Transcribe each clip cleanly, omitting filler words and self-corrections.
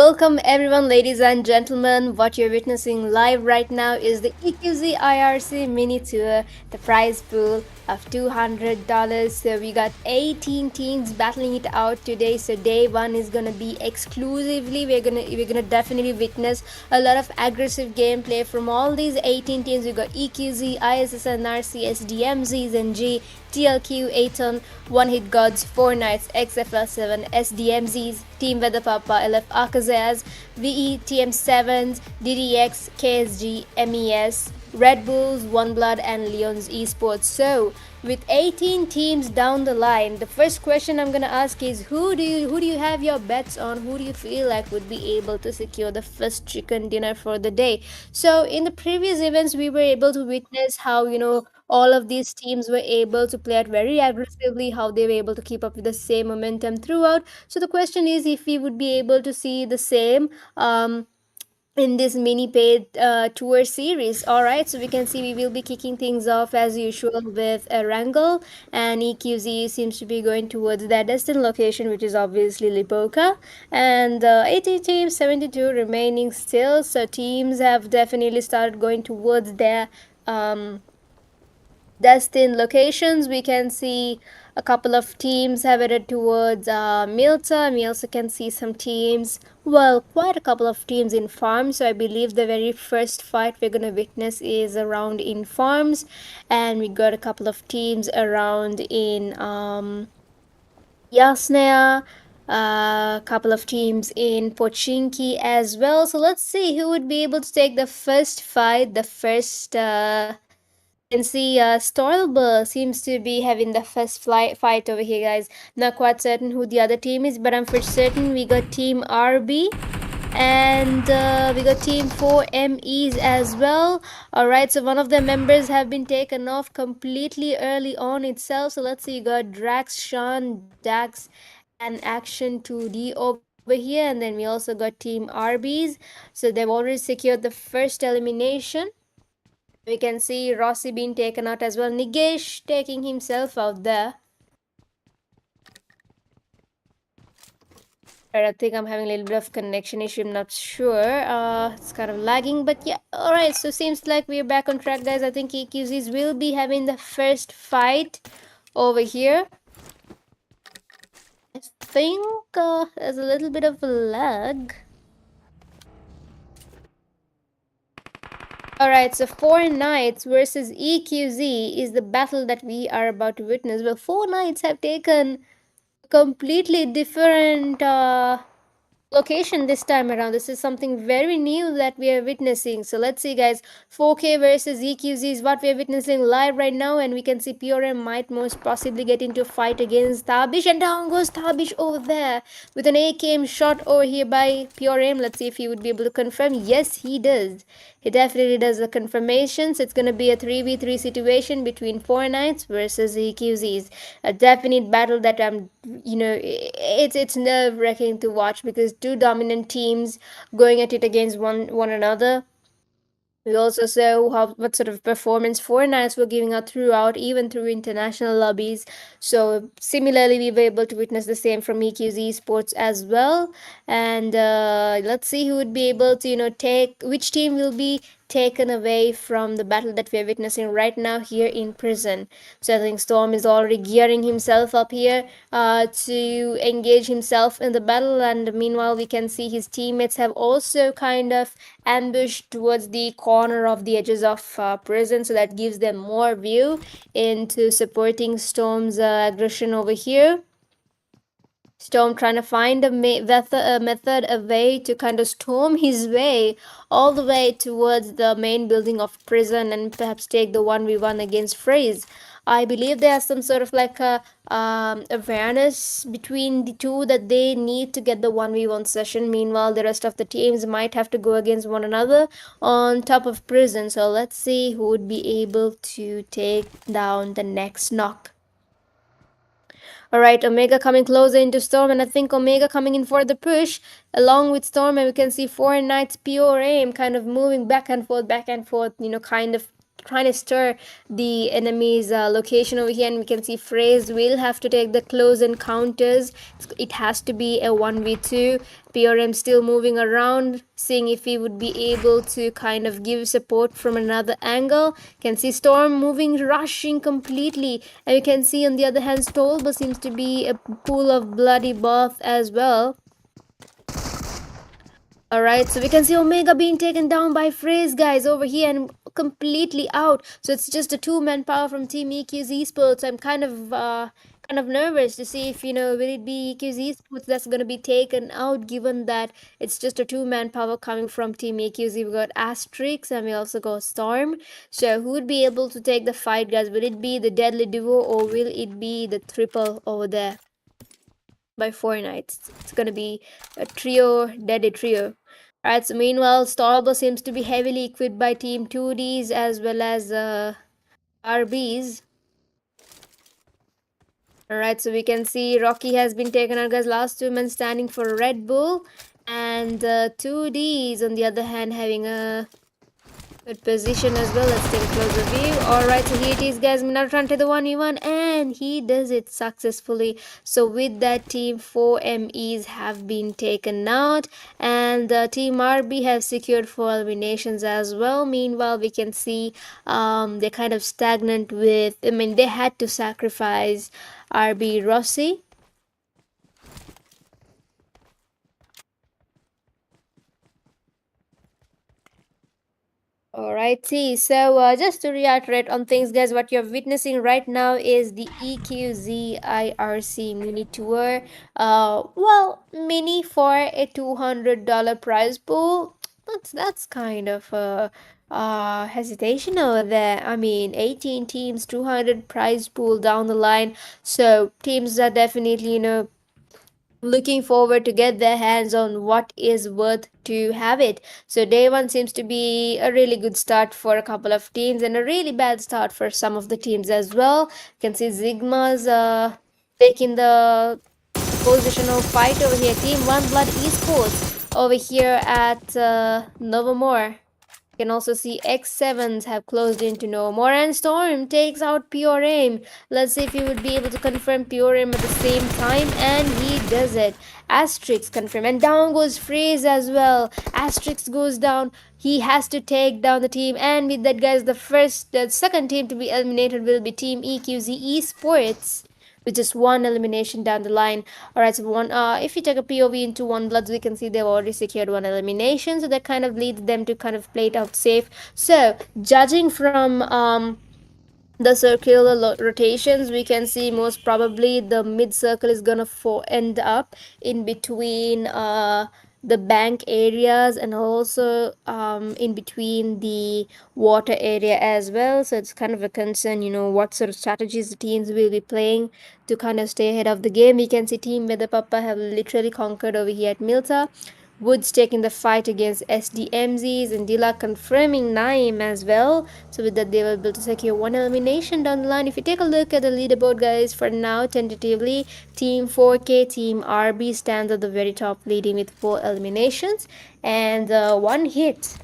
Welcome everyone, ladies and gentlemen. What you're witnessing live right now is the EQZIRC mini tour, the prize pool of $200. So we got 18 teams battling it out today. So day one is gonna be exclusively we're gonna definitely witness a lot of aggressive gameplay from all these 18 teams. We got EQZ, ISSNRC, SDMZ, NG, TLQ, ATON, One Hit Gods, Four Knights, XFL7, SDMZs, Team Weather PAPPA, LF AKAZAYAs, VE TM7s, DDX, KSG, MES, Red Bulls, OneBlood, and Leon's Esports. So, with 18 teams down the line, the first question I'm gonna ask is who do you have your bets on? Who do you feel like would be able to secure the first chicken dinner for the day? So in the previous events, we were able to witness how all of these teams were able to play it very aggressively, how they were able to keep up with the same momentum throughout. So the question is if we would be able to see the same in this mini paid tour series. All right, so we can see we will be kicking things off as usual with a wrangle, and EQZ seems to be going towards their destined location, which is obviously Lipoka, and 80 teams, 72 remaining still. So teams have definitely started going towards their destined locations. We can see a couple of teams have headed towards Milta. We also can see some teams, well, quite a couple of teams in farms. So I believe the very first fight we're going to witness is around in farms, and we got a couple of teams around in Yasnaya, a couple of teams in Pochinki as well. So let's see who would be able to take the first fight, the first can see Stolber seems to be having the first fight over here, guys. Not quite certain who the other team is, but I'm for certain we got Team RB and we got Team 4MEs as well. Alright, so one of the members have been taken off completely early on itself. So let's see, you got Drax, Sean, Dax, and Action 2D over here. And then we also got Team RBs. So they've already secured the first elimination. We can see Rossi being taken out as well. Nigesh taking himself out there. I think I'm having a little bit of connection issue. I'm not sure. It's kind of lagging, but yeah. Alright, so seems like we're back on track, guys. I think EQZs will be having the first fight over here. I think there's a little bit of a lag. Alright, so Four Knights versus EQZ is the battle that we are about to witness. Well, Four Knights have taken a completely different location this time around. This is something very new that we are witnessing. So let's see, guys. 4K versus EQZ is what we are witnessing live right now, and we can see PRM might most possibly get into a fight against Tabish, and down goes Tabish over there with an AKM shot over here by PRM. Let's see if he would be able to confirm. Yes, he does. He definitely does the confirmations. It's gonna be a 3v3 situation between Four Knights versus EQZs. A definite battle that it's nerve-wracking to watch because two dominant teams going at it against one another. We also saw what sort of performance Four Knights were giving out throughout, even through international lobbies. So similarly, we were able to witness the same from EQZxIRC as well. And let's see who would be able to, take which team will be taken away from the battle that we are witnessing right now here in prison. So I think Storm is already gearing himself up here to engage himself in the battle, and meanwhile we can see his teammates have also kind of ambushed towards the corner of the edges of prison, so that gives them more view into supporting Storm's aggression over here. Storm trying to find a method, a way to kind of storm his way all the way towards the main building of prison and perhaps take the 1v1 against Phrase. I believe there's some sort of like a awareness between the two that they need to get the 1v1 session. Meanwhile, the rest of the teams might have to go against one another on top of prison. So let's see who would be able to take down the next knock. Alright, Omega coming closer into Storm, and I think Omega coming in for the push along with Storm, and we can see Four Knights pure aim kind of moving back and forth, kind of trying to stir the enemy's location over here, and we can see Phrase will have to take the close encounters. It has to be a 1v2. PRM still moving around, seeing if he would be able to kind of give support from another angle. Can see Storm moving, rushing completely, and we can see on the other hand Stolba seems to be a pool of bloody bath as well. Alright, so we can see Omega being taken down by Phrase, guys, over here, and completely out. So it's just a two-man power from Team EQZxIRC. I'm kind of nervous to see if, will it be EQZxIRC that's going to be taken out, given that it's just a two-man power coming from Team EQZ. We got Asterix and we also got Storm. So who would be able to take the fight, guys? Will it be the Deadly Duo or will it be the triple over there? By 4 knights. It's gonna be a trio, deadly trio. Alright, so meanwhile, Starbo seems to be heavily equipped by Team 2Ds as well as RBs. Alright, so we can see Rocky has been taken out, guys. Last 2 men standing for Red Bull. And 2Ds on the other hand having a good position as well. Let's take a closer view. Alright, so here it is, guys. Minotron to the 1v1 and he does it successfully. So with that, Team 4 MEs have been taken out and Team RB have secured 4 eliminations as well. Meanwhile, we can see they're kind of stagnant with, they had to sacrifice RB Rossi. Alrighty, so just to reiterate on things, guys, what you're witnessing right now is the EQZxIRC mini tour. Mini for a $200 prize pool. That's kind of hesitation over there. 18 teams, 200 prize pool down the line. So teams are definitely, looking forward to get their hands on what is worth to have it. So day 1 seems to be a really good start for a couple of teams and a really bad start for some of the teams as well. You can see Sigma's taking the positional fight over here. Team OneBlood Esports over here at Novamore. You can also see X7s have closed into no more, and Storm takes out Pure Aim. Let's see if he would be able to confirm Pure Aim at the same time, and he does it. Asterix confirm, and down goes Phrase as well. Asterix goes down. He has to take down the team, and with that, guys, the second team to be eliminated will be Team EQZxIRC. With just 1 elimination down the line. Alright, so if you take a POV into OneBloods, we can see they've already secured 1 elimination, so that kind of leads them to kind of play it out safe. So judging from the circular rotations, we can see most probably the mid circle is gonna end up in between the bank areas and also in between the water area as well. So it's kind of a concern, what sort of strategies the teams will be playing to kind of stay ahead of the game. We can see Team PAPPA have literally conquered over here at Milta. Woods taking the fight against SDMZ, and Dila confirming Naim as well. So with that, they will be able to secure 1 elimination down the line. If you take a look at the leaderboard, guys, for now, tentatively, Team 4K, Team RB stands at the very top, leading with 4 eliminations and 1 hit.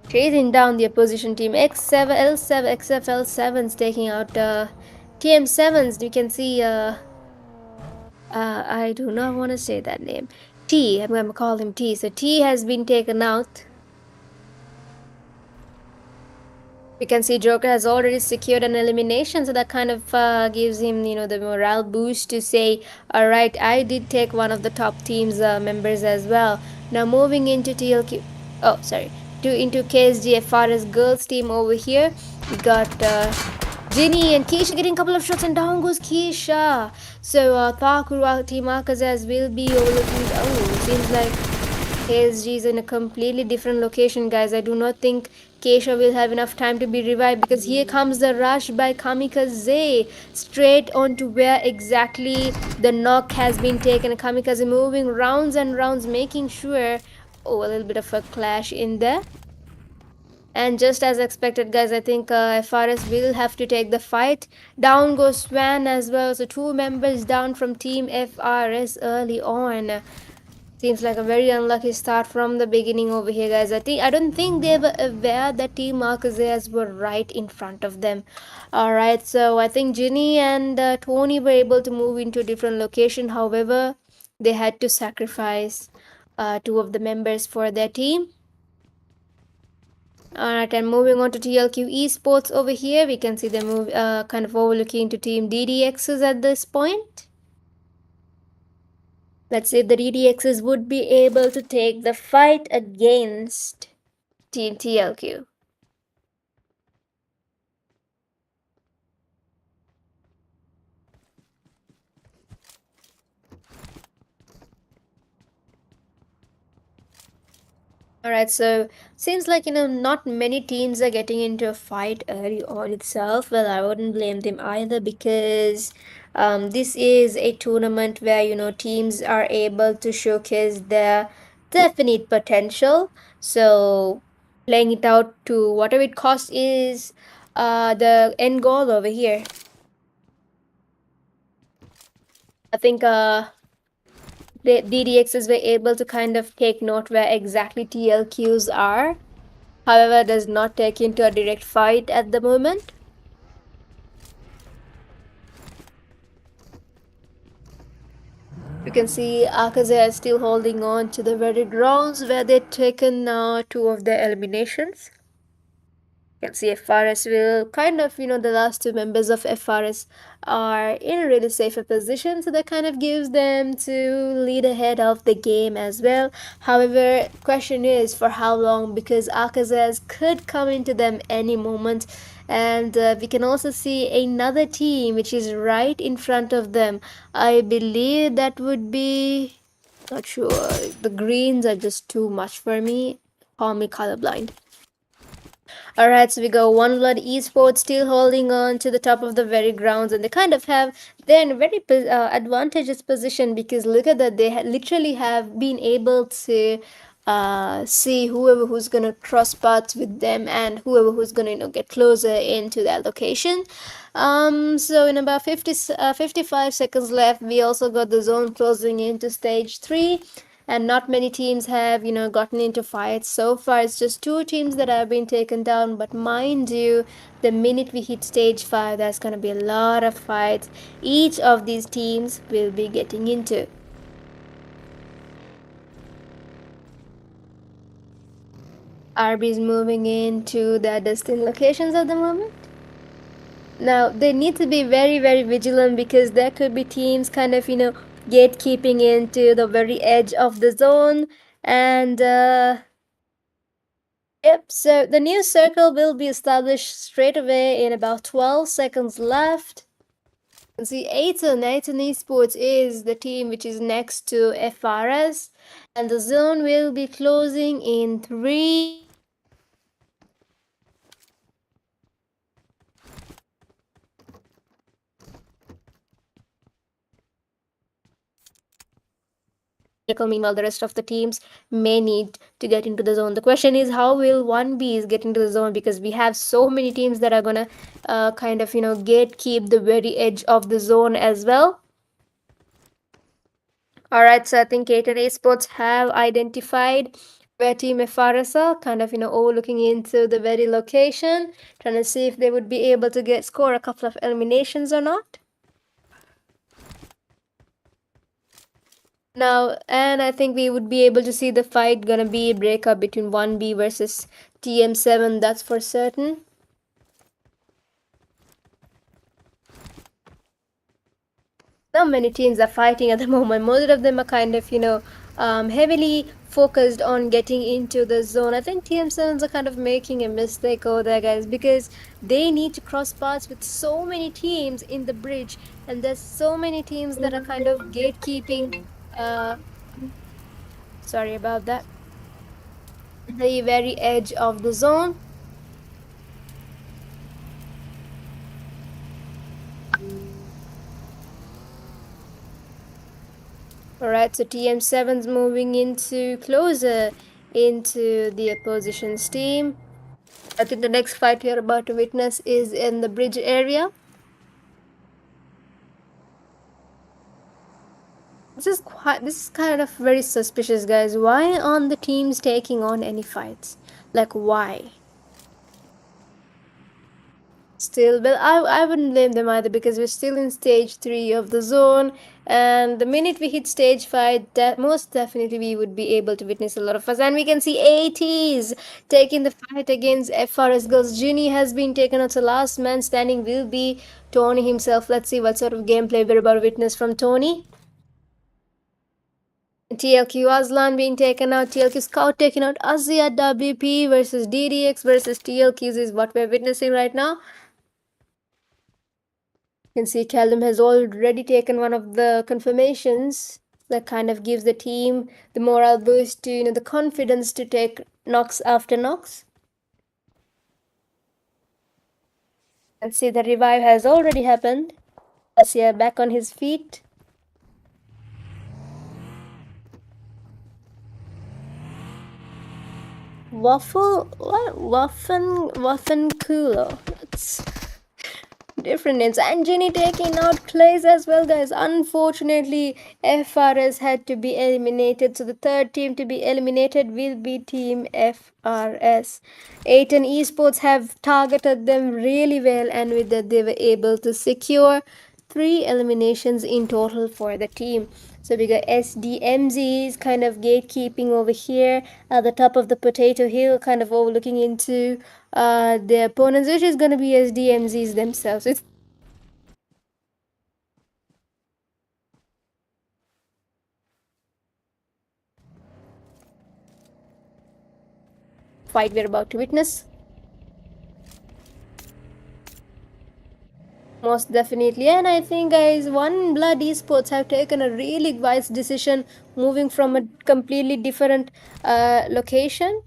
Chasing down the opposition team, XFL7's taking out TM7s. You can see, I do not want to say that name. T, I'm going to call him T. So T has been taken out. We can see Joker has already secured an elimination, so that kind of gives him, the morale boost to say, alright, I did take one of the top team's members as well. Now moving into into KSGFR's girls team over here. We got Ginny and Keisha getting a couple of shots, and down goes Keisha. So Takuru Team AKAZAYA will be overlooking. Oh, seems like KSG is in a completely different location, guys. I do not think Keisha will have enough time to be revived, because here comes the rush by Kamikaze straight onto where exactly the knock has been taken. Kamikaze moving rounds and rounds, making sure. Oh, a little bit of a clash in there. And just as expected, guys, I think FRS will have to take the fight. Down goes Swan as well. So 2 members down from Team FRS early on. Seems like a very unlucky start from the beginning over here, guys. I don't think they were aware that Team Akazayas were right in front of them. Alright, so I think Ginny and Tony were able to move into a different location. However, they had to sacrifice two of the members for their team. Alright, and moving on to TLQ Esports over here, we can see them move kind of overlooking to Team DDXs at this point. Let's see if the DDXs would be able to take the fight against Team TLQ. Alright, so seems like not many teams are getting into a fight early on itself. Well, I wouldn't blame them either because this is a tournament where teams are able to showcase their definite potential. So playing it out to whatever it costs is the end goal over here. I think the DDXs were able to kind of take note where exactly TLQs are. However, does not take into a direct fight at the moment. You can see AKAZAYA is still holding on to the very rounds where they've taken now two of their eliminations. You can see FRS will kind of, the last two members of FRS are in a really safer position, so that kind of gives them to lead ahead of the game as well. However, question is for how long, because Akazaz could come into them any moment, and we can also see another team which is right in front of them. I believe that would be, not sure, the greens are just too much for me. Call me colorblind. Alright, so we go ONEBLOOD Esports still holding on to the top of the very grounds, and they kind of have, they're in a very advantageous position because look at that, they literally have been able to see whoever who's gonna cross paths with them and whoever who's gonna get closer into their location. So in about 55 seconds left, we also got the zone closing into stage 3, and not many teams have gotten into fights so far. It's just two teams that have been taken down, but mind you, the minute we hit stage 5, there's going to be a lot of fights each of these teams will be getting into. RB is moving into their destined locations at the moment. Now they need to be very, very vigilant because there could be teams kind of gatekeeping into the very edge of the zone, and yep, so the new circle will be established straight away in about 12 seconds left. You can see ATON Esports is the team which is next to FRS, and the zone will be closing in 3. Meanwhile, the rest of the teams may need to get into the zone. The question is, how will 1Bs get into the zone? Because we have so many teams that are gonna kind of gatekeep the very edge of the zone as well. Alright, so I think ATON Esports have identified where Team FRS are, kind of overlooking into the very location, trying to see if they would be able to score a couple of eliminations or not. Now, and I think we would be able to see the fight gonna be a breakup between 1B versus TM7, that's for certain. Not many teams are fighting at the moment. Most of them are kind of, heavily focused on getting into the zone. I think TM7s are kind of making a mistake over there, guys, because they need to cross paths with so many teams in the bridge, and there's so many teams that are kind of gatekeeping. Sorry about that. The very edge of the zone. Alright, so TM7's moving into closer into the opposition's team. I think the next fight we are about to witness is in the bridge area. This is kind of very suspicious, guys. Why aren't the teams taking on any fights? Like, why? Still, but I wouldn't blame them either because we're still in stage 3 of the zone, and the minute we hit stage 5, that most definitely we would be able to witness a lot of us, and we can see ATs taking the fight against FRS girls. Ginny has been taken out, so last man standing will be Tony himself. Let's see what sort of gameplay we're about to witness from Tony. TLQ Aslan being taken out, TLQ Scout taken out, Azia WP versus DDX versus TLQs is what we're witnessing right now. You can see Callum has already taken one of the confirmations that kind of gives the team the morale boost to, the confidence to take knocks after knocks. Let's see, the revive has already happened. Azia back on his feet. Waffen cooler. That's different names. And Jenny taking out Clays as well, guys. Unfortunately, FRS had to be eliminated. So the third team to be eliminated will be Team FRS. ATON Esports have targeted them really well, and with that they were able to secure 3 eliminations in total for the team. So we got SDMZ is kind of gatekeeping over here at the top of the potato hill, kind of overlooking into the opponents, which is going to be SDMZs themselves. It's fight we're about to witness. Most definitely, and I think, guys, OneBlood Esports have taken a really wise decision moving from a completely different location.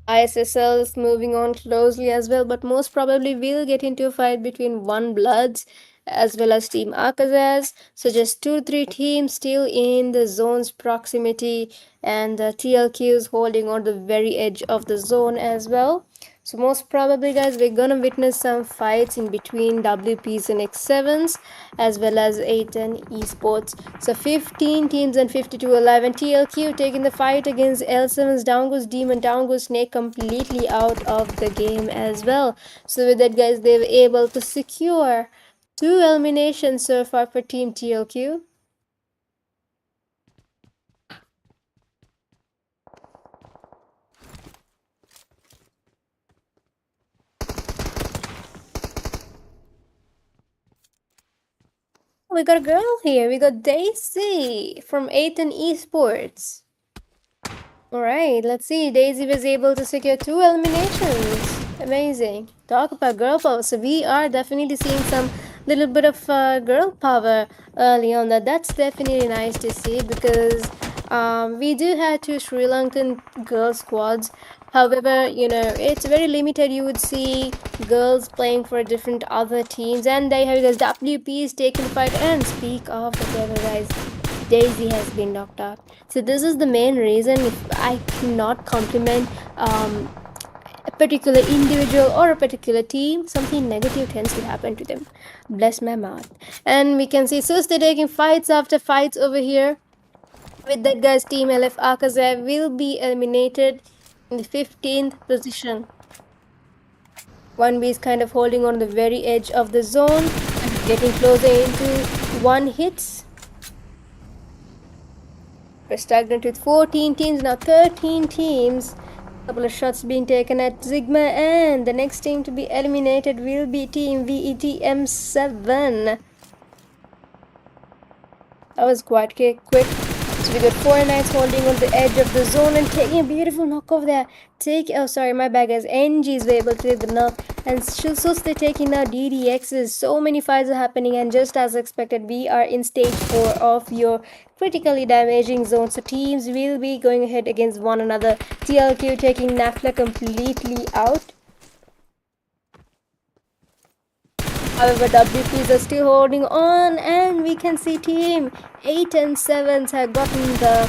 ISSL is moving on closely as well, but most probably we'll get into a fight between OneBloods as well as Team AKAZAYA. So just 2-3 teams still in the zone's proximity, and the TLQs holding on the very edge of the zone as well. So most probably, guys, we're gonna witness some fights in between WPs and X7s as well as ATON Esports. So 15 teams and 52 alive, and TLQ taking the fight against L7's. Down goes Demon, down goes Snake, completely out of the game as well. So with that, guys, they were able to secure 2 eliminations so far for Team TLQ. We got a girl here. We got Daisy from ATON Esports. Alright, let's see. Daisy was able to secure 2 eliminations. Amazing. Talk about girl power. So we are definitely seeing some little bit of girl power early on. That's definitely nice to see, because we do have 2 Sri Lankan girl squads. However, it's very limited. You would see girls playing for different other teams, and they have, because WP is taking the fight. And speak of the devil, guys, Daisy has been knocked out. So this is the main reason if I cannot compliment a particular individual or a particular team, something negative tends to happen to them. Bless my mouth. And we can see Suste taking fights after fights over here. With that, guys, Team LF AKAZAYA will be eliminated in the 15th position. 1B is kind of holding on the very edge of the zone, getting closer into 1 hits. We're stagnant with 14 teams, now 13 teams. A couple of shots being taken at Sigma, and the next team to be eliminated will be Team VETM7. That was quite quick. So we got 4 knights holding on the edge of the zone and taking a beautiful knock off there. Oh sorry, my bad, guys. NGs were able to take the knock, and they're taking now DDXs. So many fights are happening, and just as expected, we are in stage 4 of your critically damaging zone. So teams will be going ahead against one another. TLQ taking Nafla completely out. However, WPs are still holding on, and we can see Team 8 and 7s have gotten the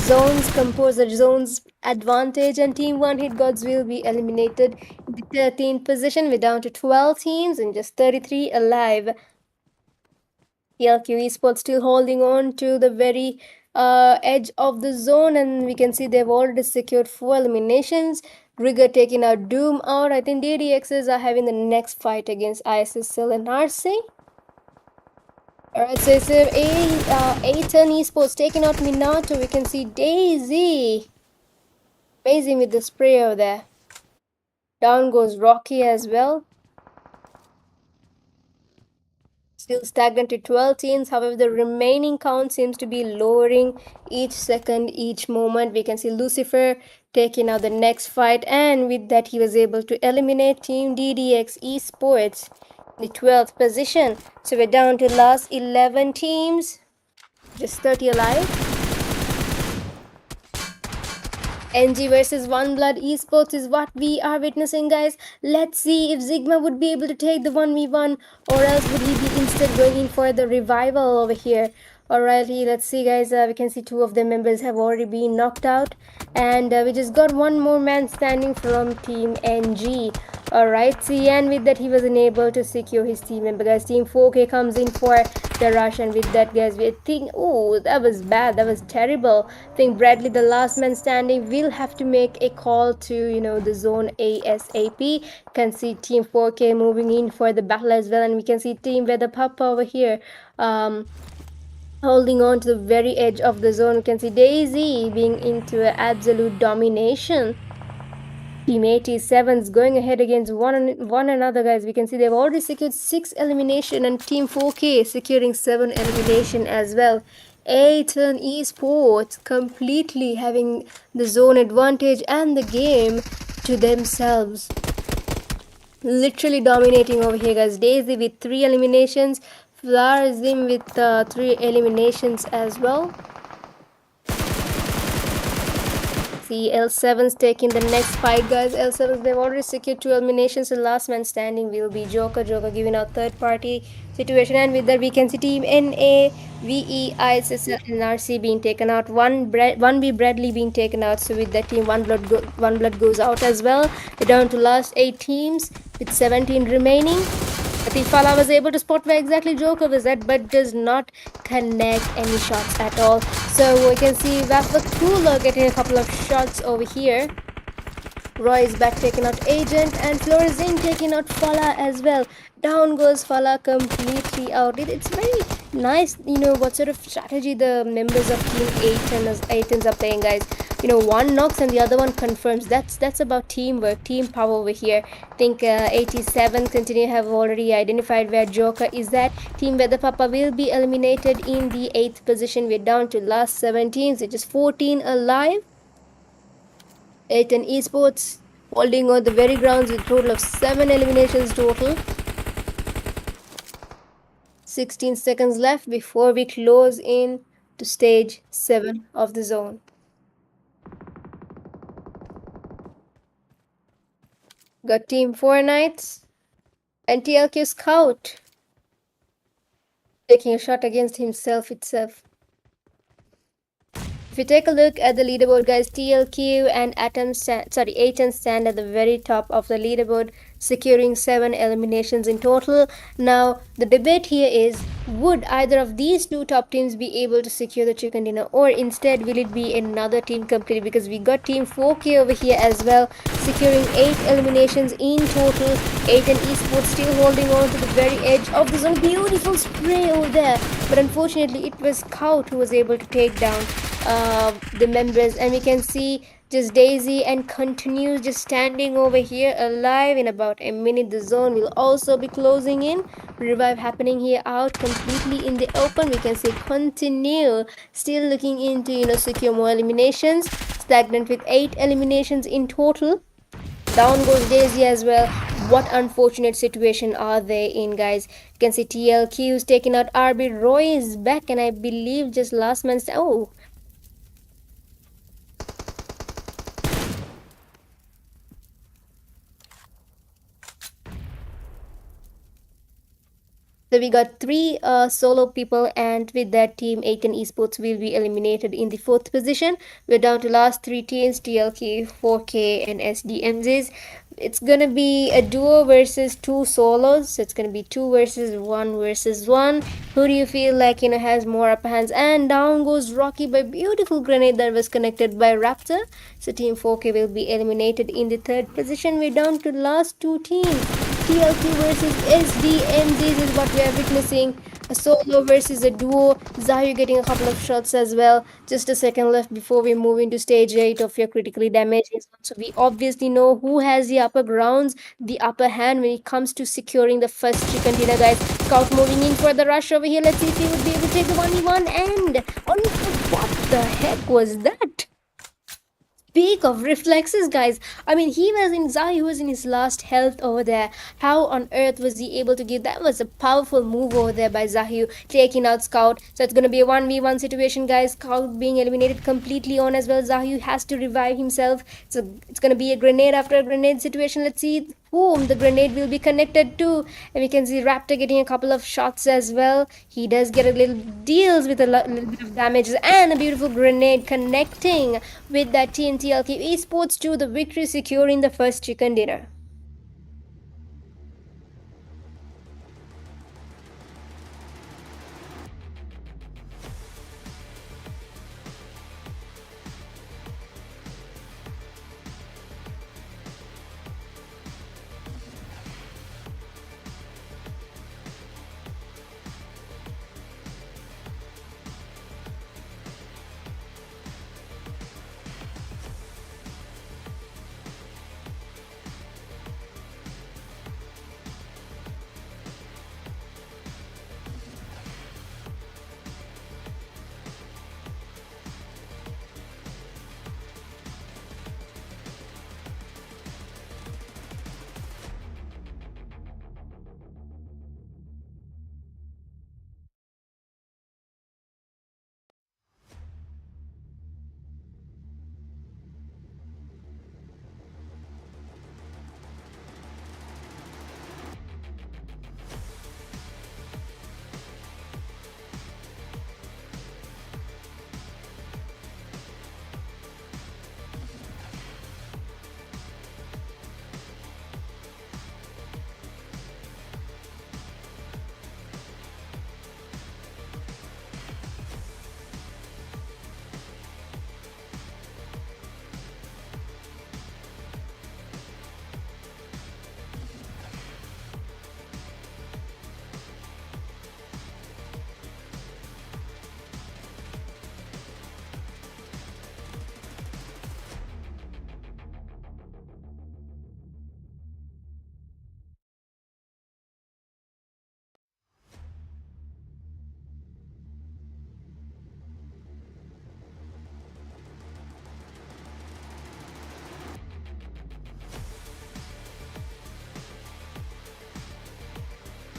zones advantage, and Team 1 Hit Gods will be eliminated in the 13th position. We're down to 12 teams and just 33 alive. TLQ Esports still holding on to the very edge of the zone, and we can see they've already secured 4 eliminations. Rigger taking our Doom out. I think DDXs are having the next fight against ISSLNRC. Alright, so it's ATON Esports taking out Minato. We can see Daisy. Amazing with the spray over there. Down goes Rocky as well. Still stagnant to 12 teams. However, the remaining count seems to be lowering each second, each moment. We can see Lucifer taking out the next fight, and with that he was able to eliminate Team DDX Esports in the 12th position. So we're down to last 11 teams, just 30 alive. NG versus ONEBLOOD Esports is what we are witnessing, guys. Let's see if Sigma would be able to take the 1v1, or else would he be instead going in for the revival over here. Alrighty, let's see, guys. We can see 2 of the members have already been knocked out, and we just got 1 more man standing from Team NG. Alright, see, and with that he was unable to secure his team member, guys. Team 4K comes in for the rush, and with that, guys, we think, oh, that was bad, that was terrible. I think Bradley, the last man standing, will have to make a call to, the zone ASAP. Can see Team 4K moving in for the battle as well, and we can see Team WEDHA PAPPA over here holding on to the very edge of the zone. We can see Daisy being into an absolute domination. Team 87's going ahead against one another, guys. We can see they've already secured 6 elimination, and Team 4K securing 7 elimination as well. ATON Esports completely having the zone advantage and the game to themselves. Literally dominating over here, guys. Daisy with 3 eliminations. Flarzim with 3 eliminations as well. See, L7's taking the next fight, guys. L7's, they've already secured 2 eliminations. The last man standing will be Joker. Joker giving out third party situation, and with that we can see Team NA, VE ISSLnRC being taken out. 1B Bradley being taken out. So with that, Team ONEBLOOD goes out as well. We're down to last 8 teams with 17 remaining. Fala was able to spot where exactly Joker was at, but does not connect any shots at all. So we can see Cooler getting a couple of shots over here. Roy is back taking out Agent, and Florizin taking out Fala as well. Down goes Fala completely out. It's very nice, what sort of strategy the members of Team 8 are playing, guys. One knocks and the other one confirms. That's about teamwork, team power over here. I think 87 continue have already identified where Joker is at. Team WEDHA PAPPA will be eliminated in the 8th position. We're down to last 17, so just 14 alive. ATON Esports holding on the very grounds with a total of 7 eliminations total. 16 seconds left before we close in to stage 7 of the zone. Got Team 4 Knights and TLQ Scout taking a shot against himself itself. If you take a look at the leaderboard, guys, TLQ and ATON stand at the very top of the leaderboard, securing 7 eliminations in total. Now, the debate here is, would either of these 2 top teams be able to secure the chicken dinner, or instead will it be another team completely? Because we got Team 4K over here as well, securing 8 eliminations in total. ATON Esports still holding on to the very edge of the zone. Beautiful spray over there, but unfortunately it was Scout who was able to take down the members, and we can see just Daisy and continues just standing over here alive. In about a minute the zone will also be closing in. Revive happening here out completely in the open. We can see continue still looking into secure more eliminations, stagnant with 8 eliminations in total. Down goes Daisy as well. What unfortunate situation are they in, guys? You can see TLQ's taking out RB. Roy is back, and I believe just last man's So we got 3 solo people, and with that, Team ATON Esports will be eliminated in the 4th position. We're down to last 3 teams, TLQ, 4K and SDMZ. It's gonna be a duo versus two solos. So it's gonna be two versus one. Who do you feel like has more upper hands? And down goes Rocky by beautiful grenade that was connected by Raptor. So Team 4K will be eliminated in the third position. We're down to last two teams. TLQ versus SDMZ is what we are witnessing. A solo versus a duo. Zayu getting a couple of shots as well. Just a second left before we move into stage 8 of your critically damaged zone. So we obviously know who has the upper grounds, the upper hand when it comes to securing the first chicken dinner, guys. Scout moving in for the rush over here. Let's see if he would be able to take the 1v1 and what the heck was that? Speak of reflexes, guys. I mean, he was in his last health over there. How on earth was he able to give that? Was a powerful move over there by Zahu, taking out Scout. So it's gonna be a 1v1 situation, guys. Scout being eliminated completely on as well. Zahu has to revive himself. So it's gonna be a grenade after a grenade situation. Let's see whom the grenade will be connected to. And we can see Raptor getting a couple of shots as well. He does get a little deals with a little bit of damages and a beautiful grenade connecting with that TNTLQ esports to the victory, securing the first chicken dinner.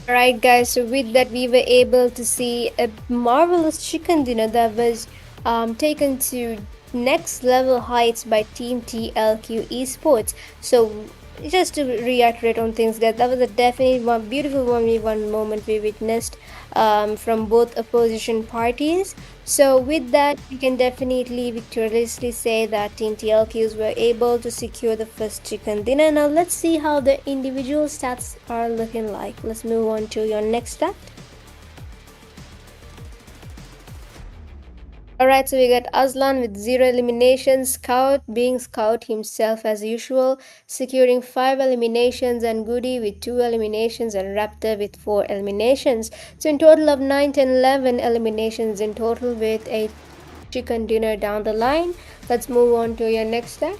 Alright, guys, so with that, we were able to see a marvelous chicken dinner that was taken to next level heights by Team TLQ Esports. So, just to reiterate on things, guys, that was a definitely one beautiful 1v1 moment we witnessed from both opposition parties. So with that, we can definitely victoriously say that Team TLQs were able to secure the first chicken dinner. Now let's see how the individual stats are looking like. Let's move on to your next stat. Alright, so we got Aslan with 0 eliminations, Scout being Scout himself as usual, securing 5 eliminations, and Goody with 2 eliminations, and Raptor with 4 eliminations. So in total of 9, 10, 11 eliminations in total with a chicken dinner down the line. Let's move on to your next stat.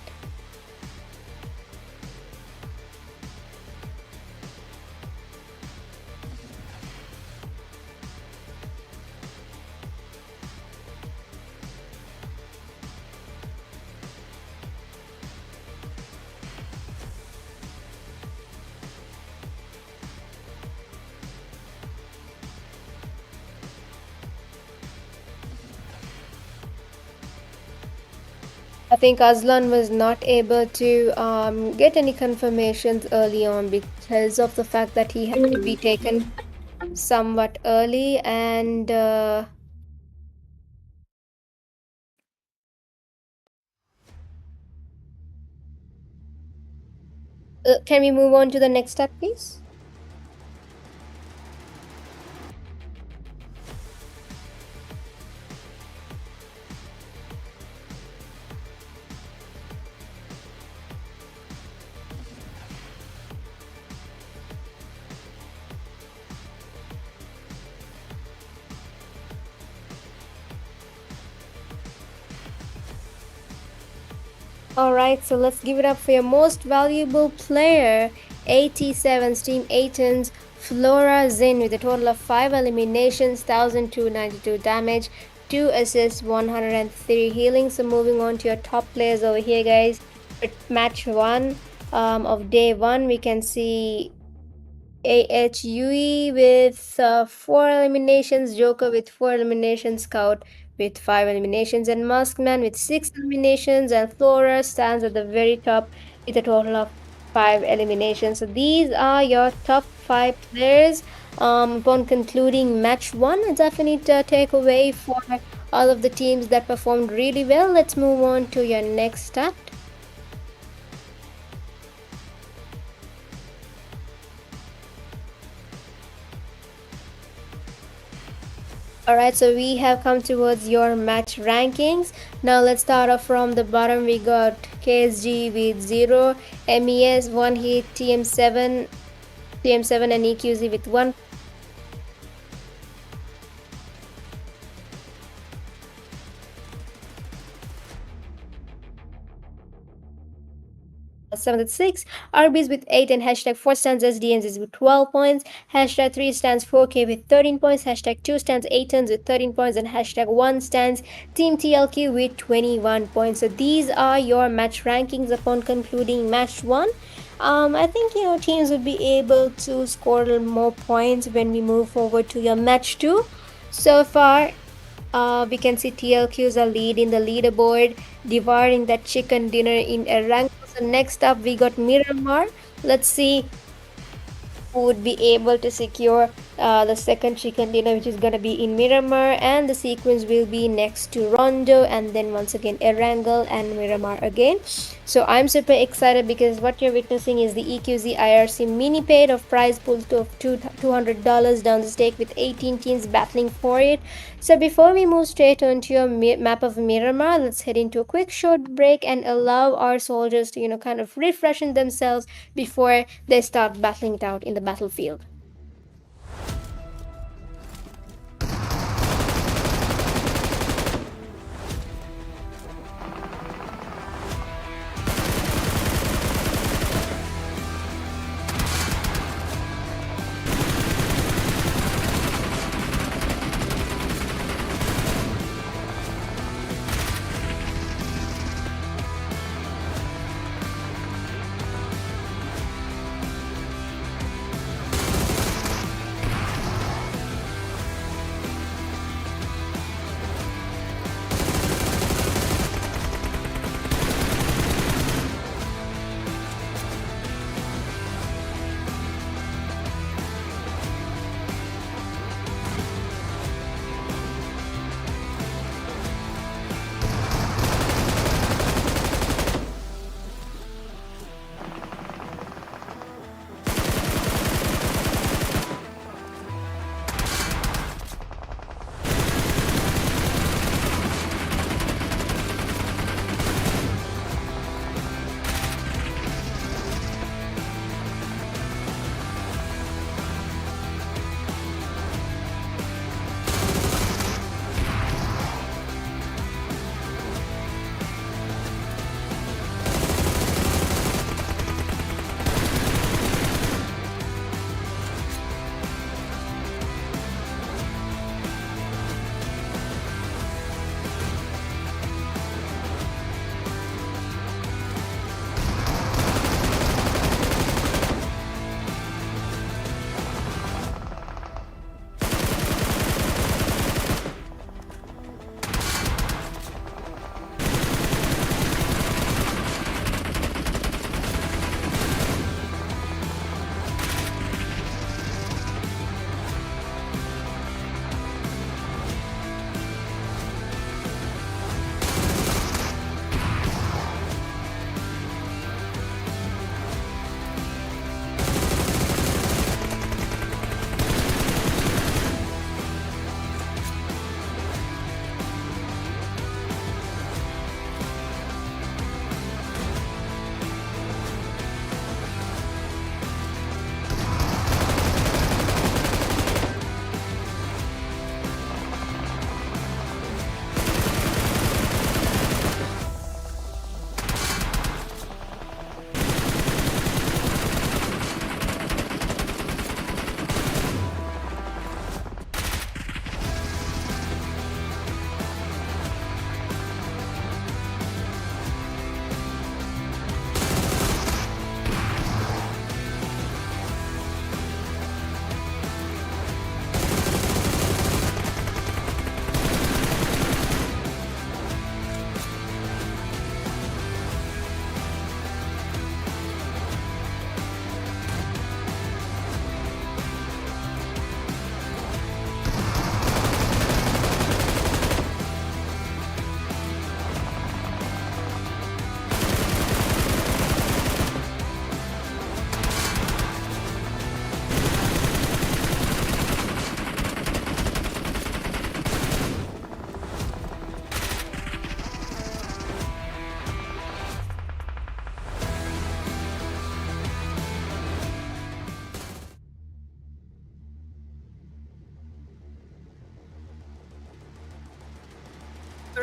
I think Aslan was not able to get any confirmations early on because of the fact that he had to be taken somewhat early, and Can we move on to the next step, please? Alright, so let's give it up for your most valuable player, 87 Team ATON's Flora Zin, with a total of 5 eliminations, 1292 damage, 2 assists, 103 healing. So moving on to your top players over here, guys. For match 1 of day 1, we can see AHUE with 4 eliminations, Joker with 4 eliminations, Scout with 5 eliminations, and Maskman with 6 eliminations, and Flora stands at the very top with a total of 5 eliminations. So these are your top 5 players. Upon concluding match 1, a definite takeaway for all of the teams that performed really well. Let's move on to your next stat. Alright, so we have come towards your match rankings. Now let's start off from the bottom. We got KSG with 0, MES 1 hit, TM7 and EQZ with 1. 7 with 6, RBs with 8, and hashtag 4 stands SDMZ with 12 points, hashtag 3 stands 4K with 13 points, hashtag 2 stands ATONs with 13 points, and hashtag 1 stands Team TLQ with 21 points. So these are your match rankings upon concluding match 1. I think teams would be able to score a little more points when we move forward to your match 2. So far, we can see TLQs are leading the leaderboard, dividing that chicken dinner in a rank. So next up, we got Miramar. Let's see who would be able to secure the second chicken dinner, which is going to be in Miramar, and the sequence will be next to Rondo, and then once again Erangel and Miramar again. So I'm super excited because what you're witnessing is the EQZxIRC mini paid of prize pool of $200 down the stake with 18 teams battling for it. So before we move straight onto your map of Miramar, let's head into a quick short break and allow our soldiers to kind of refreshing themselves before they start battling it out in the battlefield.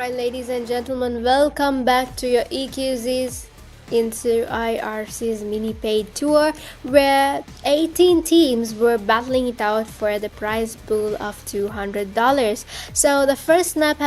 Alright, ladies and gentlemen, welcome back to your EQZ's into IRC's mini paid tour, where 18 teams were battling it out for the prize pool of $200. So the first match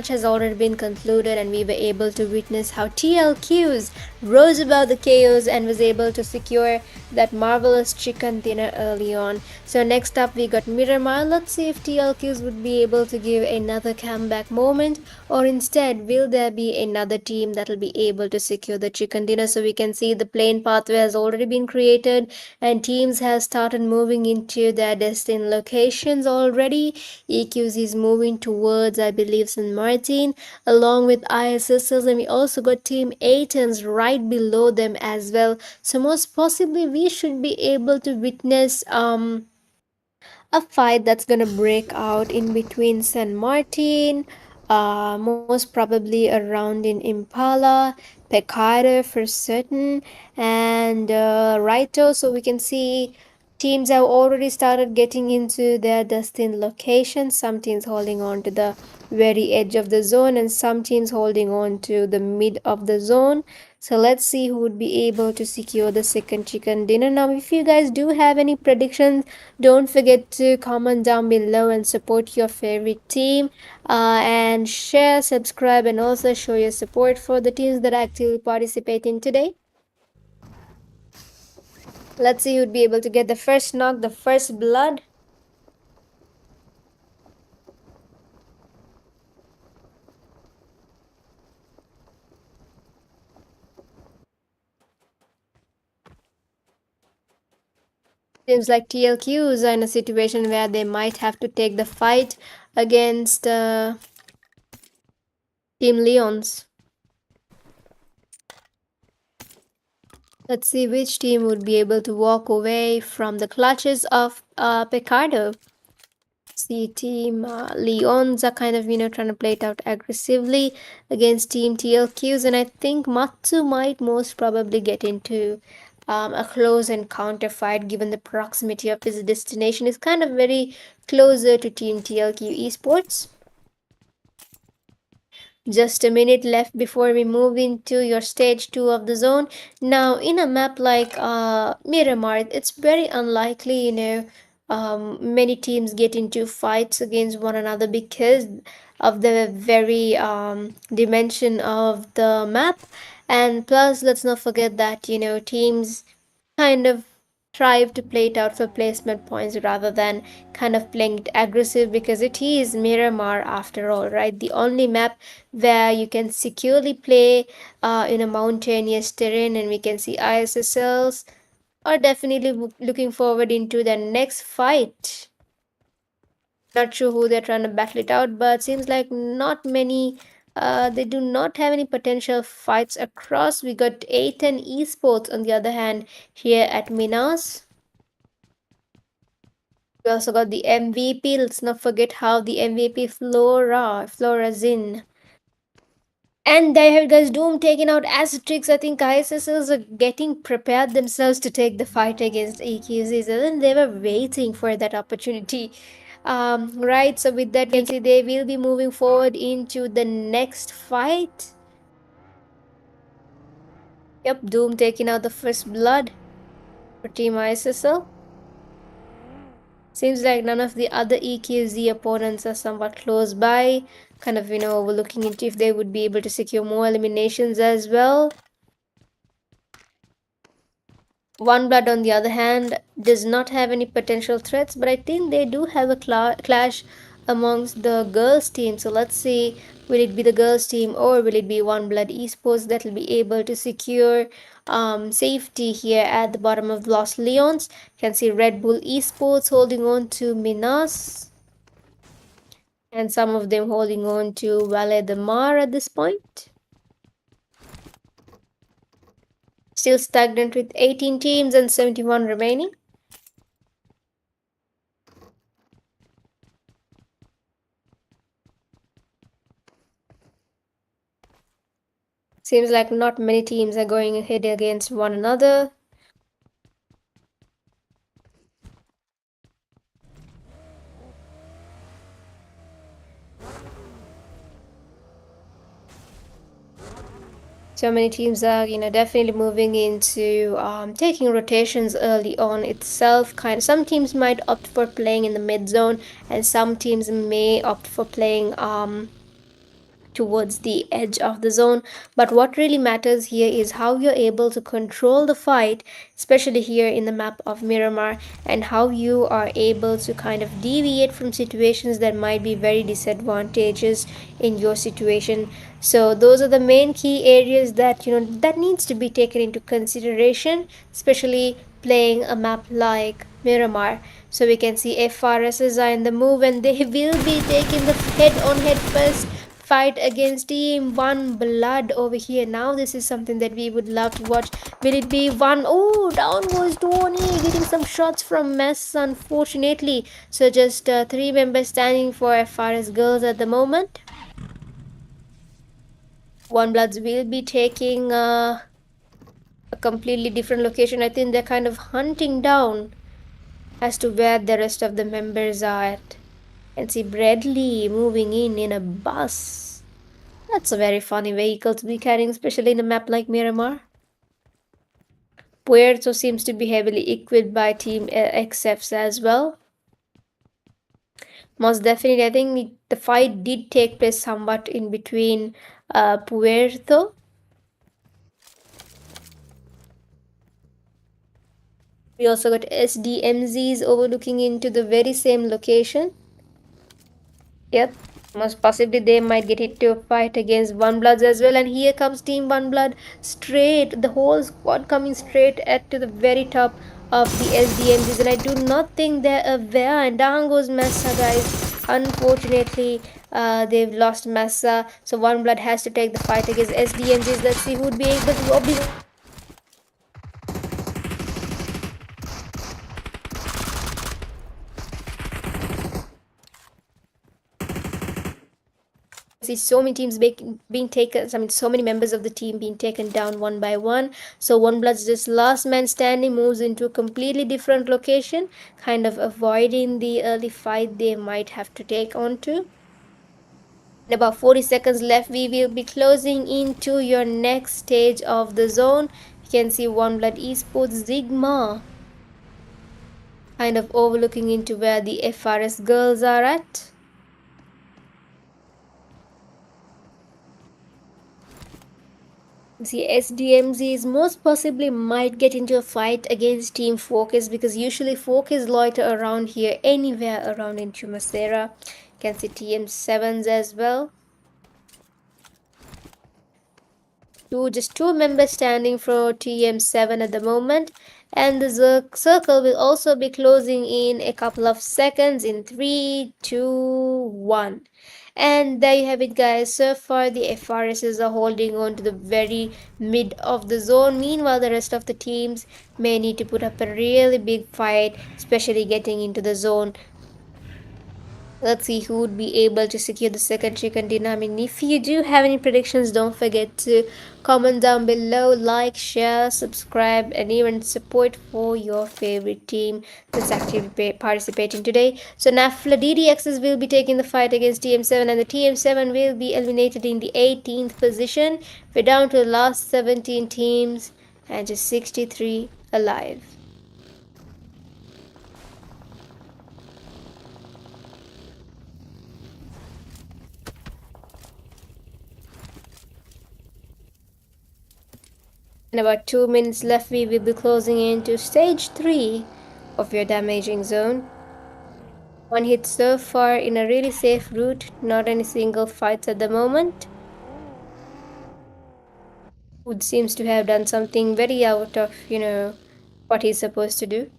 has already been concluded, and we were able to witness how TLQs rose above the chaos and was able to secure that marvelous chicken dinner early on. So next up we got Miramar. Let's see if TLQs would be able to give another comeback moment, or instead will there be another team that will be able to secure the chicken dinner. So we can see the plane pathway has already been created and teams have started moving into their destined locations already. EQZ is moving towards, I believe, San Martin along with ISSLs, and we also got team ATONs right below them as well. So most possibly we should be able to witness a fight that's gonna break out in between San Martin, most probably around in Impala, Pecado for certain, and Raito. So we can see teams have already started getting into their destined location. Some teams holding on to the very edge of the zone, and some teams holding on to the mid of the zone. So let's see who would be able to secure the second chicken dinner. Now, if you guys do have any predictions, don't forget to comment down below and support your favorite team, and share, subscribe, and also show your support for the teams that are actively participating today. Let's see who'd be able to get the first knock, the first blood. Seems like TLQs are in a situation where they might have to take the fight against Team Leons. Let's see which team would be able to walk away from the clutches of Picardo. See, Team Leons are kind of, trying to play it out aggressively against Team TLQs, and I think Matsu might most probably get into a close encounter fight given the proximity of his destination is kind of very closer to Team TLQ Esports. Just a minute left before we move into your stage 2 of the zone. Now, in a map like Miramar, it's very unlikely, many teams get into fights against one another because of the very dimension of the map. And plus, let's not forget that, teams kind of strive to play it out for placement points rather than kind of playing it aggressive, because it is Miramar after all, right? The only map where you can securely play in a mountainous terrain, and we can see ISSLs are definitely looking forward into the next fight. Not sure who they're trying to battle it out, but seems like not many. They do not have any potential fights across. We got ATON Esports on the other hand here at Minas. We also got the MVP. Let's not forget how the MVP Flora Zin. And there you guys, Doom taking out Acitrix. I think ISSs are getting prepared themselves to take the fight against EQZs, and they were waiting for that opportunity. Right, so with that, we can see they will be moving forward into the next fight. Yep, Doom taking out the first blood for Team ISSL. Seems like none of the other EQZ opponents are somewhat close by, kind of, overlooking into if they would be able to secure more eliminations as well. OneBlood, on the other hand, does not have any potential threats, but I think they do have a clash amongst the girls' team. So let's see, will it be the girls' team or will it be OneBlood Esports that will be able to secure safety here at the bottom of Los Leons? You can see REDBULL Esports holding on to Minas, and some of them holding on to Valle de Mar at this point. Still stagnant with 18 teams and 71 remaining. Seems like not many teams are going ahead against one another. So many teams are, definitely moving into taking rotations early on itself. Kind of, some teams might opt for playing in the mid zone, and some teams may opt for playing towards the edge of the zone. But what really matters here is how you're able to control the fight, especially here in the map of Miramar, and how you are able to kind of deviate from situations that might be very disadvantageous in your situation. So those are the main key areas that that needs to be taken into consideration, especially playing a map like Miramar. So we can see FRSs are in the move, and they will be taking the head on head first fight against Team One Blood over here. Now this is something that we would love to watch. Will it be one? Oh, down goes Tony, getting some shots from Mess, unfortunately. So just three members standing for FRS girls at the moment. One Bloods will be taking a completely different location. I think they're kind of hunting down as to where the rest of the members are at. And see Bradley moving in a bus. That's a very funny vehicle to be carrying, especially in a map like Miramar. Puerto seems to be heavily equipped by Team XFs as well. Most definitely, I think the fight did take place somewhat in between Puerto. We also got SDMZs overlooking into the very same location. Yep. Most possibly they might get into a fight against One Bloods as well. And here comes Team One Blood straight. The whole squad coming straight at to the very top of the SDMGs. And I do not think they're aware. And down goes Massa, guys. Unfortunately, they've lost Massa. So One Blood has to take the fight against SDMGs. Let's see who would be able to obviously see so many teams being taken, I mean so many members of the team being taken down one by one. So One Blood's just last man standing moves into a completely different location, kind of avoiding the early fight they might have to take on to. In about 40 seconds left, we will be closing into your next stage of the zone. You can see One Blood Esports Sigma kind of overlooking into where the FRS girls are at. See, SDMZs most possibly might get into a fight against Team Focus, because usually Focus loiter around here anywhere around in Chumasera. You can see TM7s as well. Just two members standing for TM7 at the moment, and the circle will also be closing in a couple of seconds in 3, 2, 1. And there you have it, guys. So far the FRSs are holding on to the very mid of the zone. Meanwhile, the rest of the teams may need to put up a really big fight, especially getting into the zone. Let's see who would be able to secure the second chicken dinner. I mean, if you do have any predictions, don't forget to comment down below, like, share, subscribe, and even support for your favorite team that's actively participating today. So NAFLA DDXs will be taking the fight against TM7, and the TM7 will be eliminated in the 18th position. We're down to the last 17 teams and just 63 alive. In about 2 minutes left, we will be closing into stage 3 of your damaging zone. One hit so far in a really safe route, not any single fights at the moment. Wood seems to have done something very out of, what he's supposed to do.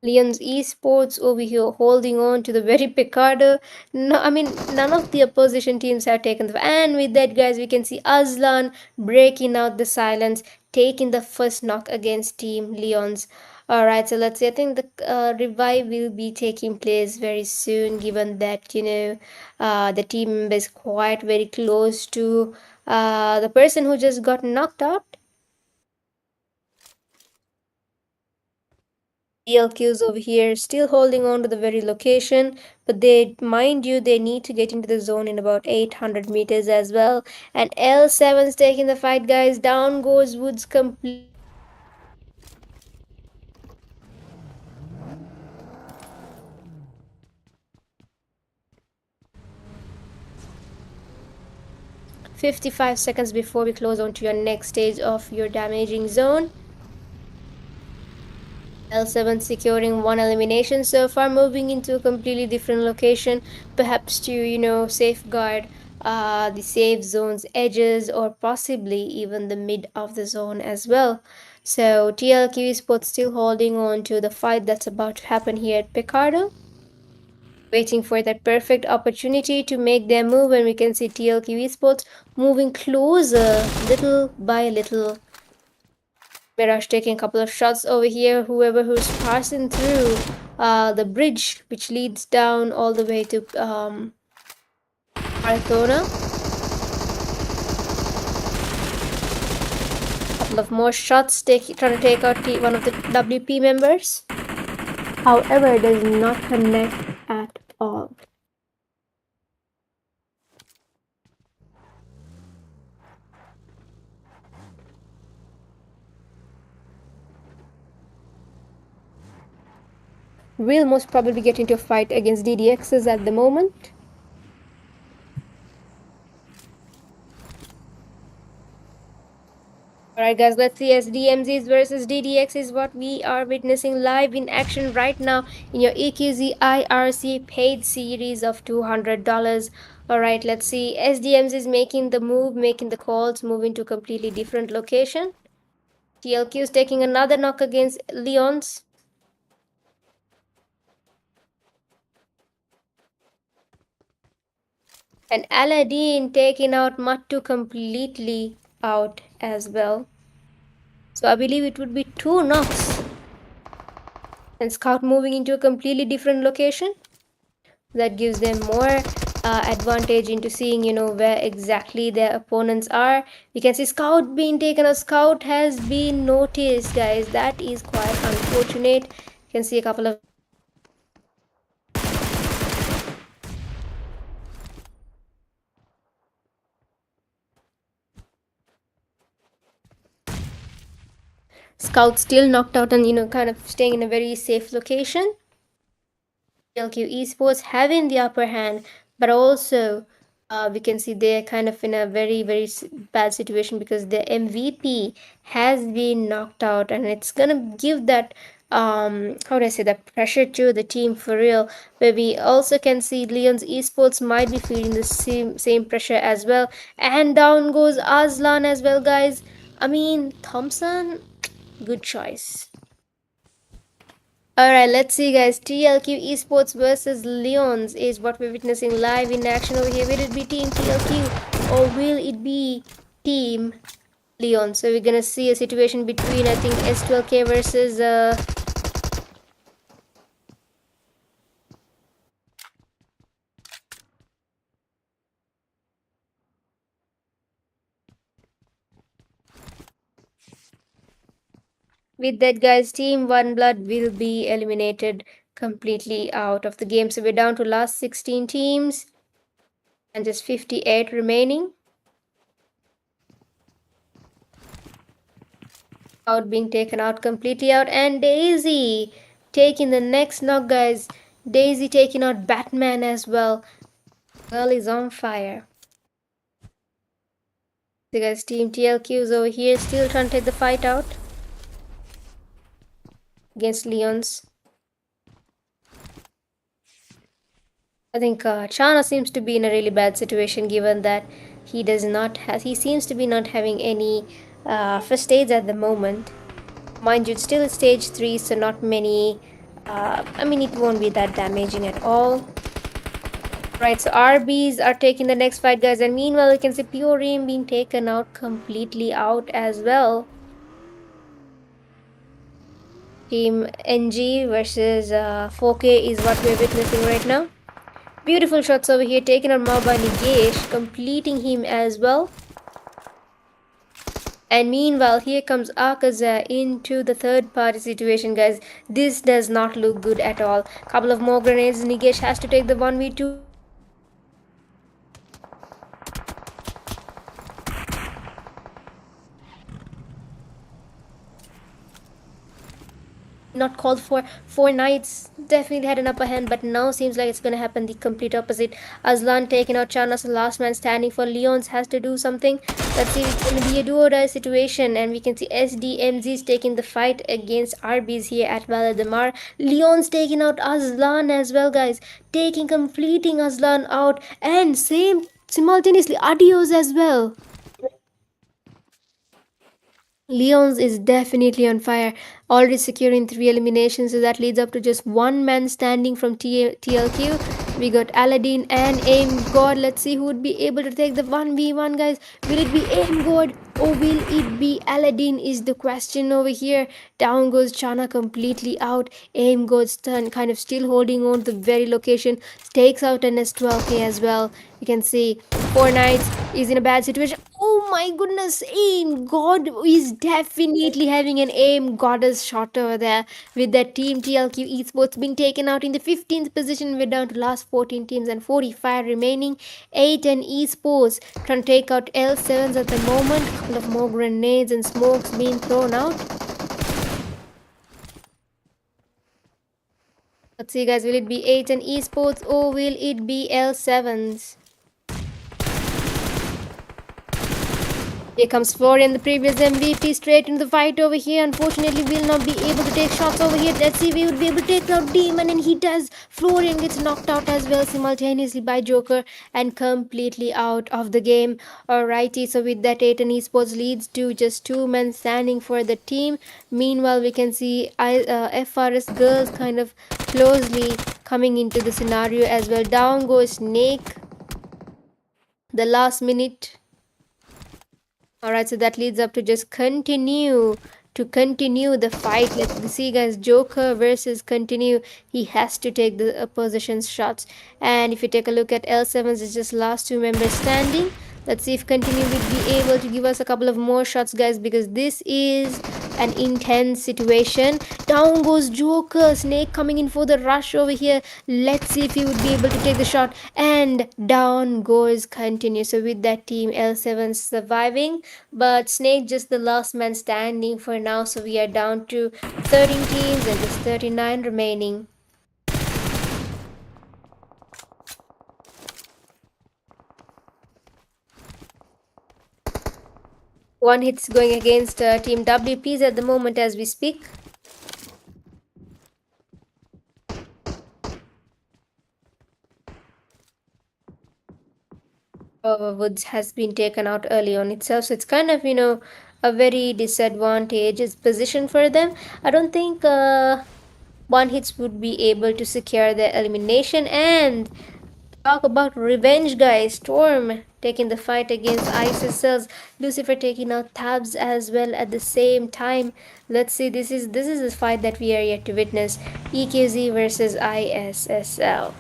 Leon's esports over here holding on to the very Picardo. No, I mean, none of the opposition teams have taken the. And with that, guys, we can see Aslan breaking out the silence, taking the first knock against Team Leon's. Alright, so let's see. I think the revive will be taking place very soon, given that, the team member is quite very close to the person who just got knocked out. TLQs over here still holding on to the very location, but they, mind you, they need to get into the zone in about 800 meters as well. And L7's taking the fight, guys. Down goes Woods complete. 55 seconds before we close on to your next stage of your damaging zone. L7 securing one elimination so far, moving into a completely different location, perhaps to, safeguard the safe zone's edges or possibly even the mid of the zone as well. So TLQ Esports still holding on to the fight that's about to happen here at Picardo, waiting for that perfect opportunity to make their move, and we can see TLQ Esports moving closer little by little. Mirage taking a couple of shots over here. Who's passing through the bridge which leads down all the way to Arthona. Couple of more shots trying to take out one of the WP members. However, it does not connect at all. We'll most probably get into a fight against DDXs at the moment. Alright guys, let's see. SDMZs versus DDX is what we are witnessing live in action right now in your EQZxIRC paid series of $200. Alright, let's see. SDMZ is making the move, making the calls, moving to a completely different location. TLQ is taking another knock against Leon's. And Aladdin taking out Mattu completely out as well. So I believe it would be 2 knocks. And Scout moving into a completely different location. That gives them more advantage into seeing, where exactly their opponents are. You can see Scout being taken. A Scout has been noticed, guys. That is quite unfortunate. You can see a couple of Scouts still knocked out and kind of staying in a very safe location. LQ Esports having the upper hand, but also we can see they're kind of in a very very bad situation because the MVP has been knocked out, and it's gonna give that how do I say, that pressure to the team for real. Where we also can see Leon's Esports might be feeling the same pressure as well, and down goes Aslan as well, guys. I mean, Thompson, good choice. Alright, let's see, guys. TLQ Esports versus Leons is what we're witnessing live in action over here. Will it be Team TLQ or will it be Team Leon? So we're gonna see a situation between, I think, S12K versus with that, guys, Team OneBlood will be eliminated completely out of the game. So we're down to last 16 teams and just 58 remaining. Out being taken out completely out, and Daisy taking the next knock, guys. Daisy taking out Batman as well. Girl is on fire. So guys, Team TLQ is over here still trying to take the fight out against Leons. I think Chana seems to be in a really bad situation, given that he seems to be not having any first aids at the moment. Mind you, it's still at stage 3, so not many. I mean, it won't be that damaging at all. Right, so RBs are taking the next fight, guys, and meanwhile, you can see Pure Ream being taken out completely out as well. Team NG versus 4K is what we're witnessing right now. Beautiful shots over here taken on Mao by Nigesh, completing him as well. And meanwhile, here comes AKAZAYA into the third party situation, guys. This does not look good at all. Couple of more grenades. Nigesh has to take the 1v2. Not called for. Four knights definitely had an upper hand, but now seems like it's gonna happen the complete opposite. Aslan taking out Chanas, the last man standing for Leons has to do something. Let's see, it's gonna be a do or die situation, and we can see SDMZ taking the fight against RBs here at Valadimar. Leons taking out Aslan as well, guys. Completing Aslan out, and same simultaneously Adios as well. Leons is definitely on fire, already securing 3 eliminations, so that leads up to just one man standing from TLQ. We got Aladdin and Aim God. Let's see who would be able to take the 1v1, guys. Will it be Aim God or will it be Aladdin? Is the question over here. Down goes Chana completely out. Aim God's turn, kind of still holding on to the very location. Takes out an S12K as well. You can see Four Knights is in a bad situation. Oh my goodness, Aim God is definitely having an Aim Goddess shot over there with that team TLQ Esports being taken out in the 15th position. We're down to last 14 teams and 45 remaining. ATON Esports trying to take out L7s at the moment. Couple of more grenades and smokes being thrown out. Let's see, guys, will it be ATON Esports or will it be L7s? Here comes Florian, the previous MVP, straight into the fight over here. Unfortunately, will not be able to take shots over here. Let's see if he would be able to take out Demon, and he does. Florian gets knocked out as well simultaneously by Joker and completely out of the game. Alrighty, so with that, ATON Esports leads to just two men standing for the team. Meanwhile, we can see FRS girls kind of closely coming into the scenario as well. Down goes Snake. The last minute. Alright, so that leads up to just continue the fight. Let's see, guys. Joker versus continue. He has to take the opposition's shots. And if you take a look at L7's, it's just last two members standing. Let's see if continue will be able to give us a couple of more shots, guys, because this is an intense situation. Down goes Joker. Snake coming in for the rush over here. Let's see if he would be able to take the shot. And down goes continue. So with that team, L7 surviving, but Snake just the last man standing for now. So we are down to 13 teams and just 39 remaining. One hit's going against Team WPs at the moment as we speak. Woods has been taken out early on itself, so it's kind of a very disadvantageous position for them. I don't think one hits would be able to secure the elimination. And talk about revenge, guys. Storm taking the fight against ISSLs. Lucifer taking out Tabs as well at the same time. Let's see. This is a fight that we are yet to witness. EQZ versus ISSL.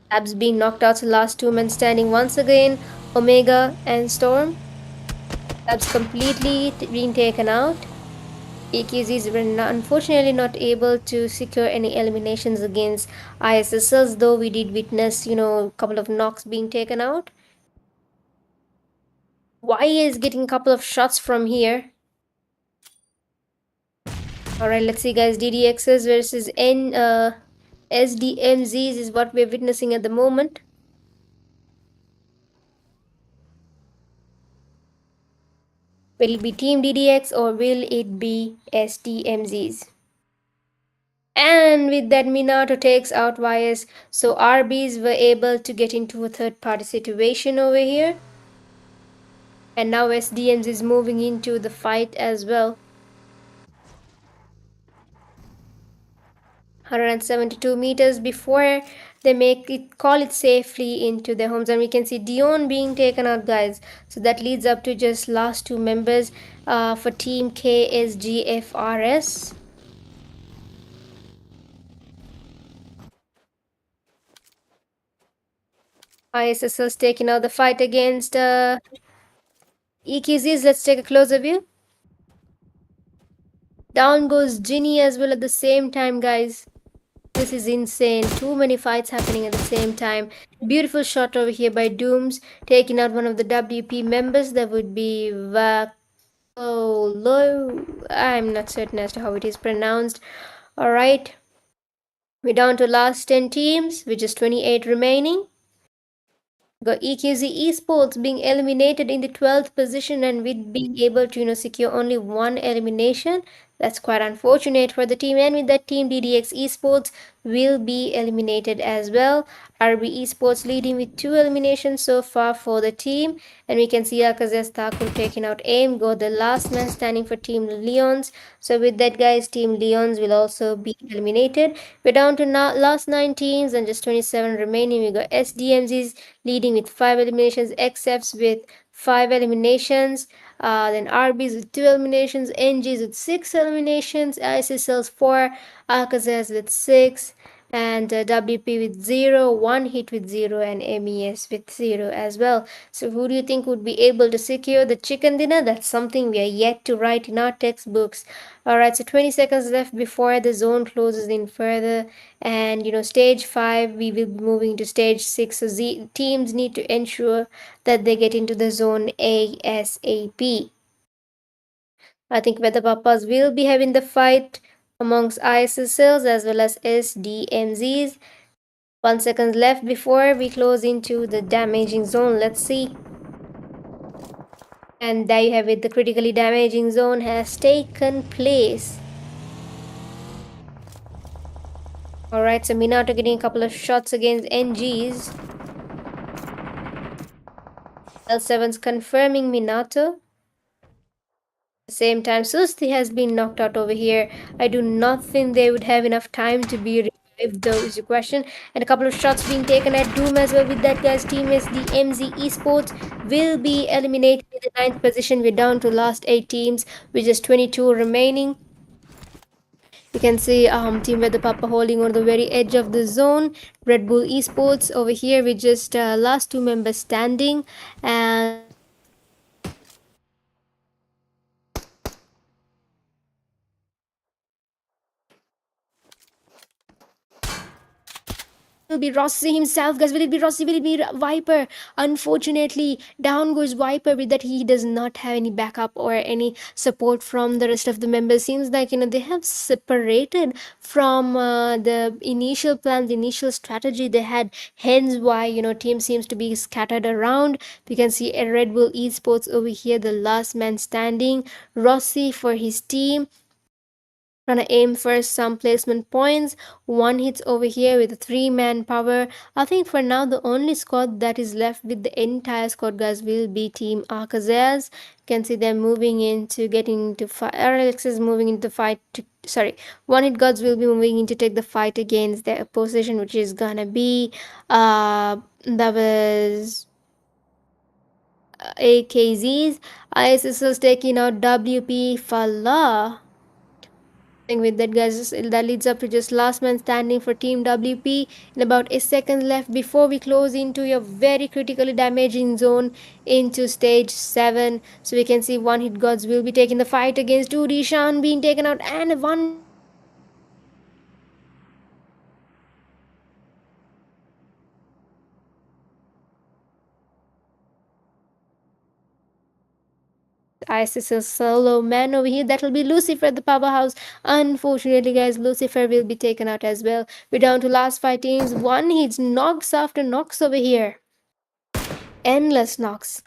Tabs being knocked out. So last two men standing once again. Omega and Storm. Tabs completely being taken out. EQZs were unfortunately not able to secure any eliminations against ISSLs, though we did witness, a couple of knocks being taken out. Y is getting a couple of shots from here. Alright, let's see, guys. DDXs versus SDMZs is what we're witnessing at the moment. Will it be Team DDX or will it be SDMZs? And with that, Minato takes out YS. So RBs were able to get into a third party situation over here. And now SDMZ is moving into the fight as well. 172 meters before they call it safely into their homes. And we can see Dion being taken out, guys. So that leads up to just last two members for team KZxIRC. ISSL's taking out the fight against EQZs, let's take a closer view. Down goes Ginny as well at the same time, guys. This is insane. Too many fights happening at the same time. Beautiful shot over here by Dooms, taking out one of the WP members. That would be Vakolo. I'm not certain as to how it is pronounced. Alright. We're down to last 10 teams, with just 28 remaining. Got EQZ Esports being eliminated in the 12th position and with being able to secure only one elimination. That's quite unfortunate for the team, and with that team DDX Esports will be eliminated as well. RB Esports leading with 2 eliminations so far for the team, and we can see AKAZAYA Thakur taking out aim, got the last man standing for Team Leons. So with that, guys, Team Leons will also be eliminated. We're down to last 9 teams and just 27 remaining. We got SDMZs leading with 5 eliminations, XFs with 5 eliminations, then RBs with 2 eliminations, NGs with 6 eliminations, ISSLs 4, AKAZAYAs with 6, and WP with 0, 1 hit with 0, and MES with 0 as well. So who do you think would be able to secure the chicken dinner? That's something we are yet to write in our textbooks. Alright, so 20 seconds left before the zone closes in further, and stage 5 we will be moving to stage 6, so teams need to ensure that they get into the zone ASAP. I think whether Pappas will be having the fight amongst ISSLs as well as SDMZs. 1 second left before we close into the damaging zone. Let's see. And there you have it, the critically damaging zone has taken place. Alright, so Minato getting a couple of shots against NGs. L7's confirming Minato. At the same time, Susti has been knocked out over here. I do not think they would have enough time to be revived, though, is your question. And a couple of shots being taken at Doom as well. With that, guys, Team SDMZ Esports will be eliminated in the 9th position. We're down to last 8 teams, with just 22 remaining. You can see Team Weather Papa holding on the very edge of the zone. Red Bull Esports over here with just last 2 members standing, and will be Rossi himself, guys. Will it be Rossi? Will it be Viper? Unfortunately, down goes Viper with that. He does not have any backup or any support from the rest of the members. Seems like they have separated from the initial plan, the initial strategy they had. Hence why team seems to be scattered around. We can see a Red Bull Esports over here, the last man standing. Rossi for his team. Trying to aim for some placement points. 1 hits over here with a 3-man power. I think for now the only squad that is left with the entire squad, guys, will be Team AKAZAYAs. You can see them moving into getting into fight. RLX is moving into fight. Sorry, One Hit Gods will be moving in to take the fight against their opposition, which is gonna be that was AKZs. ISS taking out WP Fala. With that, guys, that leads up to just last man standing for Team WP. In about a second left before we close into a very critically damaging zone into stage 7. So we can see One Hit Gods will be taking the fight against Udi Shan being taken out, and one ISS solo man over here. That will be Lucifer, the powerhouse. Unfortunately, guys, Lucifer will be taken out as well. We're down to last 5 teams. One hits, knocks after knocks over here. Endless knocks.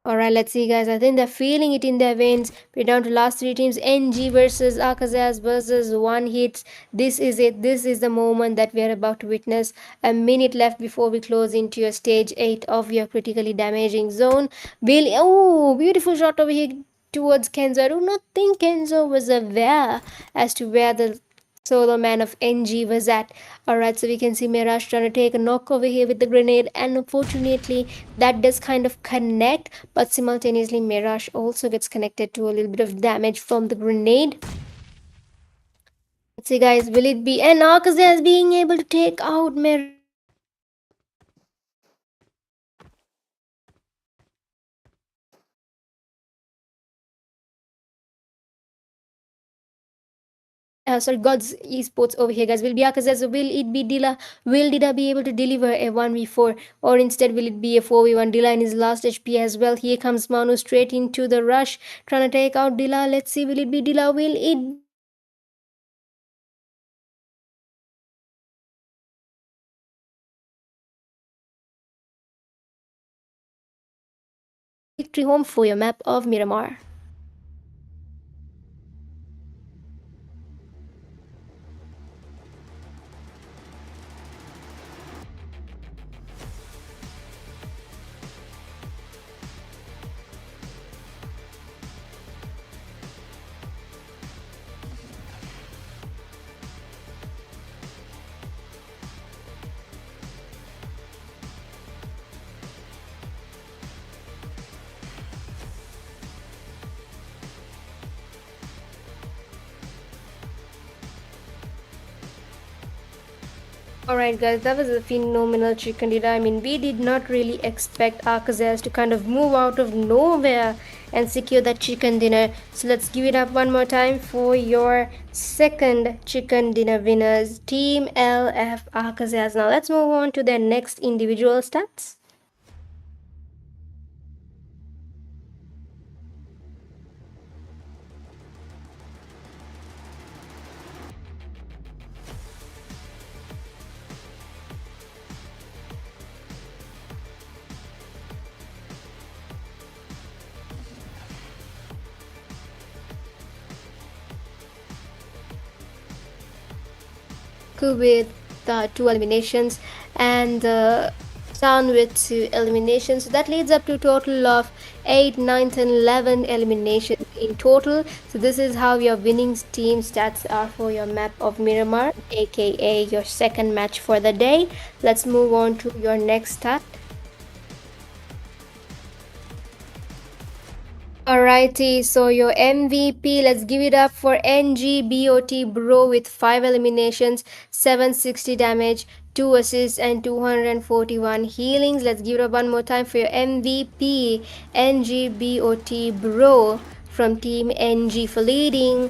Alright, let's see, guys. I think they're feeling it in their veins. We're down to last 3 teams. NG versus AKAZAYAs versus One Hits. This is it. This is the moment that we are about to witness. A minute left before we close into your stage 8 of your critically damaging zone. Oh, beautiful shot over here towards Kenzo. I do not think Kenzo was aware as to where the solo man of NG was at. Alright, so we can see Mirage trying to take a knock over here with the grenade, and unfortunately that does kind of connect, but simultaneously Mirage also gets connected to a little bit of damage from the grenade. Let's see, guys, will it be an AKAZAYA being able to take out Mirage? GODZ esports over here, guys. Will be AKAZAYA? Will it be Dila? Will Dida be able to deliver a 1v4, or instead will it be a 4v1? Dila in his last HP as well. Here comes Manu straight into the rush, trying to take out Dila. Let's see, will it be Dila? Will it victory home for your map of Miramar? Alright guys, that was a phenomenal chicken dinner. I mean, we did not really expect AKAZAYA to kind of move out of nowhere and secure that chicken dinner. So let's give it up one more time for your second chicken dinner winners, Team LF AKAZAYA. Now let's move on to their next individual stats. With 2 eliminations, and Sun with 2 eliminations. So that leads up to a total of 8, 9, 10, 11 eliminations in total. So this is how your winning team stats are for your map of Miramar, aka your second match for the day. Let's move on to your next stat. Alrighty, so your MVP, let's give it up for NGBOT Bro with 5 eliminations, 760 damage, 2 assists, and 241 healings. Let's give it up one more time for your MVP, NGBOT Bro from Team NG for leading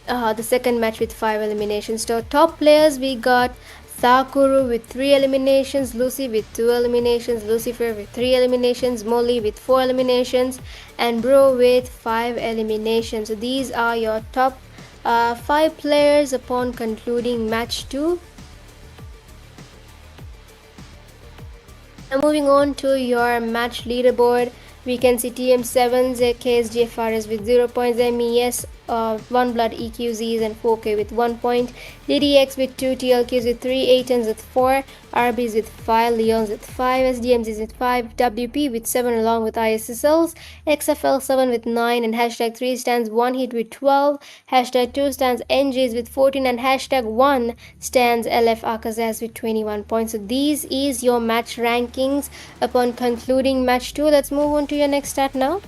the second match with 5 eliminations. So top players, we got Sakuru with 3 eliminations, Lucy with 2 eliminations, Lucifer with 3 eliminations, Molly with 4 eliminations, and Bro with 5 eliminations. So these are your top 5 players upon concluding match 2. Now moving on to your match leaderboard, we can see TM7Z KSGFRS with 0 points, MES ONEBLOOD EQZs and 4K with 1 point, DDX with 2, TLQs with 3, ATONs with 4, RBs with 5, Leons with 5, SDMZs with 5, WP with 7 along with ISSLs, XFL 7 with 9, and hashtag 3 stands 1 hit with 12, hashtag 2 stands NGs with 14, and hashtag 1 stands LF AKAZAYA with 21 points. So these is your match rankings upon concluding match 2. Let's move on to your next stat now.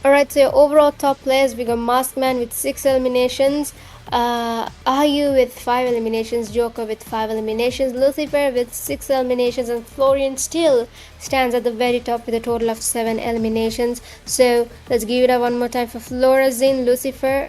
Alright, so your overall top players, we got Maskman with 6 eliminations, Ayu with 5 eliminations, Joker with 5 eliminations, Lucifer with 6 eliminations, and Florian still stands at the very top with a total of 7 eliminations. So let's give it up one more time for Florazine, Lucifer.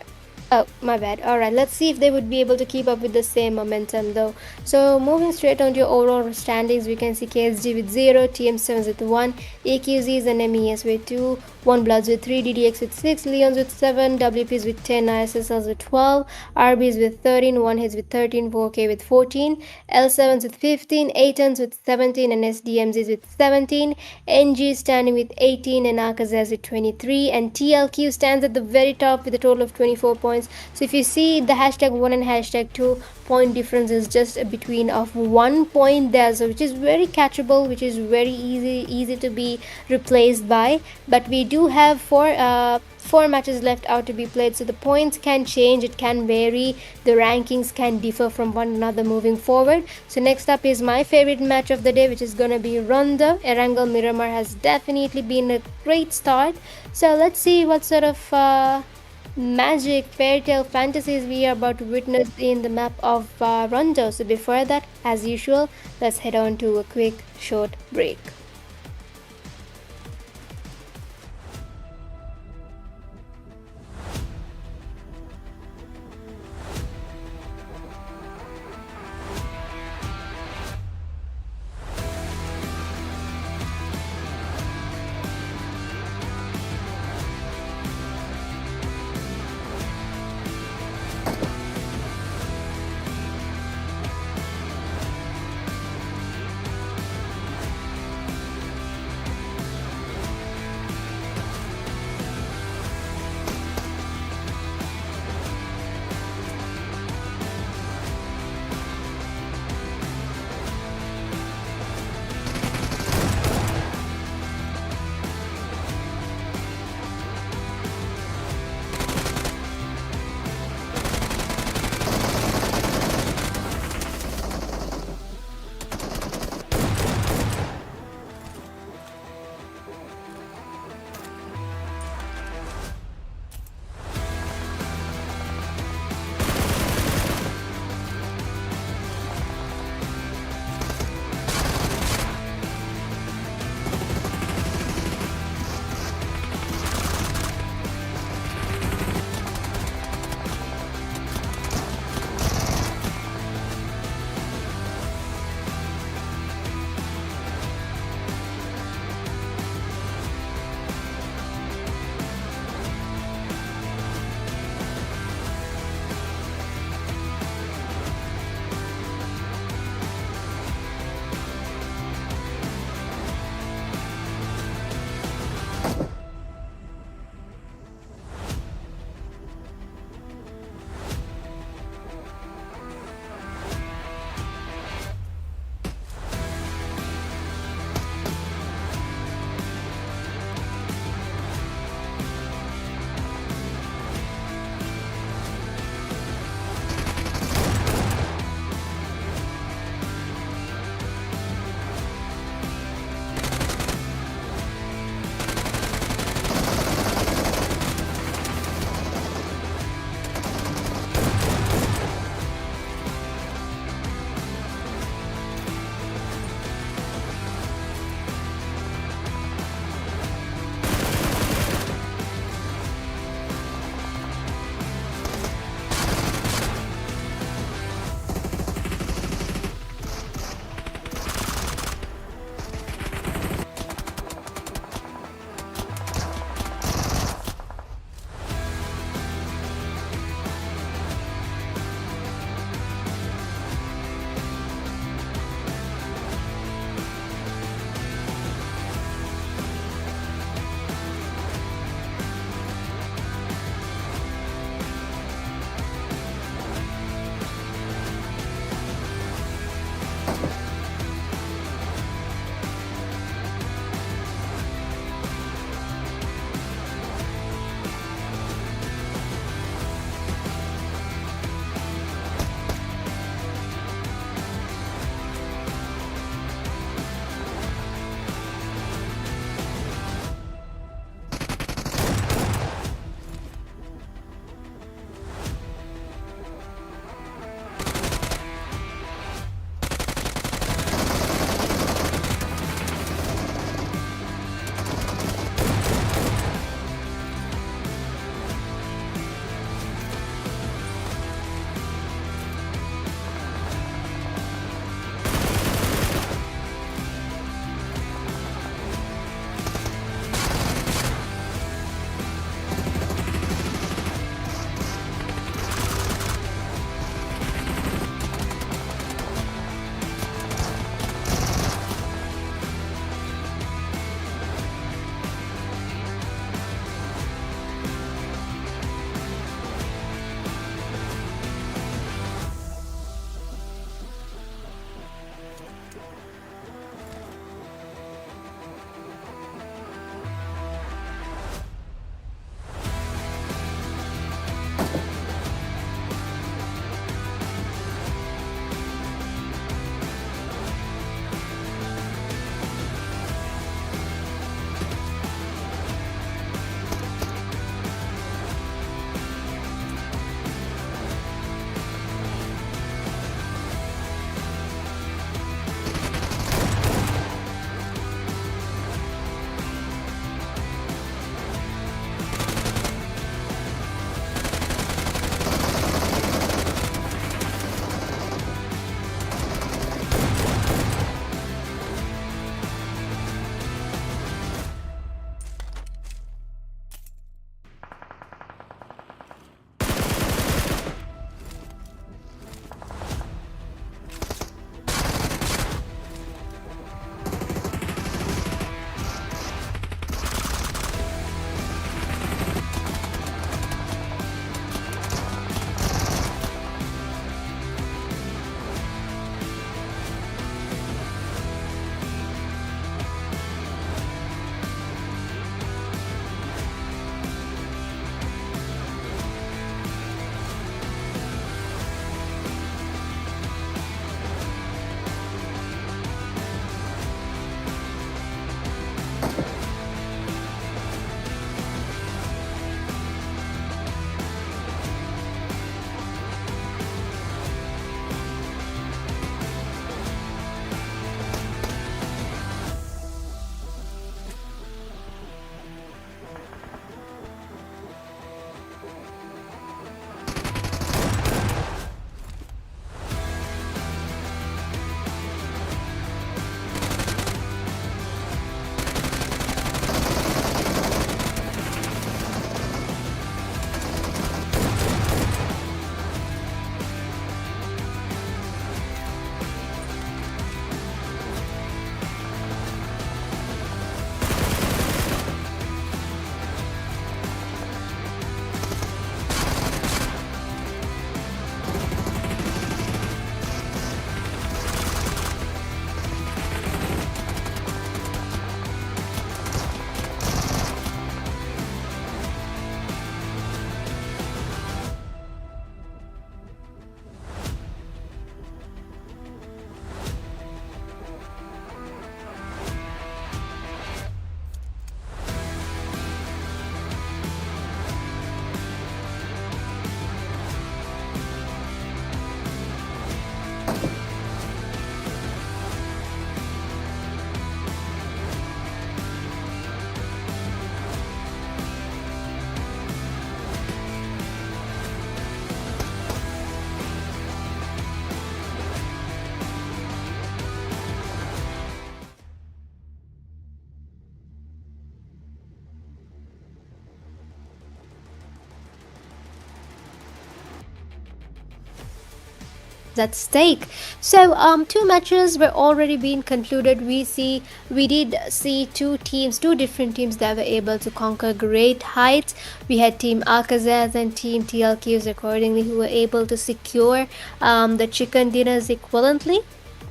Oh, my bad. Alright, let's see if they would be able to keep up with the same momentum though. So moving straight on to your overall standings, we can see KSG with 0, TM7s with 1, EQZs and MES with 2, ONEBLOODs with 3, DDX with 6, Leons with 7, WPs with 10, ISSLs with 12, RBs with 13, 1 hits with 13, 4K with 14, L7s with 15, ATONs with 17, and SDMZs with 17, NG standing with 18, and AKAZAYA with 23, and TLQ stands at the very top with a total of 24 points. So if you see the hashtag 1 and hashtag 2 point difference is just between of 1 point there, so which is very catchable, which is very easy to be replaced by. But we do have 4 matches left out to be played, so the points can change, it can vary, the rankings can differ from one another moving forward. So next up is my favorite match of the day, which is gonna be Ronda. Erangel Miramar has definitely been a great start, so let's see what sort of magic, fairy tale, fantasies we are about to witness in the map of Rondo. So before that, as usual, let's head on to a quick short break. at stake. So, two matches were already being concluded. We did see two different teams that were able to conquer great heights. We had Team AKAZAYA and Team TLQs accordingly, who were able to secure the chicken dinners equivalently.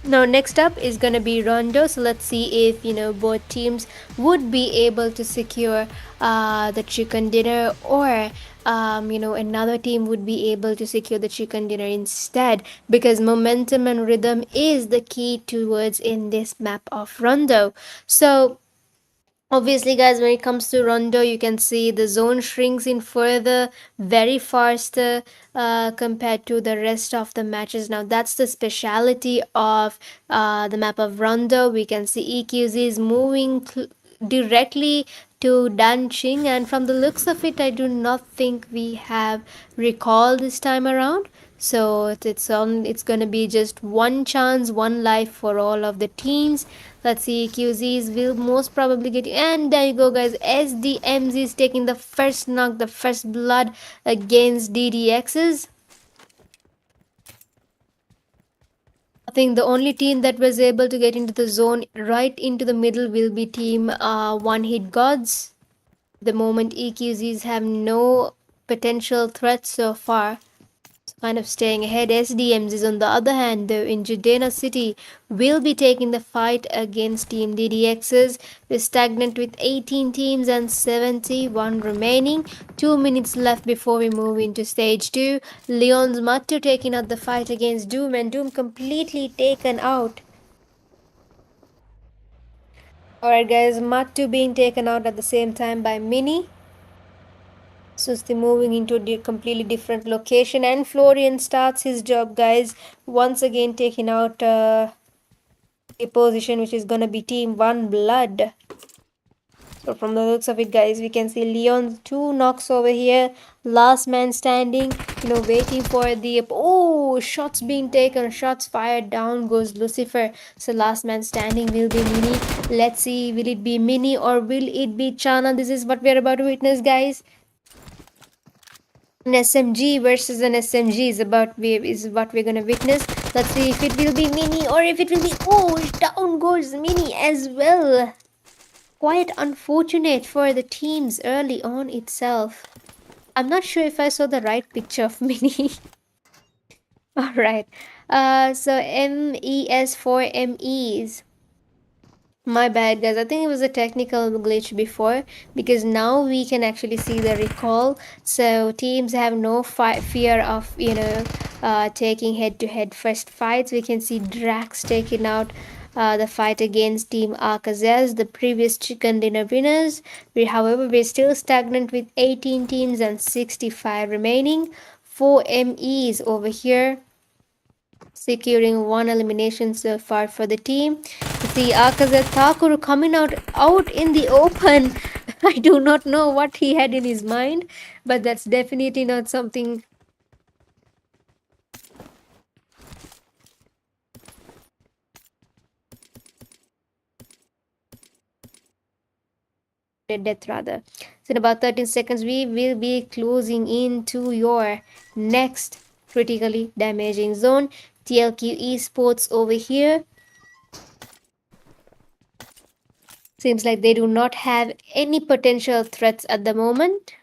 Now, next up is gonna be Rondo. So let's see if both teams would be able to secure the chicken dinner, or another team would be able to secure the chicken dinner instead, because momentum and rhythm is the key towards in this map of Rondo. So obviously, guys, when it comes to Rondo, you can see the zone shrinks in further, very fast compared to the rest of the matches. Now, that's the speciality of the map of Rondo. We can see EQZ is moving directly to Danching, and from the looks of it, I do not think we have recall this time around. So it's gonna be just one chance, one life for all of the teams. Let's see, QZs will most probably get, and there you go, guys. SDMZ is taking the first knock, the first blood against DDXs. I think the only team that was able to get into the zone right into the middle will be team One Hit Gods. The moment EQZs have no potential threats so far, kind of staying ahead. SDMZ, on the other hand, though, in Judena City, will be taking the fight against Team DDXs. We're stagnant with 18 teams and 71 remaining. 2 minutes left before we move into stage 2. Leon's Mattu taking out the fight against Doom, and Doom completely taken out. Alright, guys, Mattu being taken out at the same time by Mini. Susti moving into a completely different location, and Florian starts his job, guys, once again taking out a position which is gonna be Team One Blood. So from the looks of it, guys, we can see Leon's two knocks over here, last man standing, waiting for the shots being taken, shots fired, down goes Lucifer. So last man standing will be Mini. Let's see, will it be Mini or will it be Chana? This is what we're about to witness, guys. An SMG versus an SMG is what we're gonna witness. Let's see if it will be Mini or if it will be, down goes Mini as well. Quite unfortunate for the teams early on itself. I'm not sure if I saw the right picture of Mini. Alright. So MES for MEs. My bad, guys. I think it was a technical glitch before, because now we can actually see the recall. So teams have no fear of taking head-to-head first fights. We can see Drax taking out the fight against Team AKAZAYA, the previous chicken dinner winners. However, we're still stagnant with 18 teams and 65 remaining. 4 MEs over here, securing one elimination so far for the team. See Akaza Thakur coming out in the open. I do not know what he had in his mind, but that's definitely not something. Death rather. So in about 13 seconds, we will be closing into your next critically damaging zone. TLQ Esports over here. Seems like they do not have any potential threats at the moment.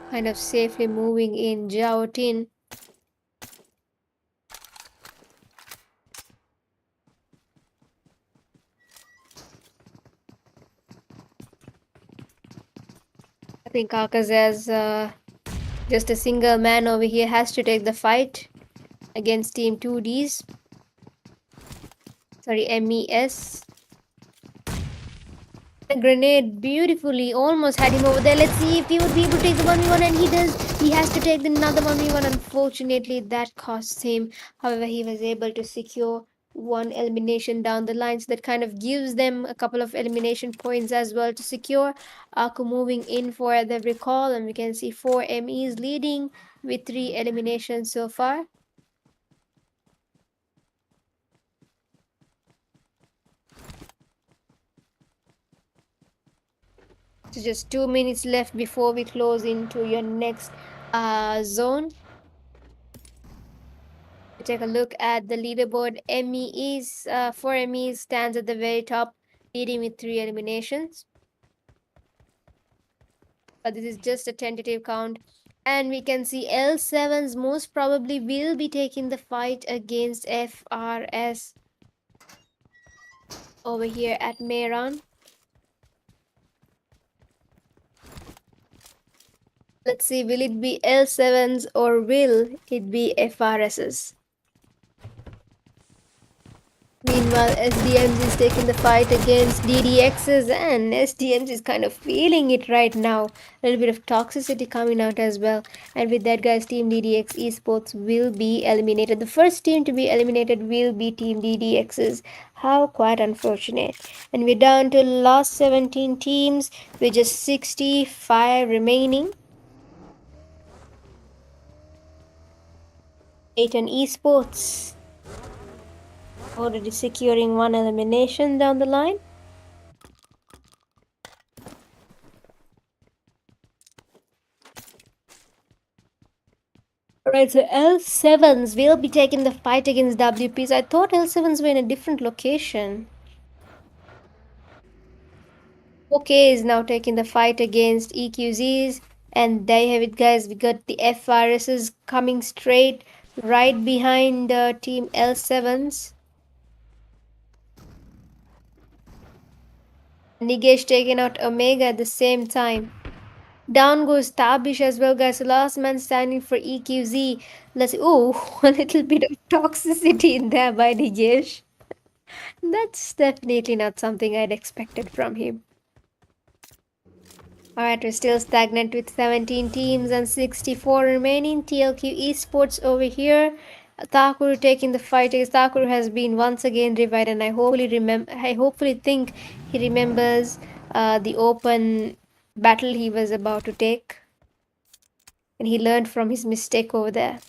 Kind of safely moving in Jiao Tin. I think Akazaya's just a single man over here has to take the fight against Team 2Ds. Sorry, MES. A grenade beautifully almost had him over there. Let's see if he would be able to take the 1v1, and he does. He has to take another 1v1. Unfortunately, that costs him. However, he was able to secure one elimination down the line, so that kind of gives them a couple of elimination points as well to secure. Aku moving in for the recall, and we can see 4 MEs leading with 3 eliminations so far. So just 2 minutes left before we close into your next zone. Take a look at the leaderboard. MEEs, 4 MEEs stands at the very top, leading with 3 eliminations. But this is just a tentative count. And we can see L7s most probably will be taking the fight against FRS over here at Mehran. Let's see, will it be L7s or will it be FRSs? Meanwhile, SDMZ is taking the fight against DDXs, and SDMZ is kind of feeling it right now. A little bit of toxicity coming out as well. And with that, guys, Team DDX Esports will be eliminated. The first team to be eliminated will be Team DDXs. How quite unfortunate. And we're down to last 17 teams with just 65 remaining. ATON Esports already securing 1 elimination down the line. Alright, so L7s will be taking the fight against WPs. I thought L7s were in a different location. OK is now taking the fight against EQZs. And there you have it, guys. We got the FRSs coming straight right behind Team L7s. Nigesh taking out Omega at the same time. Down goes Tabish as well, guys. The last man standing for EQZ. Let's see. Oh, a little bit of toxicity in there by Nigesh. That's definitely not something I'd expected from him. Alright, we're still stagnant with 17 teams and 64 remaining. TLQ Esports over here. Thakuru taking the fight. Thakuru has been once again revived, and I hopefully think he remembers the open battle he was about to take, and he learned from his mistake over there.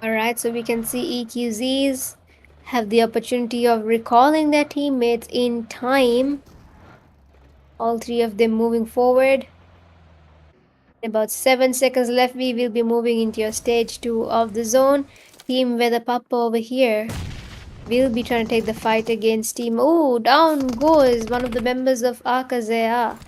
Alright, so we can see EQZs have the opportunity of recalling their teammates in time. All three of them moving forward. About 7 seconds left, we will be moving into your stage 2 of the zone. Team WEDHA PAPPA over here will be trying to take the fight against Team... Oh, down goes one of the members of AKAZAYA.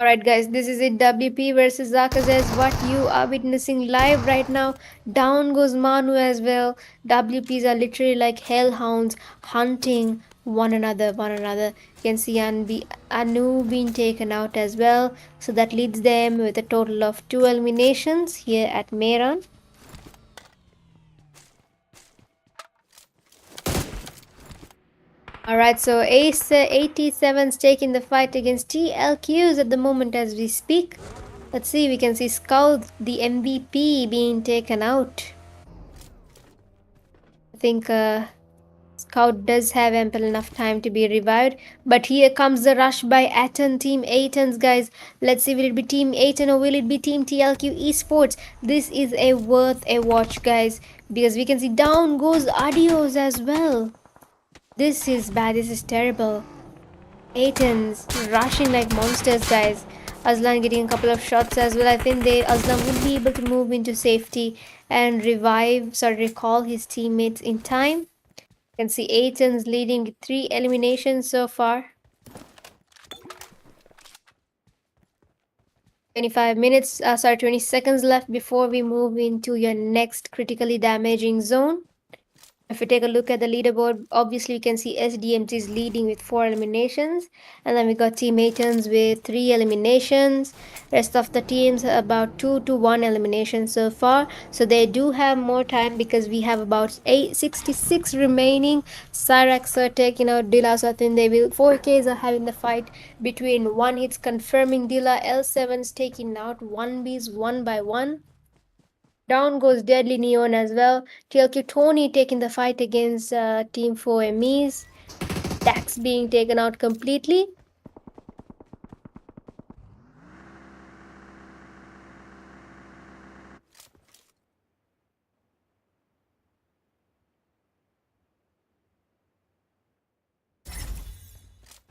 Alright guys, this is it. WP versus AKAZAYA is what you are witnessing live right now. Down goes Manu as well. WPs are literally like hellhounds hunting one another. You can see Anu being taken out as well. So that leads them with a total of 2 eliminations here at Mehran. Alright, so Ace 87's taking the fight against TLQs at the moment as we speak. Let's see, we can see Scout, the MVP, being taken out. I think Scout does have ample enough time to be revived. But here comes the rush by ATON, Team ATONs, guys. Let's see, will it be Team ATON or will it be Team TLQ Esports? This is worth a watch, guys, because we can see down goes Adios as well. This is bad, this is terrible. ATONs rushing like monsters, guys. Aslan getting a couple of shots as well. I think Aslan will be able to move into safety and recall his teammates in time. You can see ATONs leading with 3 eliminations so far. 20 seconds left before we move into your next critically damaging zone. If we take a look at the leaderboard, obviously you can see SDMZ is leading with 4 eliminations, and then we got Team ATONs with 3 eliminations. Rest of the teams about 2 to 1 eliminations so far, so they do have more time because we have about 66 remaining. Cyrax are taking out Dilla, so I think they will. 4Ks are having the fight between 1 hits confirming Dilla. L7's taking out 1Bs one by one. Down goes Deadly Neon as well. TLQ Tony taking the fight against Team 4MEs. Dax being taken out completely.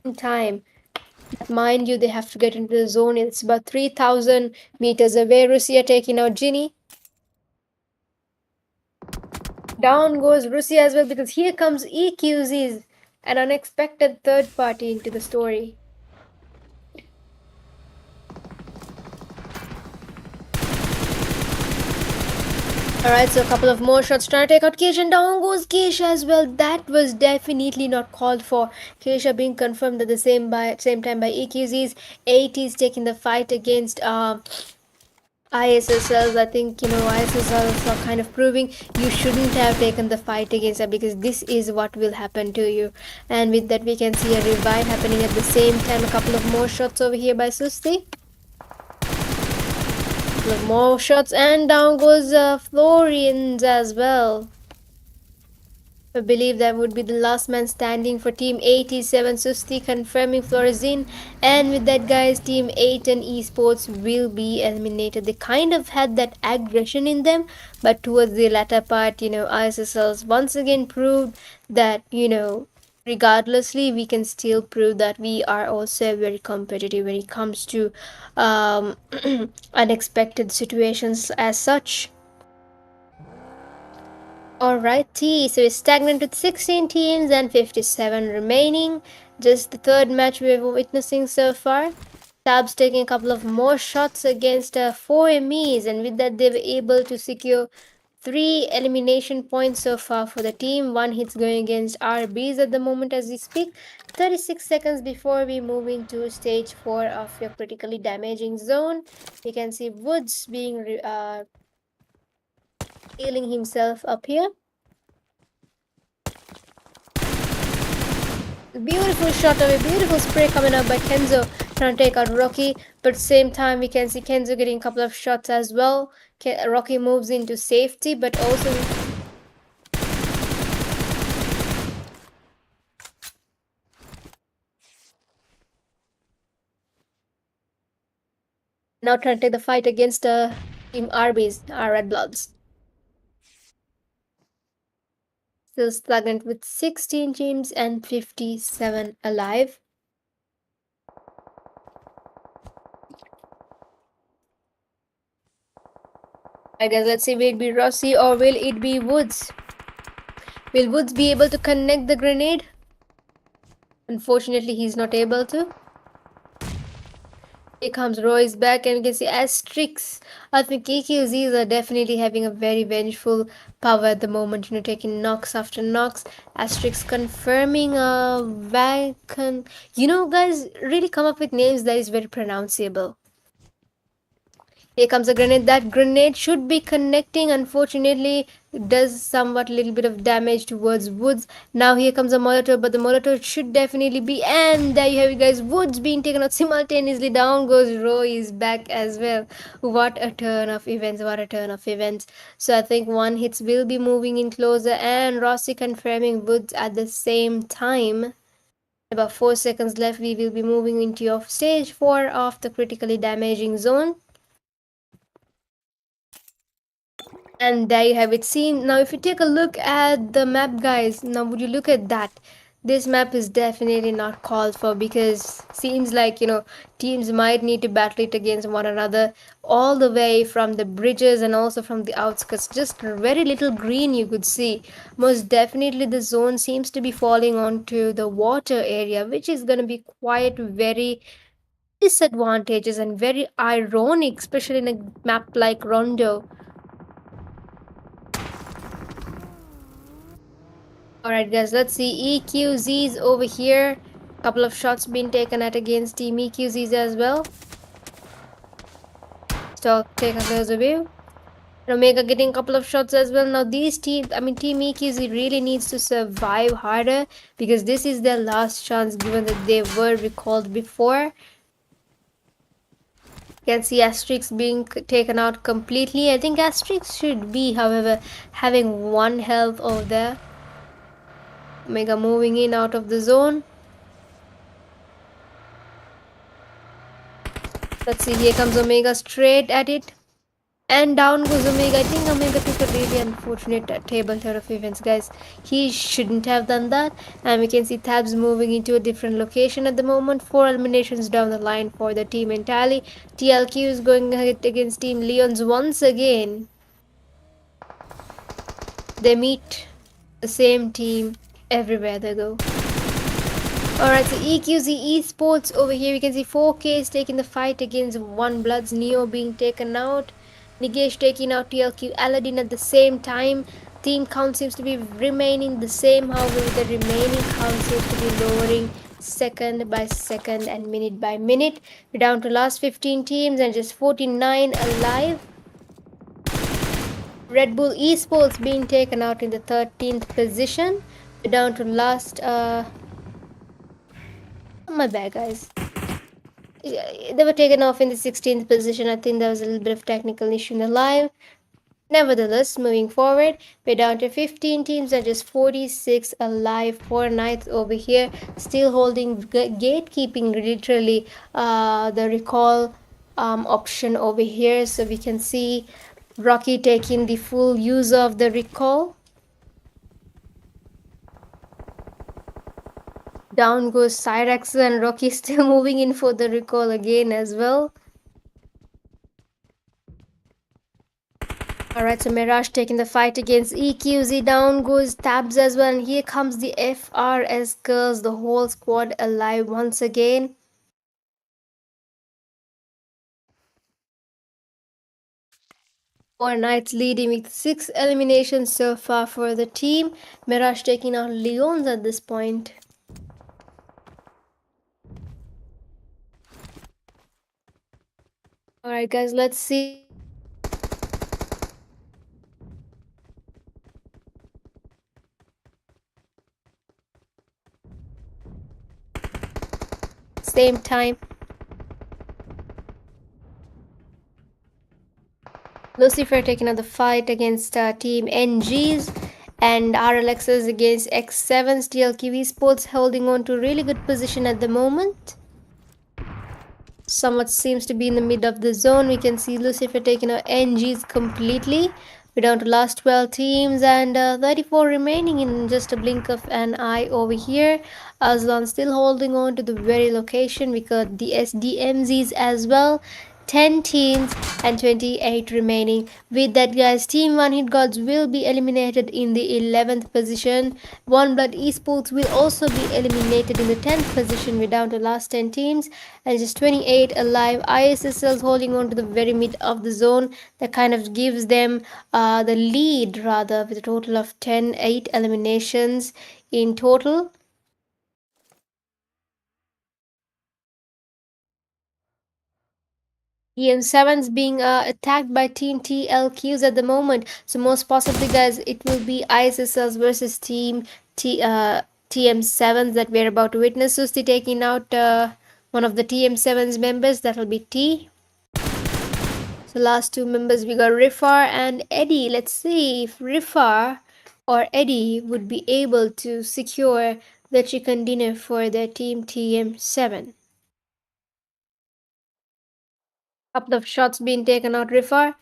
In time. Mind you, they have to get into the zone. It's about 3,000 meters away. Russia taking out Ginny. Down goes Russia as well because here comes EQZs, an unexpected third party into the story. Alright, so a couple of more shots trying to take out Keisha, and down goes Keisha as well. That was definitely not called for. Keisha being confirmed at the same time by EQZs. 80s taking the fight against ISSLs. I think, ISSLs are kind of proving you shouldn't have taken the fight against her because this is what will happen to you. And with that, we can see a revive happening at the same time. A couple of more shots over here by Susti. More shots, and down goes Florians as well. I believe that would be the last man standing for Team 87. Susti confirming Florizin, and with that, guys, Team ATON Esports will be eliminated. They kind of had that aggression in them, but towards the latter part, ISSLs once again proved that, regardlessly, we can still prove that we are also very competitive when it comes to unexpected situations as such. Alrighty, so it's stagnant with 16 teams and 57 remaining. Just the third match we're witnessing so far. Tabs taking a couple of more shots against 4MEs, and with that they were able to secure 3 elimination points so far for the team. 1 hit's going against RBs at the moment as we speak. 36 seconds before we move into stage 4 of your critically damaging zone. You can see Woods being healing himself up here. Beautiful shot away, beautiful spray coming up by Kenzo trying to take out Rocky, but at the same time we can see Kenzo getting a couple of shots as well. Rocky moves into safety, but also now trying to take the fight against Team RBs, our Red Bloods. Still stagnant with 16 teams and 57 alive. I guess let's see, will it be Rossi or will it be Woods? Will Woods be able to connect the grenade? Unfortunately, he's not able to. Here comes Roy's back, and you can see Asterix. I think EQZs are definitely having a very vengeful power at the moment, taking knocks after knocks. Asterix confirming a Vacan. Guys, really come up with names that is very pronounceable. Here comes a grenade. That grenade should be connecting. Unfortunately, it does somewhat little bit of damage towards Woods. Now here comes a Molotov, but the Molotov should definitely be. And there you have it, guys. Woods being taken out simultaneously. Down goes Roy is back as well. What a turn of events. What a turn of events. So I think one hits will be moving in closer. And Rossi confirming Woods at the same time. About 4 seconds left. We will be moving into your stage 4 of the critically damaging zone. And there you have it seen. Now if you take a look at the map, guys, now would you look at that, this map is definitely not called for because seems like teams might need to battle it against one another all the way from the bridges and also from the outskirts. Just very little green you could see. Most definitely the zone seems to be falling onto the water area, which is going to be quite very disadvantageous and very ironic, especially in a map like Rondo. Alright guys, let's see EQZs over here. Couple of shots being taken at against Team EQZs as well. So take a closer view. Omega getting a couple of shots as well. Now these Team EQZ really needs to survive harder because this is their last chance given that they were recalled before. can see Asterix being taken out completely. I think Asterix should be, however, having one health over there. Omega moving in out of the zone. Let's see, here comes Omega straight at it. And down goes Omega. I think Omega took a really unfortunate table turn of events, guys. He shouldn't have done that. And we can see Tabs moving into a different location at the moment. 4 eliminations down the line for the team entirely. TLQ is going ahead against Team Leons once again. They meet the same team everywhere they go. Alright, so EQZ Esports over here. We can see 4K is taking the fight against OneBlood's Neo being taken out. Nigesh taking out TLQ Aladdin at the same time. Team count seems to be remaining the same, however the remaining count seems to be lowering second by second and minute by minute. We're down to last 15 teams and just 49 alive. Red Bull Esports being taken out in the 13th position. We're down to last my bad, guys. They were taken off in the 16th position. I think there was a little bit of technical issue in the live. Nevertheless, moving forward, we're down to 15 teams and just 46 alive. 4 knights over here, still holding gatekeeping literally the recall option over here. So we can see Rocky taking the full use of the recall. Down goes Cyrax and Rocky still moving in for the recall again as well. Alright, so Mirage taking the fight against EQZ. Down goes Tabs as well. And here comes the FRS girls, the whole squad alive once again. Four knights leading with 6 eliminations so far for the team. Mirage taking out Leons at this point. Alright guys, let's see. Same time. Lucifer taking out the fight against Team NGs. And RLXs against X7's. TLQ Esports holding on to a really good position at the moment. Somewhat seems to be in the mid of the zone. We can see Lucifer taking out NGs completely. We're down to last 12 teams and 34 remaining in just a blink of an eye over here. Aslan still holding on to the very location. We got the SDMZs as well. 10 teams and 28 remaining. With that, guys, Team One Hit Gods will be eliminated in the 11th position. OneBlood Esports will also be eliminated in the 10th position. We're down to last 10 teams and just 28 alive. ISSL's holding on to the very mid of the zone. That kind of gives them the lead, rather, with a total of 8 eliminations in total. TM7's being attacked by Team TLQs at the moment. So most possibly, guys, it will be ISSLs versus Team TM7s that we're about to witness. Susti taking out one of the TM7's members. That will be T. So last two members, we got Rifar and Eddie. Let's see if Rifar or Eddie would be able to secure the chicken dinner for their Team TM7. Couple of shots being taken out, Rifar.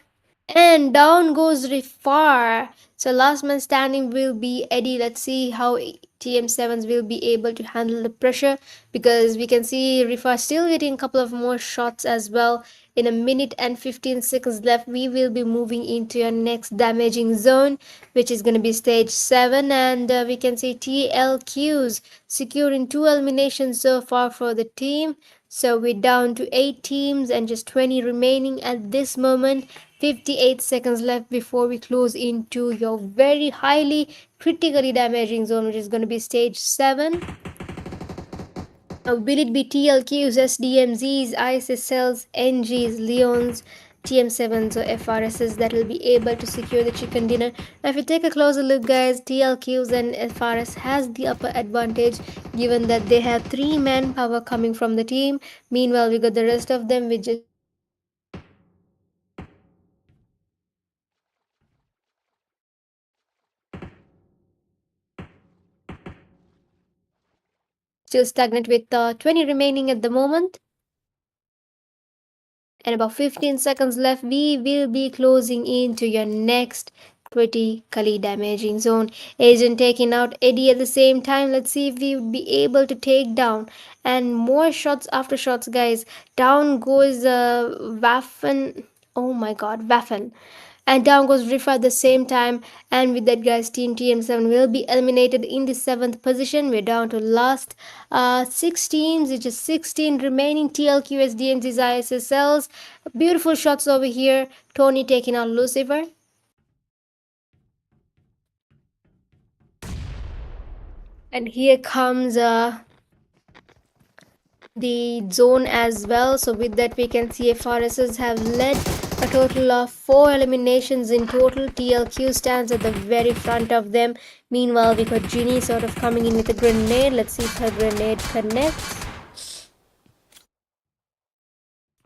And down goes Rifar. So last man standing will be Eddie. Let's see how TM7s will be able to handle the pressure, because we can see Rifar still getting a couple of more shots as well. In a minute and 15 seconds left, we will be moving into your next damaging zone, which is going to be stage 7. And we can see TLQs securing 2 eliminations so far for the team. So we're down to 8 teams and just 20 remaining at this moment. 58 seconds left before we close into your very highly critically damaging zone, which is going to be stage 7. Now, will it be TLQs, SDMZs, ISSLs, NGs, Leons, TM7s or FRSs that will be able to secure the chicken dinner? Now, if you take a closer look, guys, TLQs and FRS has the upper advantage, given that they have 3 manpower coming from the team. Meanwhile, we got the rest of them with just still stagnant with 20 remaining at the moment. And about 15 seconds left. We will be closing into your next critically damaging zone. Agent taking out Eddie at the same time. Let's see if we would be able to take down. And more shots after shots, guys. Down goes Waffen. Oh my god, Waffen. And down goes Rifa at the same time. And with that, guys, Team TM7 will be eliminated in the 7th position. We're down to last 6 teams, which is 16 remaining. TLQ, SDMZ, ISSLs. Beautiful shots over here. Tony taking out Lucifer. And here comes the zone as well. So with that, we can see FRSs have led a total of 4 eliminations in total. TLQ stands at the very front of them. Meanwhile, we got Ginny sort of coming in with a grenade. Let's see if her grenade connects.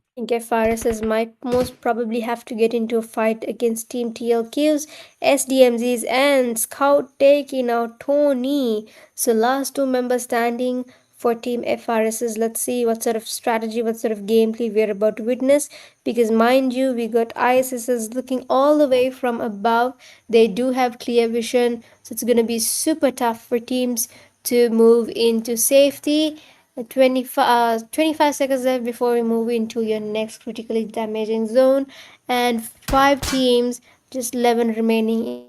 I think FRSs might most probably have to get into a fight against Team TLQs, SDMZs, and Scout taking out Tony. So last 2 members standing for Team FRSs. Let's see what sort of strategy, what sort of gameplay we're about to witness. Because mind you, we got ISSs looking all the way from above. They do have clear vision, so it's gonna be super tough for teams to move into safety. 25 seconds left before we move into your next critically damaging zone, and 5 teams, just 11 remaining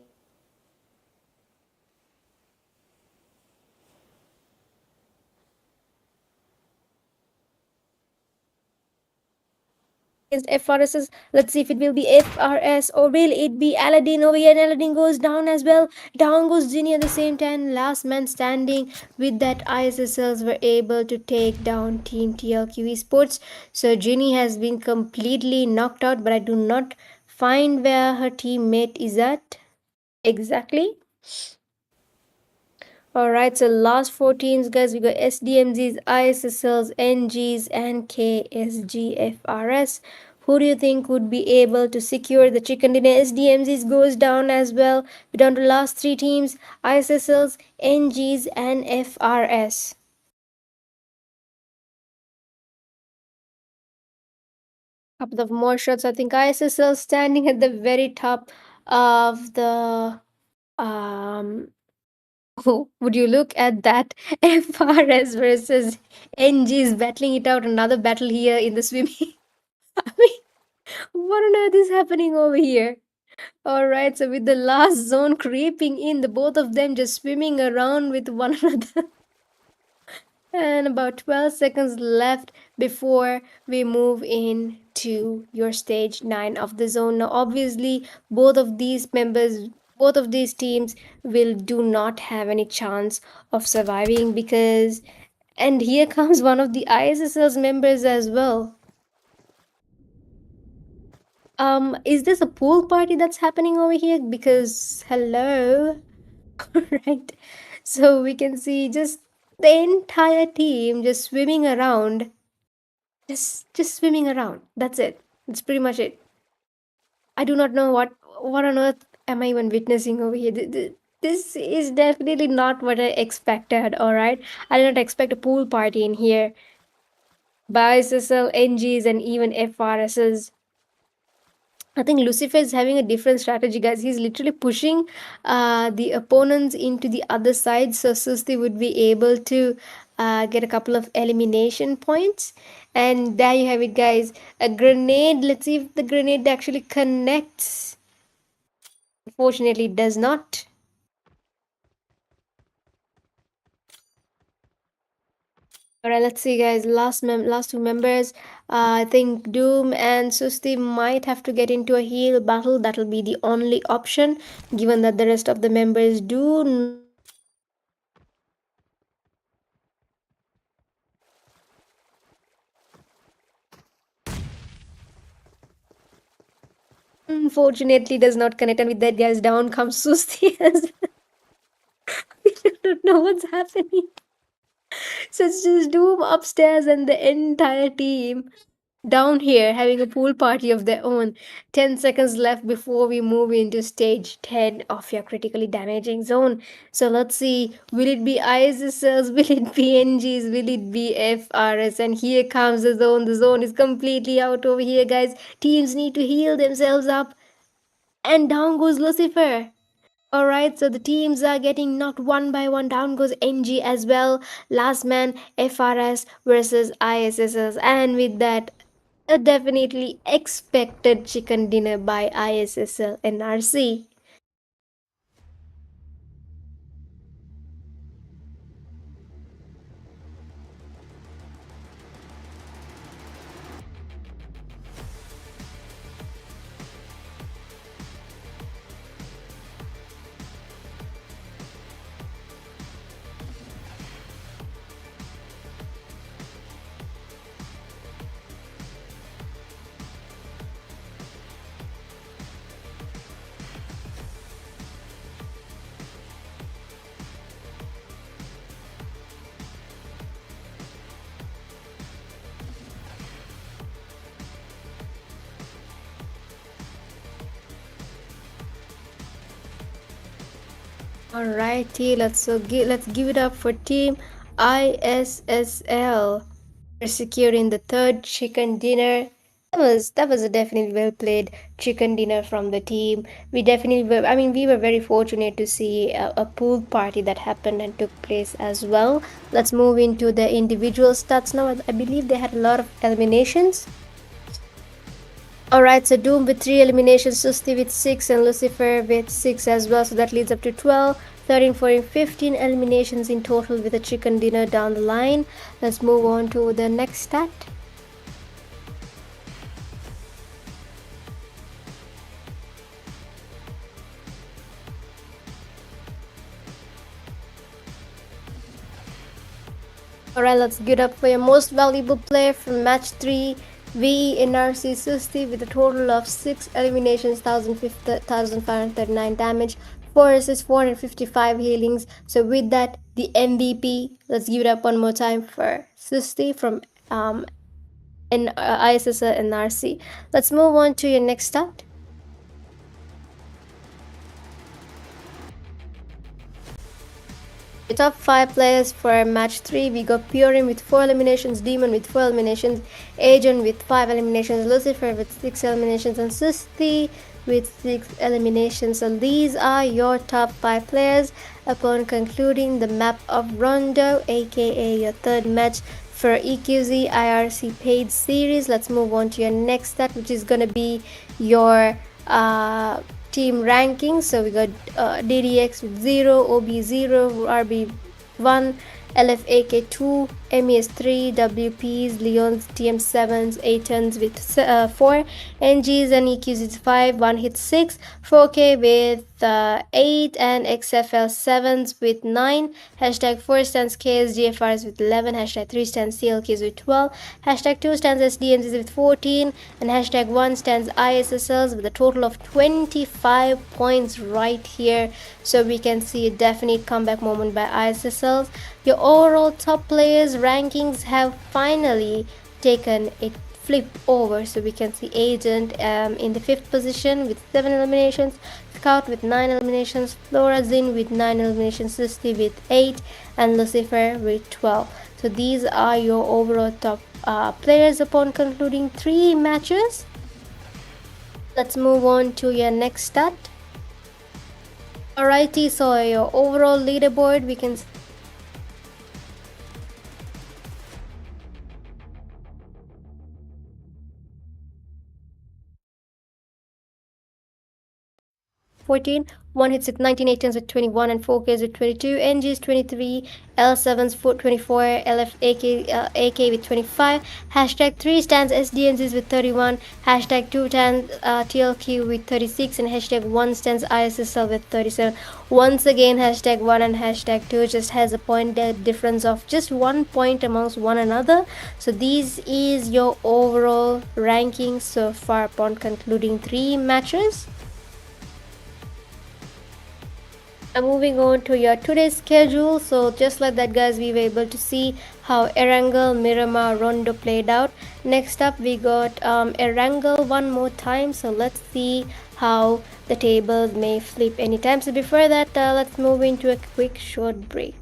against FRSs. Let's see if it will be FRS or will it be Aladdin over here. And Aladdin goes down as well. Down goes Ginny at the same time. Last man standing. With that, ISSLs were able to take down Team TLQ Esports. So Ginny has been completely knocked out, but I do not find where her teammate is at exactly. Alright, so last 4 teams, guys, we got SDMZs, ISSLs, NGs, and KSGFRS. Who do you think would be able to secure the chicken dinner? SDMZs goes down as well. We're down to last 3 teams, ISSLs, NGs, and FRS. Couple of more shots. I think ISSL standing at the very top of the Oh, would you look at that? FRS versus NGs battling it out. Another battle here in the swimming. I mean, what on earth is happening over here? Alright, so with the last zone creeping in, the both of them just swimming around with one another. And about 12 seconds left before we move into your stage 9 of the zone. Now, obviously, both of these teams will do not have any chance of surviving because. And here comes one of the ISSL's members as well. Is this a pool party that's happening over here? Because, hello. Right. So we can see just the entire team just swimming around. Just swimming around. That's it. That's pretty much it. I do not know what on earth am I even witnessing over here. This is definitely not what I expected, alright? I did not expect a pool party in here. By SSL, NGs, and even FRSs. I think Lucifer is having a different strategy, guys. He's literally pushing the opponents into the other side, so Susti would be able to get a couple of elimination points. And there you have it, guys. A grenade. Let's see if the grenade actually connects. Unfortunately, it does not. Alright, let's see, guys. Last 2 members. I think Doom and Susti might have to get into a heal battle. That'll be the only option, given that the rest of the members do. Unfortunately, does not connect, and with that, guys, down comes Susti as well. We don't know what's happening. So it's just Doom upstairs and the entire team down here having a pool party of their own. 10 seconds left before we move into stage 10 of your critically damaging zone. So let's see, will it be ISSLs, will it be NGs, will it be FRS? And here comes the zone. The zone is completely out over here, guys. Teams need to heal themselves up. And down goes Lucifer. Alright, so the teams are getting knocked one by one. Down goes NG as well. Last man FRS versus ISSS. And with that, a definitely expected chicken dinner by ISSL NRC. Alrighty, let's give it up for team ISSL for securing the third chicken dinner. That was a definitely well played chicken dinner from the team. We definitely were, I mean, we were very fortunate to see a pool party that happened and took place as well. Let's move into the individual stats now. I believe they had a lot of eliminations. Alright, so Doom with 3 eliminations, Susti with 6, and Lucifer with 6 as well. So that leads up to 12, 13, 14, 15 eliminations in total with a chicken dinner down the line. Let's move on to the next stat. Alright, let's get up for your most valuable player from match 3. VE ISSLxNRC Susti with a total of 6 eliminations, 1,539 damage, 4 assists, 455 healings. So with that, the MVP. Let's give it up one more time for Susti from ISSL NRC. Let's move on to your next stat. The top 5 players for match 3, we got Purim with 4 eliminations, Demon with 4 eliminations, Agent with 5 eliminations, Lucifer with 6 eliminations, and Susti with 6 eliminations. So these are your top 5 players upon concluding the map of Rondo, aka your third match for EQZxIRC paid series. Let's move on to your next stat, which is gonna be your team rankings. So we got DDX with 0, OB 0, RB 1, LFAK 2, MES 3, WPs, Leons, TM7s, ATONs with 4, NGs and EQZs 5, 1 hit 6, 4K with 8, and XFL 7s with 9, hashtag 4 stands KSGFRs with 11, hashtag 3 stands CLKs with 12, hashtag 2 stands SDMZ with 14, and hashtag 1 stands ISSLs with a total of 25 points right here. So we can see a definite comeback moment by ISSLs. Your overall top players rankings have finally taken a flip over. So we can see Agent in the 5th position with 7 eliminations, Scout with 9 eliminations, Florazin with 9 eliminations, Susti with 8, and Lucifer with 12. So these are your overall top players upon concluding 3 matches. Let's move on to your next stat. Alrighty, so your overall leaderboard, we can 14, 1 hits with 19, 18s with 21, and 4Ks with 22, NGs 23, L7s 24, LFAK AK with 25, hashtag 3 stands SDMZs with 31, hashtag 2 stands TLQ with 36, and hashtag 1 stands ISSL with 37. Once again, hashtag 1 and hashtag 2 just has a point difference of just 1 point amongst one another. So this is your overall ranking so far upon concluding 3 matches. And moving on to your today's schedule. So just like that, guys, we were able to see how Erangel, Miramar, Rondo played out. Next up we got Erangel one more time, so let's see how the tables may flip anytime. So before that, let's move into a quick short break.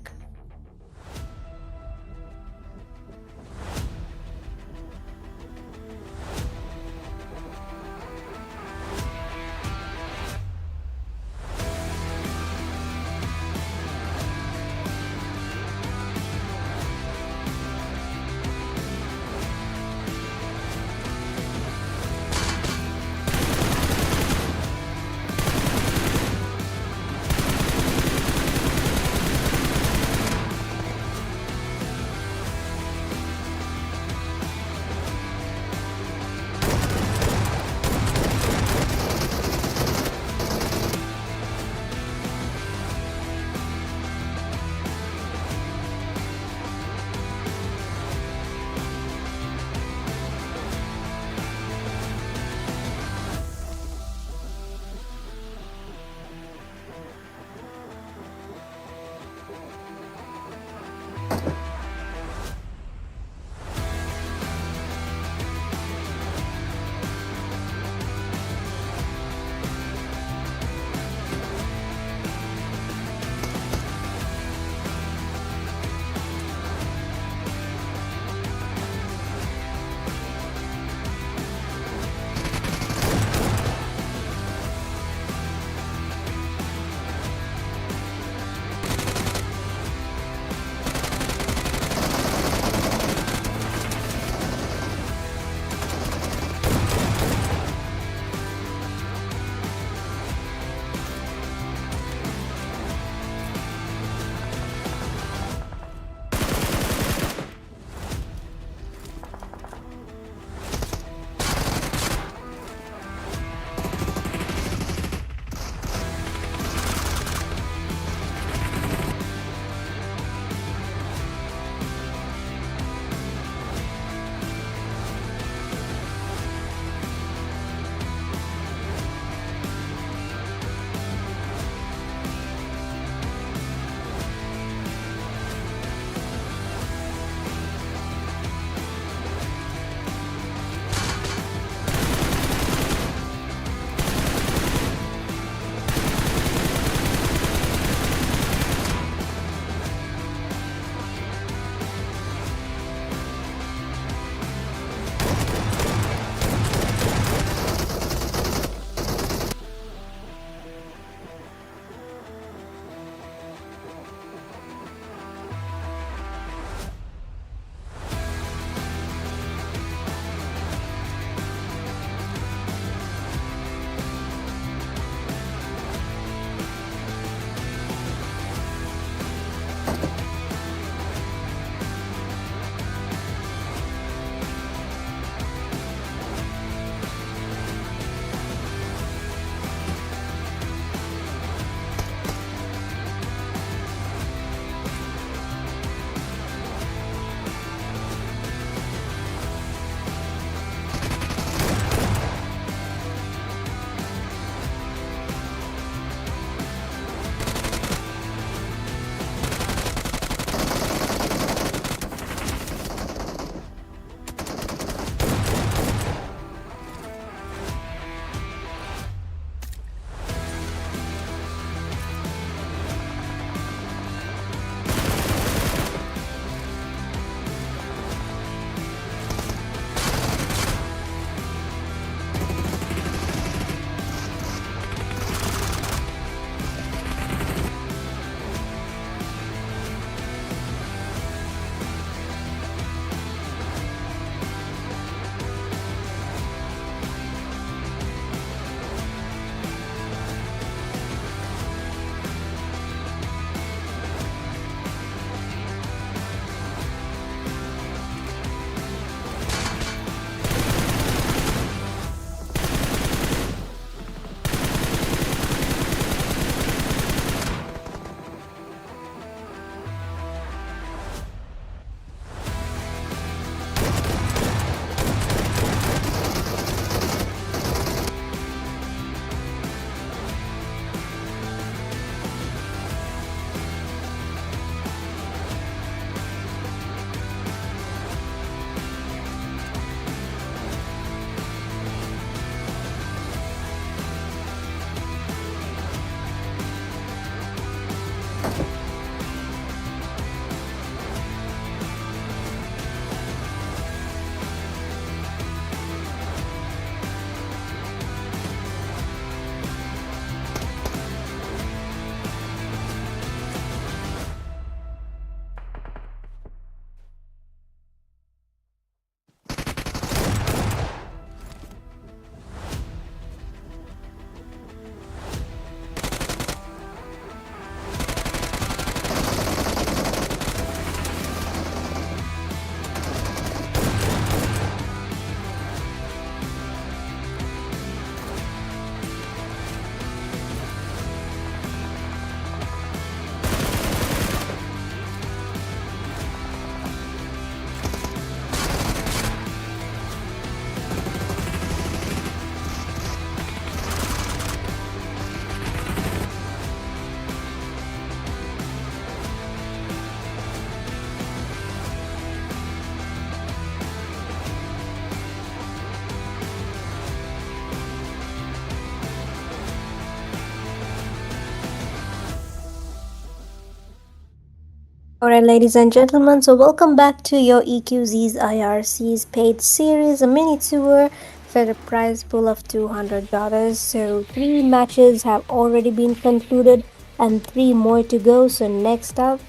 Alright, ladies and gentlemen, so welcome back to your EQZxIRC's paid series, a mini tour for the prize pool of $200. So, three matches have already been concluded and three more to go. So, next up,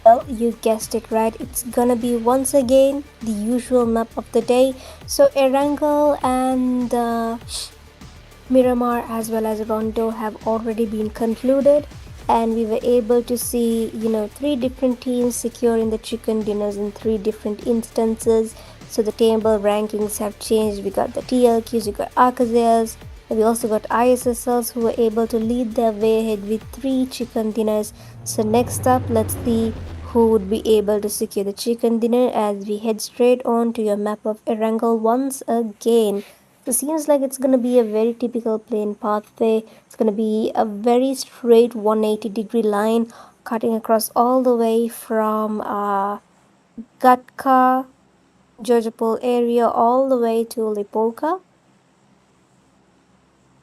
well, you guessed it right, it's gonna be once again the usual map of the day. So, Erangel and Miramar as well as Rondo have already been concluded, and we were able to see, three different teams securing the chicken dinners in three different instances. So the table rankings have changed. We got the TLQs, we got AKAZAYAs, and we also got ISSLs who were able to lead their way ahead with three chicken dinners. So next up, let's see who would be able to secure the chicken dinner as we head straight on to your map of Erangel once again. So seems like it's gonna be a very typical plain pathway. It's gonna be a very straight 180-degree line cutting across all the way from Gatka, Jojapur area all the way to Lipolka.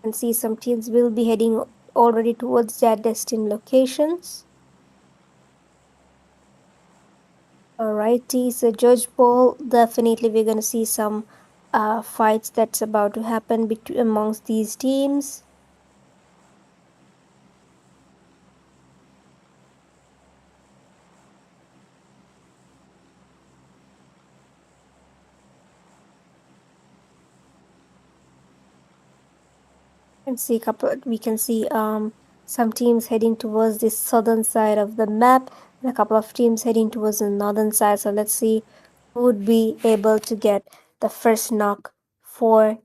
And see some teams will be heading already towards their destined locations. Alrighty, so Judge Paul, definitely we're gonna see some fights that's about to happen between amongst these teams. And see couple we can see some teams heading towards the southern side of the map and a couple of teams heading towards the northern side. So let's see who would be able to get the first knock for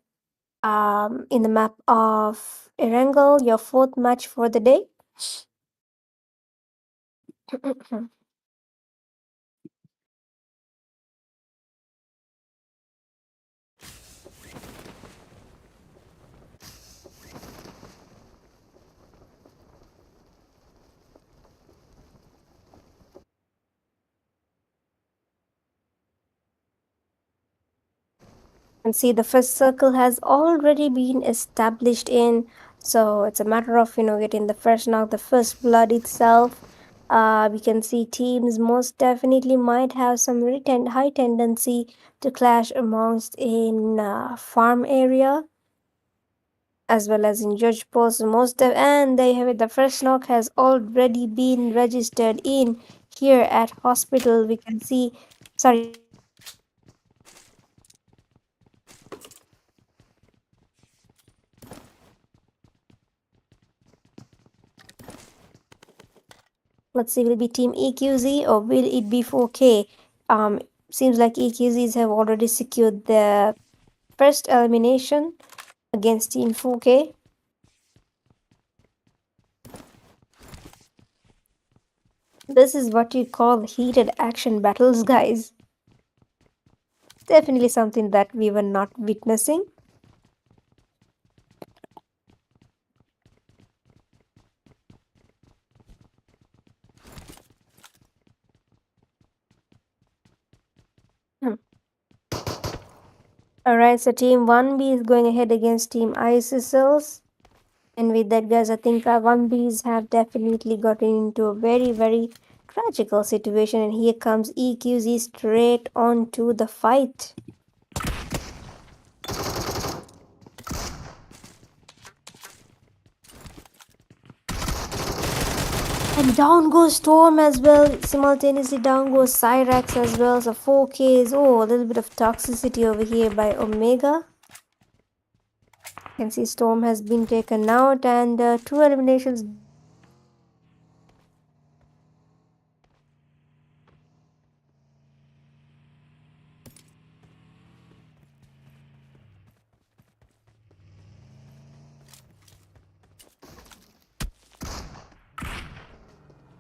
in the map of Erangel, your fourth match for the day. And see the first circle has already been established in, so it's a matter of getting the first knock, the first blood itself. We can see teams most definitely might have some high tendency to clash amongst in farm area as well as in judge post and they have it, the first knock has already been registered in here at hospital. We can see, sorry, let's see, will it be Team EQZ or will it be 4K? Seems like EQZs have already secured their first elimination against Team 4K. This is what you call heated action battles, guys. Definitely something that we were not witnessing. Alright, so Team 1B is going ahead against Team ISSLs. And with that, guys, I think our 1Bs have definitely gotten into a very, very tragical situation. And here comes EQZ straight on to the fight. And down goes Storm as well. Simultaneously down goes Cyrax as well. So 4Ks. Oh, a little bit of toxicity over here by Omega. You can see Storm has been taken out and two eliminations.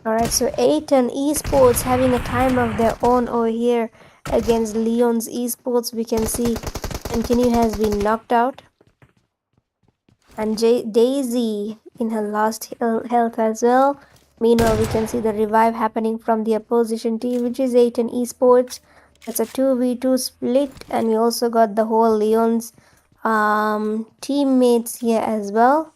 Alright, so ATON Esports having a time of their own over here against Leon's Esports. We can see Continue has been knocked out. And Daisy in her last health as well. Meanwhile, we can see the revive happening from the opposition team, which is ATON Esports. It's a 2v2 split, and we also got the whole Leon's teammates here as well.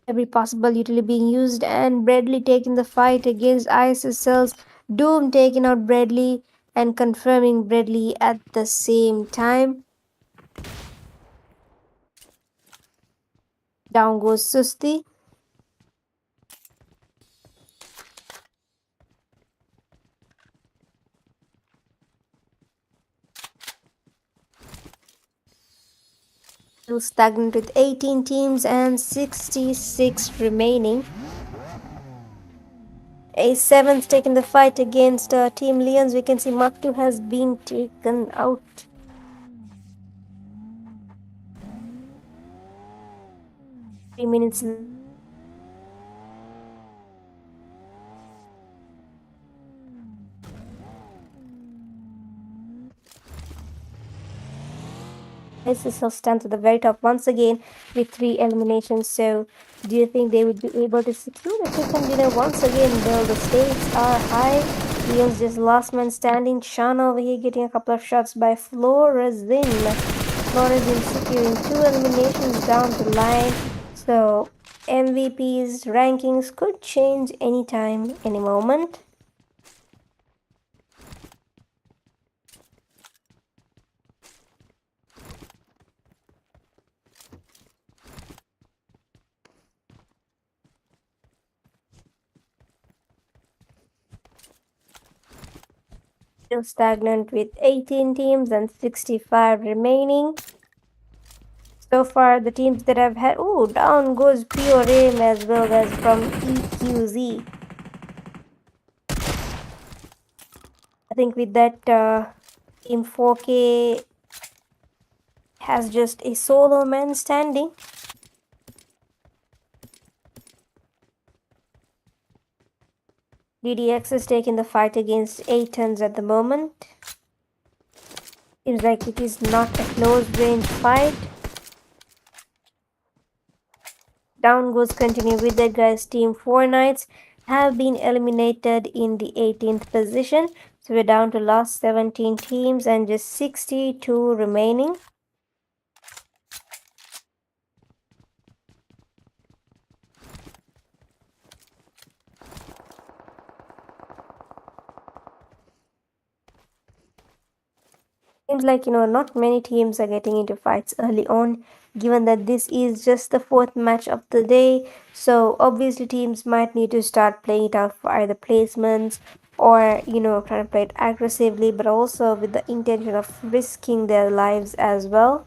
Every possible utility being used, and Bradley taking the fight against ISSL's Doom, taking out Bradley and confirming Bradley at the same time. Down goes Susti. Still stagnant with 18 teams and 66 remaining. A7's taking the fight against Team Lions. We can see Mark 2 has been taken out. 3 minutes. SSL stands at the very top once again with 3 eliminations. So, do you think they would be able to secure the second dinner once again? Well, the stakes are high. Leon's just last man standing. Shana over here getting a couple of shots by Florazin. Florazin securing 2 eliminations down the line. So, MVP's rankings could change anytime, any moment. Still stagnant with 18 teams and 65 remaining. So far, the teams that have had... Oh, down goes Pure Aim as well as from EQZ. I think with that, Team 4K has just a solo man standing. DDX is taking the fight against ATONs at the moment. Seems like it is not a close range fight. Down goes continue with that, guys. Team 4 Knights have been eliminated in the 18th position. So we're down to last 17 teams and just 62 remaining. Seems like, not many teams are getting into fights early on, given that this is just the 4th match of the day. So obviously teams might need to start playing it out for either placements or, trying to play it aggressively, but also with the intention of risking their lives as well.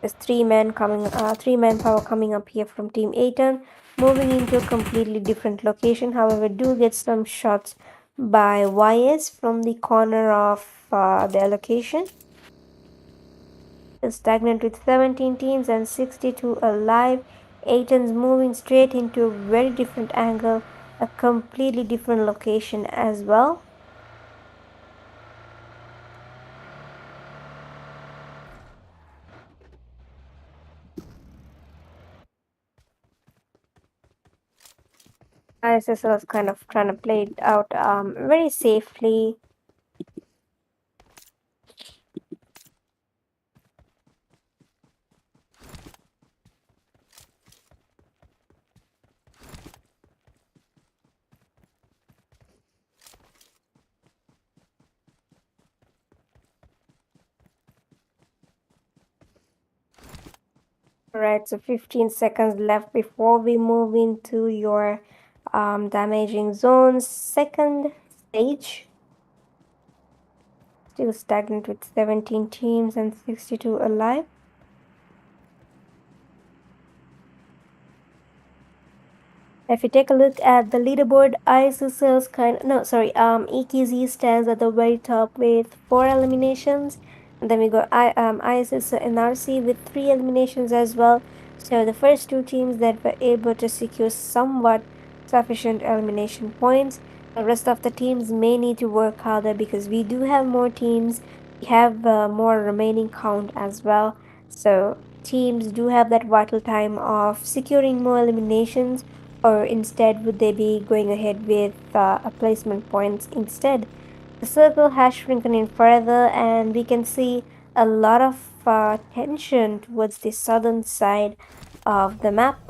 There's 3-man power coming up here from Team ATON, moving into a completely different location. However, do get some shots by YS from the corner of their location. Is stagnant with 17 teams and 62 alive. ATON's moving straight into a very different angle, a completely different location as well. ISSL is kind of trying to play it out very safely. Right, so 15 seconds left before we move into your damaging zones. Second stage. Still stagnant with 17 teams and 62 alive. If you take a look at the leaderboard, EQZ stands at the very top with 4 eliminations. And then we got ISSLNRC with 3 eliminations as well. So the first 2 teams that were able to secure somewhat sufficient elimination points. The rest of the teams may need to work harder because we do have more teams. We have more remaining count as well. So teams do have that vital time of securing more eliminations, or instead would they be going ahead with a placement points instead. The circle has shrunken in further and we can see a lot of tension towards the southern side of the map.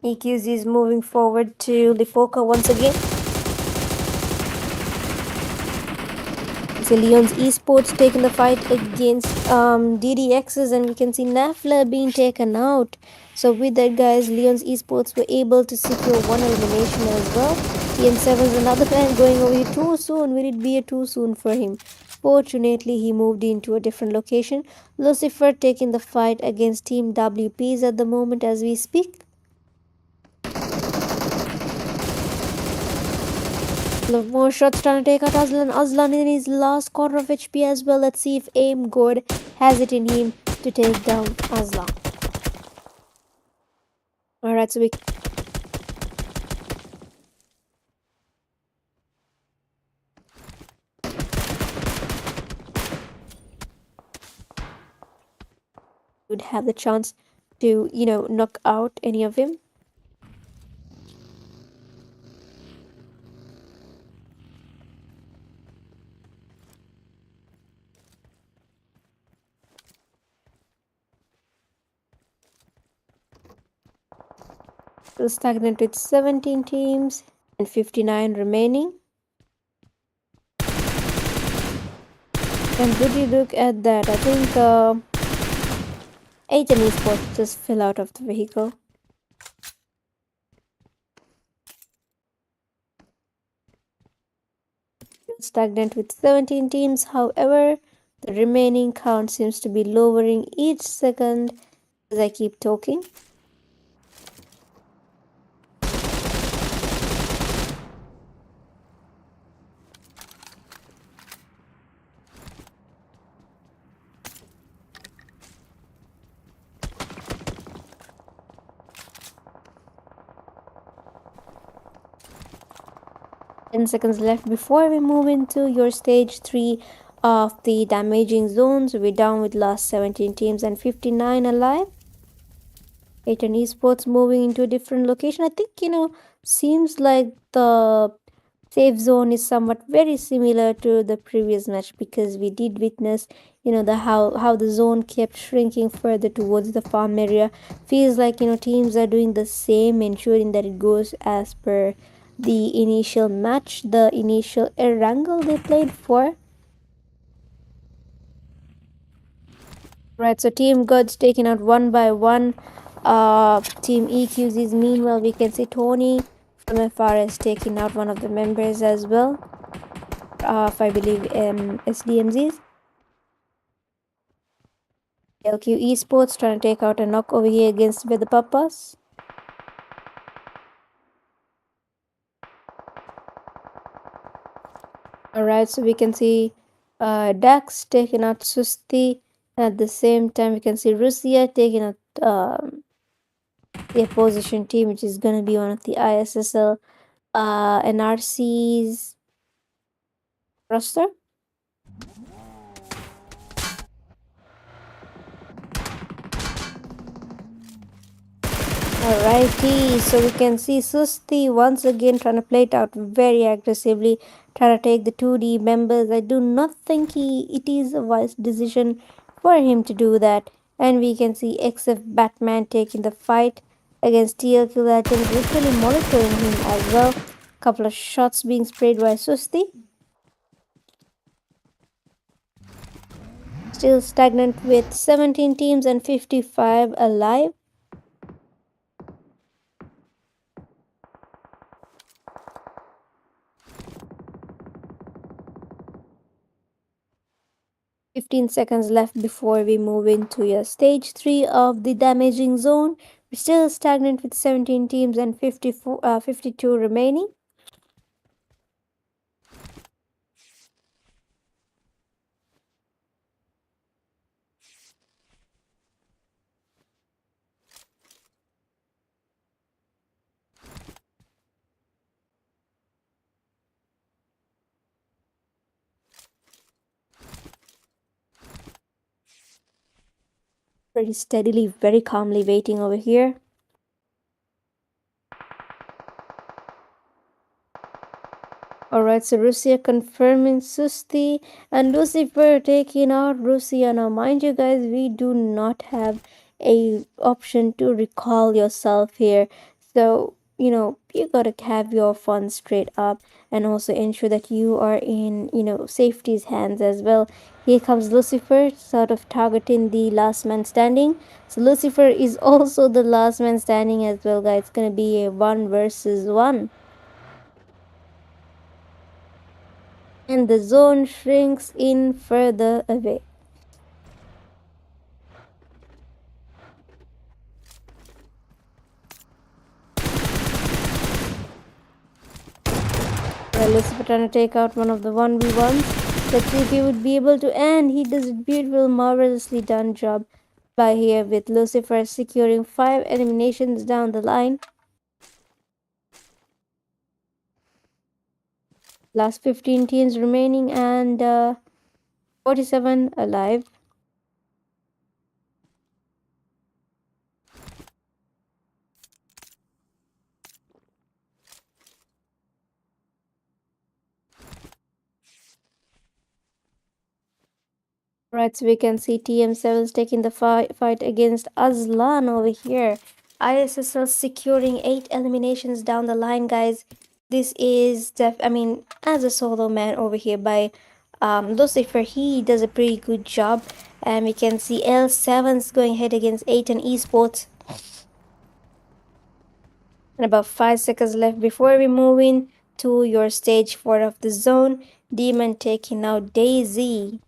EQZ is moving forward to Lifoka once again. So Leon's Esports taking the fight against DDXs, and we can see Nafla being taken out. So with that, guys, Leon's Esports were able to secure one elimination as well. TM7's another man going over here too soon. Will it be too soon for him? Fortunately, he moved into a different location. Lucifer taking the fight against Team WPs at the moment as we speak. More shots trying to take out Aslan. Aslan in his last quarter of HP as well. Let's see if Aim God has it in him to take down Aslan. Alright, so we would have the chance to, knock out any of him. Still stagnant with 17 teams and 59 remaining. And would you look at that? I think ATON Esports just fell out of the vehicle. Stagnant with 17 teams. However, the remaining count seems to be lowering each second as I keep talking. Seconds left before we move into your stage 3 of the damaging zones. We're down with last 17 teams and 59 alive. ATON Esports moving into a different location. I think, seems like the safe zone is somewhat very similar to the previous match, because we did witness, the how the zone kept shrinking further towards the farm area. Feels like, teams are doing the same, ensuring that it goes as per the initial match, the initial wrangle they played for. Right, so Team GODZ taking out one by one. Team EQZ's, meanwhile, we can see Tony from FRS taking out one of the members as well. I believe SDMZs. LQ Esports trying to take out a knock over here against the PAPPAs. Alright, so we can see Dax taking out Susti. At the same time, we can see Russia taking out the opposition team, which is going to be one of the ISSL NRC's roster. Alrighty, so we can see Susti once again trying to play it out very aggressively, trying to take the 2D members. I do not think it is a wise decision for him to do that. And we can see XF Batman taking the fight against TLQ Legend, literally monitoring him as well. Couple of shots being sprayed by Susti. Still stagnant with 17 teams and 55 alive. Seconds left before we move into your stage 3 of the damaging zone. We're still stagnant with 17 teams and 52 remaining. Pretty steadily, very calmly waiting over here. Alright, so Russia confirming Susti and Lucifer taking out Russia. Now, mind you guys, we do not have a option to recall yourself here. So you gotta have your fun straight up and also ensure that you are in safety's hands as well. Here comes Lucifer, sort of targeting the last man standing. So Lucifer is also the last man standing as well, guys. It's gonna be a 1 versus 1. And the zone shrinks in further away. Well, Lucifer trying to take out one of the 1v1s. Let's see if he would be able to, and he does a beautiful, marvelously done job by here with Lucifer securing 5 eliminations down the line. Last 15 teams remaining and 47 alive. Right, so we can see TM7's taking the fight against Azlan over here. ISSL securing 8 eliminations down the line, guys. This is as a solo man over here by Lucifer, he does a pretty good job. And we can see L7's going ahead against ATON Esports. And about 5 seconds left before we move in to your stage 4 of the zone. Demon taking out Daisy.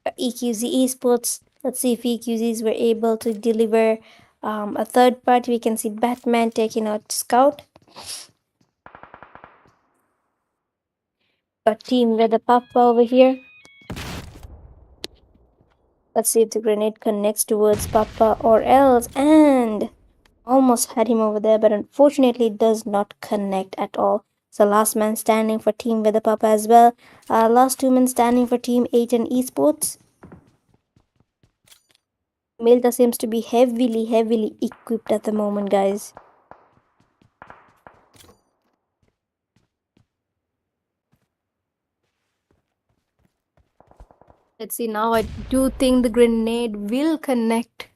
EQZxIRC. Let's see if EQZs were able to deliver a third party. We can see Batman taking out Scout. Got Team WEDHA PAPPA over here. Let's see if the grenade connects towards PAPPA or else. And almost had him over there, but unfortunately it does not connect at all. So last man standing for Team WEDHA PAPPA as well. Last 2 men standing for Team ATON Esports. Milta seems to be heavily equipped at the moment, guys. Let's see now. I do think the grenade will connect.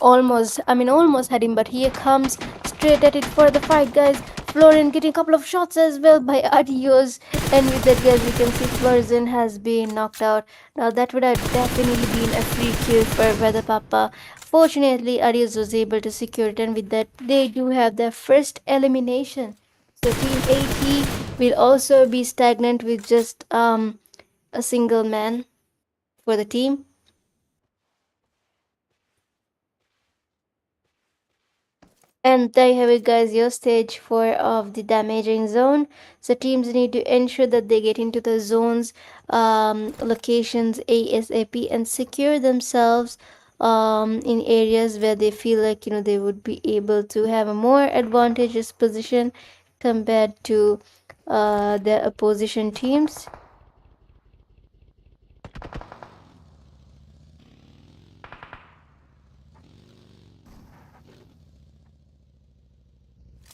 Almost had him, but here comes straight at it for the fight, guys. Florian getting a couple of shots as well by Adios. And with that, guys, we can see Florian has been knocked out. Now that would have definitely been a free kill for WEDHA PAPPA. Fortunately, Adios was able to secure it, and with that, they do have their first elimination. So Team AT will also be stagnant with just a single man for the team. And there you have it, guys, your stage 4 of the damaging zone. So teams need to ensure that they get into the zones locations ASAP and secure themselves in areas where they feel like they would be able to have a more advantageous position compared to their opposition teams.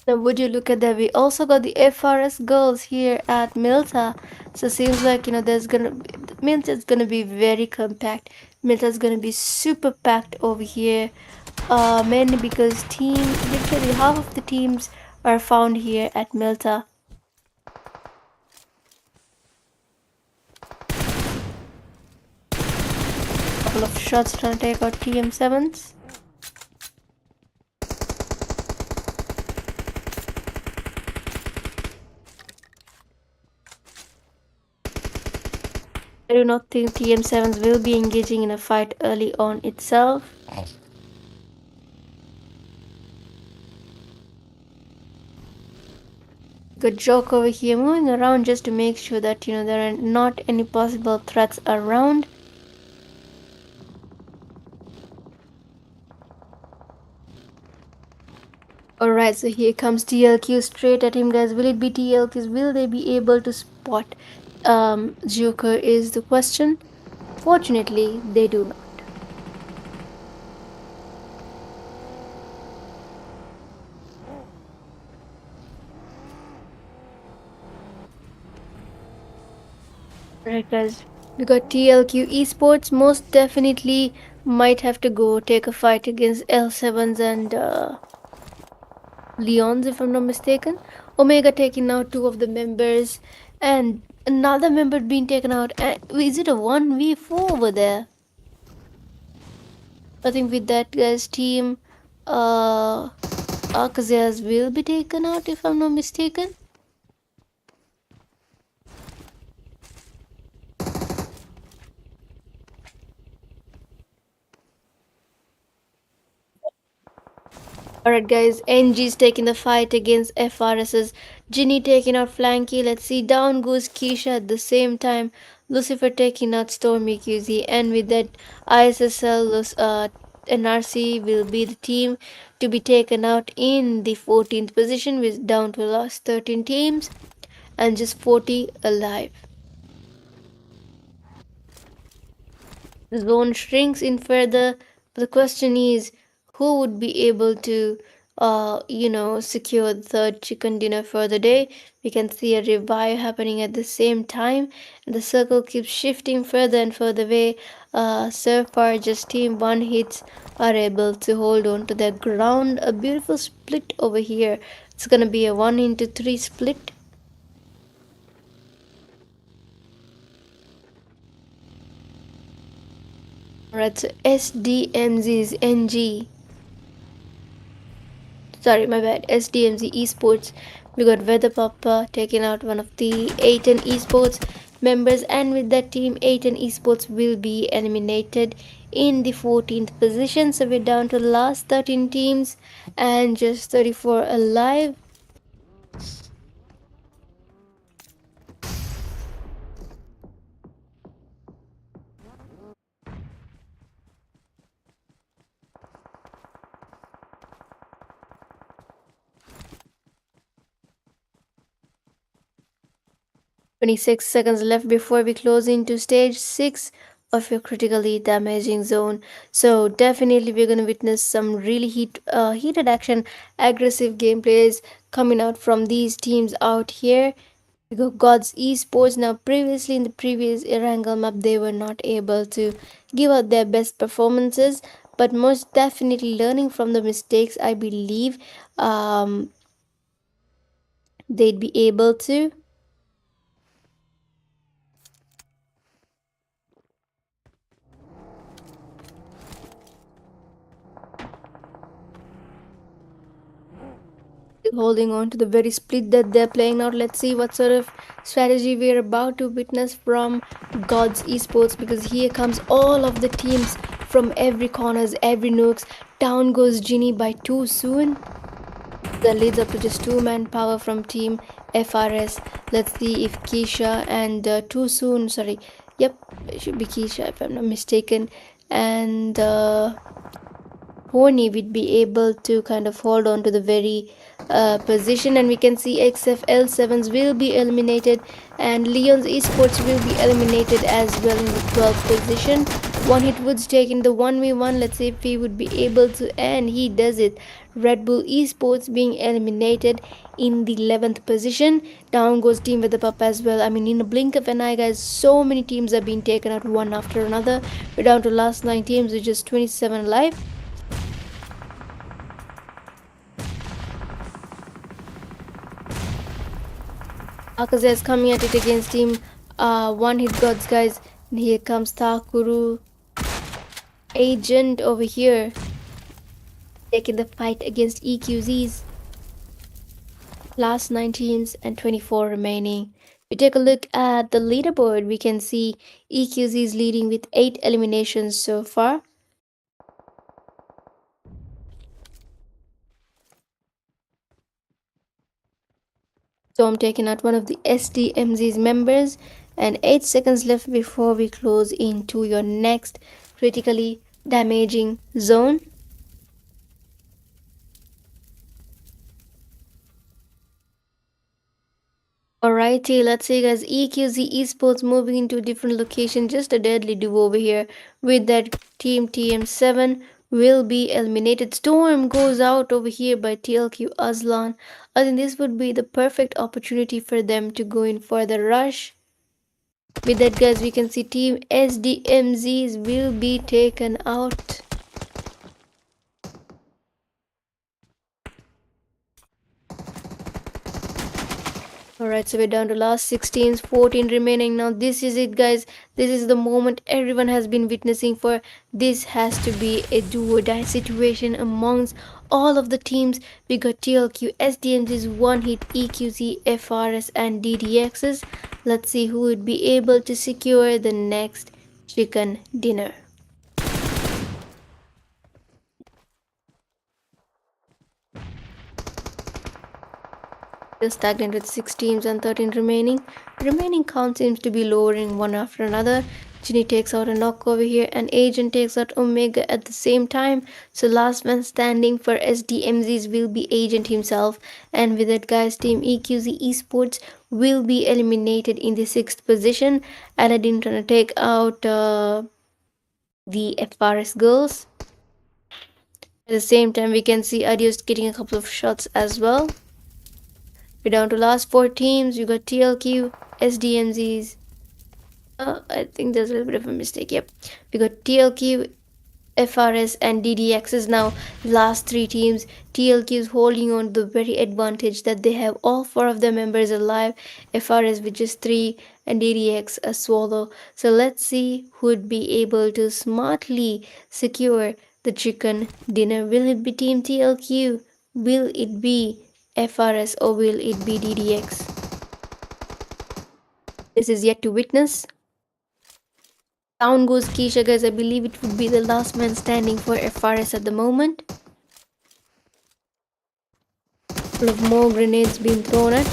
Now would you look at that, we also got the FRS girls here at Milta. So seems like there's gonna be, Milta's gonna be very compact. Milta's gonna be super packed over here, mainly because teams, literally half of the teams are found here at Milta. Couple of shots trying to take out TM7s. I do not think TM7s will be engaging in a fight early on itself. Good joke over here, moving around just to make sure that there are not any possible threats around. Alright, so here comes TLQ straight at him, guys. Will it be TLQs? Will they be able to spot Joker is the question. Fortunately, they do not. Alright, guys. We got TLQ Esports most definitely Might have to go take a fight against L7s and Leons, if I'm not mistaken. Omega taking out two of the members, and another member being taken out. And is it a 1v4 over there? I think with that guy's team, AKAZAYA's will be taken out, if I'm not mistaken. Alright guys, NG's taking the fight against FRS's. Ginny taking out Flanky. Let's see, down goes Keisha at the same time. Lucifer taking out Stormy QZ. And with that, NRC will be the team to be taken out in the 14th position, with down to the last 13 teams and just 40 alive. The zone shrinks in further. The question is, who would be able to, secure the third chicken dinner for the day? We can see a revive happening at the same time, and the circle keeps shifting further and further away. So far, just team one hits are able to hold on to their ground. A beautiful split over here. It's gonna be a 1-into-3 split. Alright, so SDMZ's NG. Sorry, my bad. SDMZ Esports. We got WEDHA PAPPA taking out one of the ATON Esports members, and with that team, ATON Esports will be eliminated in the 14th position. So we're down to the last 13 teams and just 34 alive. Twenty-six seconds left before we close into stage 6 of your critically damaging zone. So definitely we're going to witness some really heated action, aggressive gameplays coming out from these teams out here. We got GODZ Esports. Now previously in the previous Erangel map they were not able to give out their best performances, but most definitely learning from the mistakes, I believe they'd be able to. Holding on to the very split that they're playing out. Let's see what sort of strategy we're about to witness from GODZ Esports, because here comes all of the teams from every corners, every nooks. Down goes Ginny by too soon. That leads up to just 2-man power from team FRS. Let's see if Keisha and too soon, sorry, yep, it should be Keisha if I'm not mistaken, and Horny would be able to kind of hold on to the very position, and we can see XFL7s will be eliminated and Leon's Esports will be eliminated as well in the 12th position. One hit Woods taking the 1v1. Let's see if he would be able to, and he does it. Red Bull Esports being eliminated in the 11th position. Down goes team with the pup as well. I mean, in a blink of an eye, guys, so many teams are being taken out one after another. We're down to last 9 teams, which is 27 alive. AKAZAYA is coming at it against team one hit gods, guys. And here comes Takuru Agent over here taking the fight against EQZs. Last 9 teams and 24 remaining. We take a look at the leaderboard. We can see EQZs leading with 8 eliminations so far. So I'm taking out one of the SDMZ's members, and 8 seconds left before we close into your next critically damaging zone. Alrighty, let's see guys, EQZ Esports moving into a different location, just a deadly duo over here with that team TM7 will be eliminated. Storm goes out over here by TLQ Aslan. I think this would be the perfect opportunity for them to go in for the rush. With that, guys, we can see team SDMZs will be taken out. Alright, so we're down to last 16, 14 remaining. Now this is it, guys. This is the moment everyone has been witnessing for. This has to be a do or die situation amongst all of the teams. We got TLQ, SDMZ's one hit, EQZ, FRS and DDXs. Let's see who would be able to secure the next chicken dinner. Still stagnant with 6 teams and 13 remaining. Remaining count seems to be lowering one after another. Ginny takes out a knock over here and Agent takes out Omega at the same time. So last man standing for SDMZs will be Agent himself. And with that, guys, team EQZxIRC will be eliminated in the 6th position. Aladdin trying to take out the FRS girls. At the same time, we can see Adios getting a couple of shots as well. We're down to last 4 teams. You got TLQ, SDMZs. I think there's a little bit of a mistake. Yep. We got TLQ, FRS and DDXs now. Last 3 teams. TLQ is holding on to the very advantage that they have all 4 of their members alive. FRS with just 3 and DDX a swallow. So let's see who would be able to smartly secure the chicken dinner. Will it be team TLQ? Will it be FRS or will it be DDX? This is yet to witness. Down goes Keisha, guys. I believe it would be the last man standing for FRS at the moment. Full of more grenades being thrown at.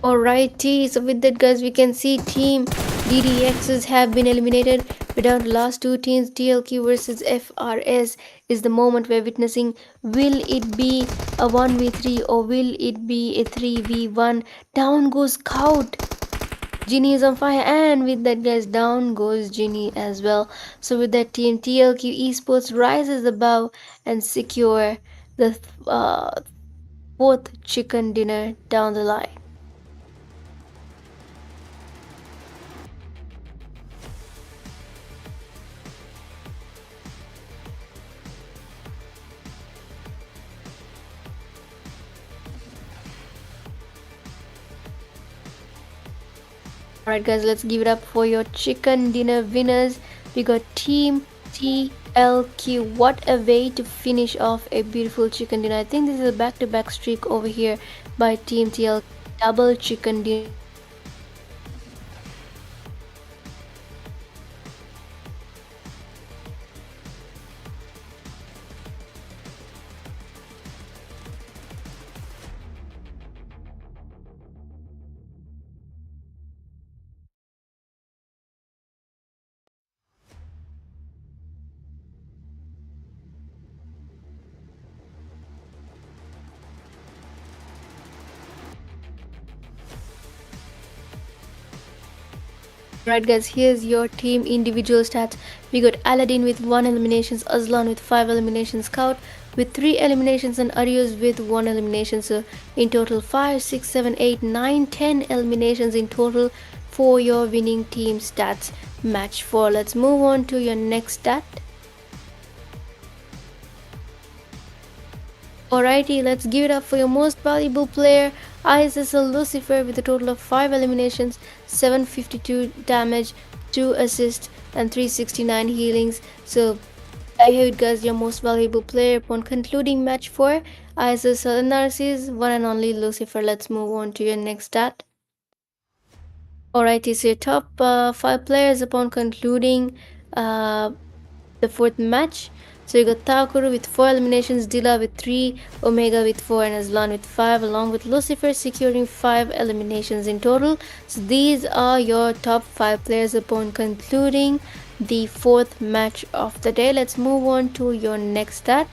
Alrighty, so with that, guys, we can see team DDXs have been eliminated. We're down to last 2 teams. TLQ versus FRS is the moment we're witnessing. Will it be a 1v3 or will it be a 3v1? Down goes Scout. Ginny is on fire, and with that, guys, down goes Ginny as well. So with that, team TLQ Esports rises above and secure the 4th chicken dinner down the line. Alright, guys, let's give it up for your chicken dinner winners. We got team TLQ. What a way to finish off a beautiful chicken dinner. I think this is a back-to-back streak over here by team TLQ. Double chicken dinner. Right, guys, here's your team individual stats. We got Aladdin with 1 eliminations, Azlan with 5 eliminations, Scout with 3 eliminations and Arios with 1 elimination. So in total 5, 6, 7, 8, 9, 10 eliminations in total for your winning team stats. Match 4. Let's move on to your next stat. Alrighty, let's give it up for your most valuable player, ISSL Lucifer, with a total of 5 eliminations, 752 damage, 2 assists and 369 healings. So I have it, guys, your most valuable player upon concluding match 4, ISSLNRC's one and only Lucifer. Let's move on to your next stat. Alrighty, so your top 5 players upon concluding the 4th match. So you got Takuru with 4 eliminations, Dila with 3, Omega with 4 and Aslan with 5, along with Lucifer securing 5 eliminations in total. So these are your top 5 players upon concluding the 4th match of the day. Let's move on to your next stat.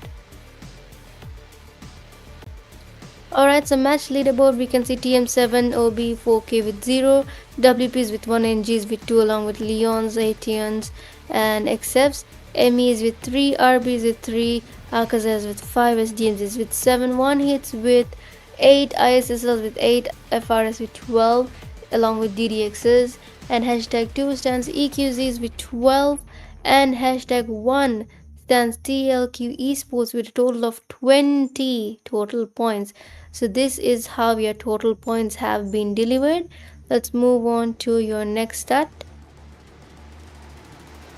Alright, so match leaderboard, we can see TM7, OB, 4K with 0, WPs with 1, NGs with 2, along with Leons, ATONs and XFs. MEs with 3, RBs with 3, AKAZAYAs with 5, SDMZs with 7, 1 hits with 8 ISSLs with 8, FRS with 12, along with DDXs, and hashtag 2 stands EQZs with 12, and hashtag 1 stands TLQ Esports with a total of 20 total points. So this is how your total points have been delivered. Let's move on to your next stat.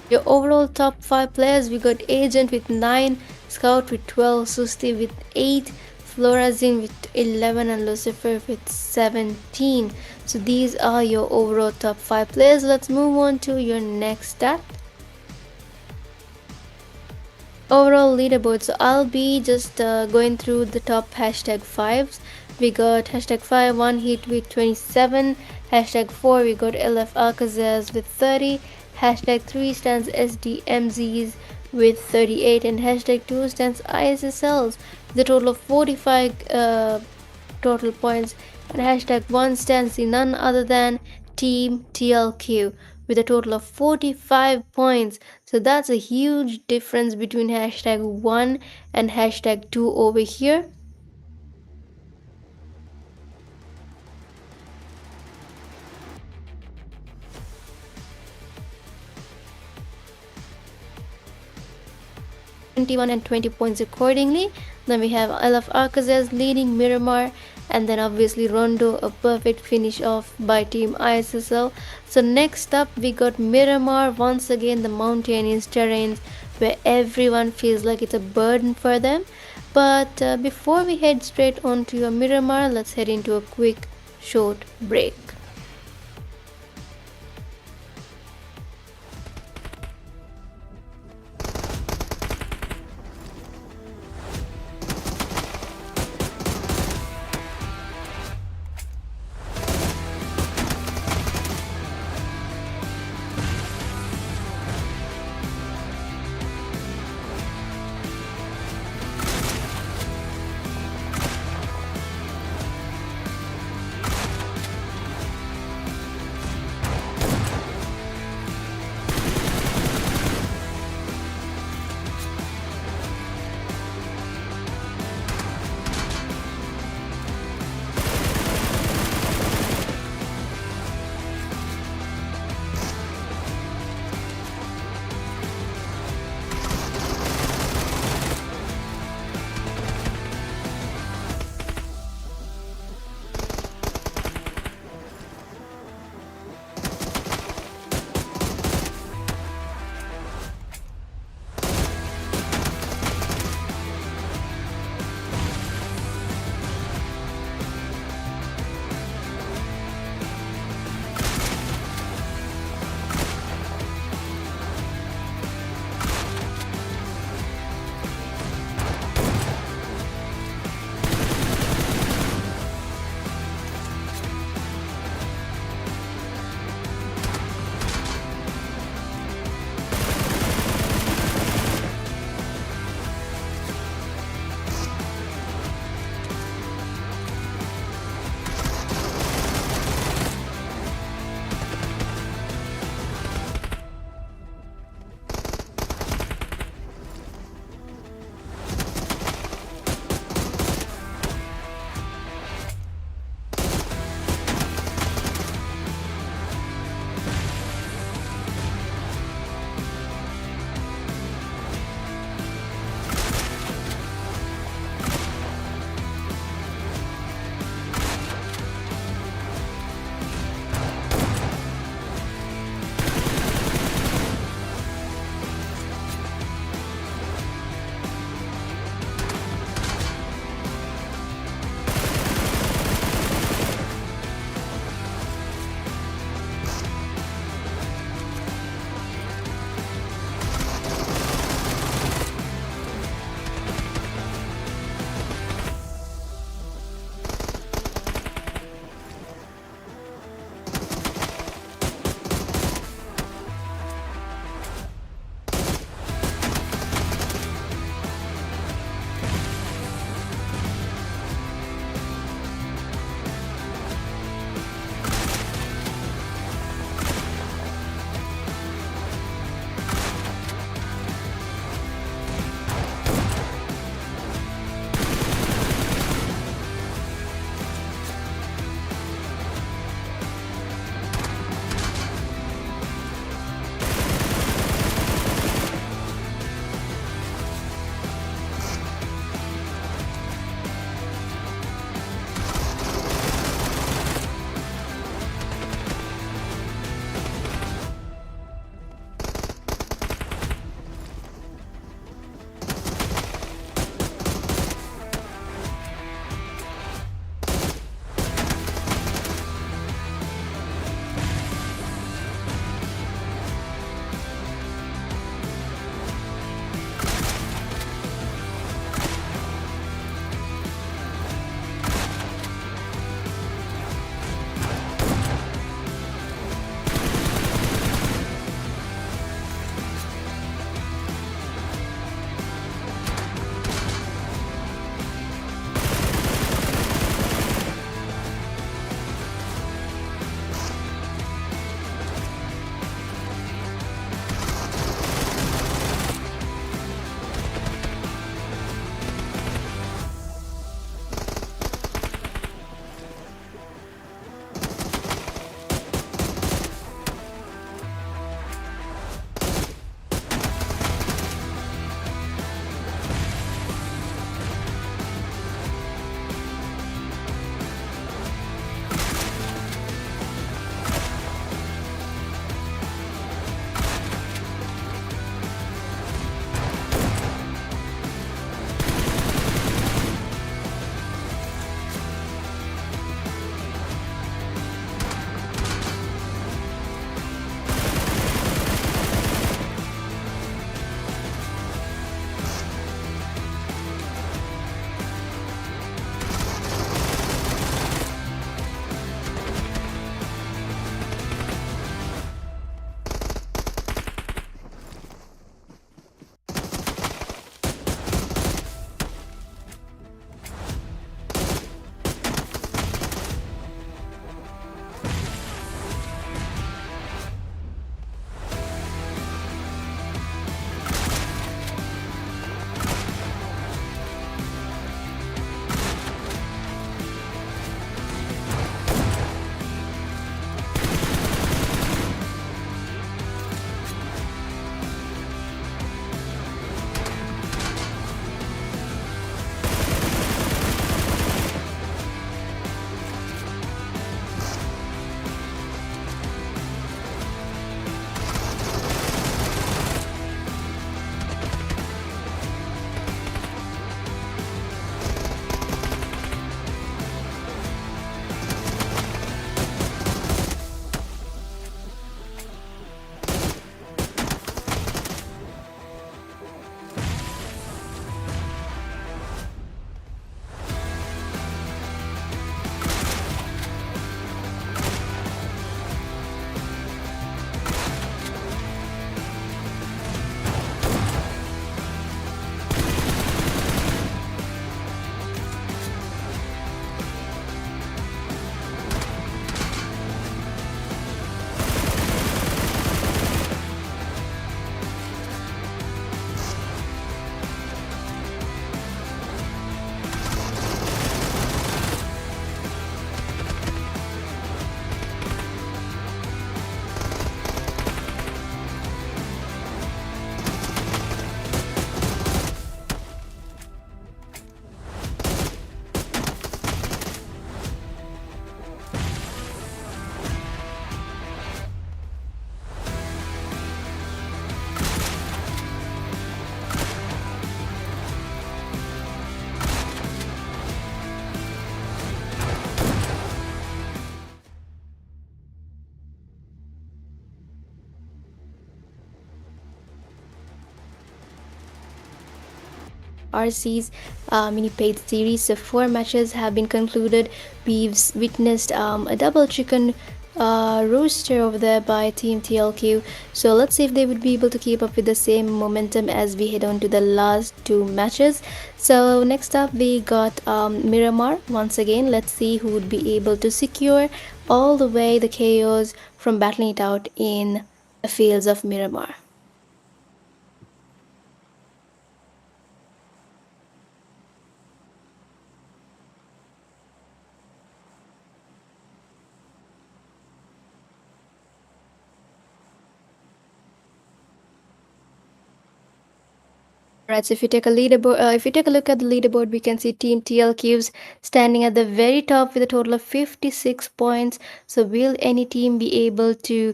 Your overall top 5 players, we got Agent with 9, Scout with 12, Susti with 8, Florazine with 11, and Lucifer with 17. So these are your overall top 5 players. Let's move on to your next stat. Overall leaderboard. So I'll be just going through the top hashtag 5s. We got hashtag 5 one hit with 27, hashtag 4 we got LF AKAZAYA with 30, hashtag 3 stands SDMZs with 38, and hashtag 2 stands ISSLs with a total of 45 total points, and hashtag 1 stands in none other than Team TLQ with a total of 45 points. So that's a huge difference between hashtag 1 and hashtag 2 over here. And 20 points accordingly. Then we have LF AKAZAYA leading Miramar, and then obviously Rondo, a perfect finish off by Team ISSL. So next up we got Miramar, once again the mountainous terrains where everyone feels like it's a burden for them. But before we head straight on to your Miramar, let's head into a quick short break. RC's mini paid series. So 4 matches have been concluded. We've witnessed a double chicken roster over there by Team TLQ. So let's see if they would be able to keep up with the same momentum as we head on to the last 2 matches. So next up we got Miramar once again. Let's see who would be able to secure all the way the KOs from battling it out in the fields of Miramar. Right, so if you take a look at the leaderboard, we can see Team TLQs standing at the very top with a total of 56 points. So will any team be able to,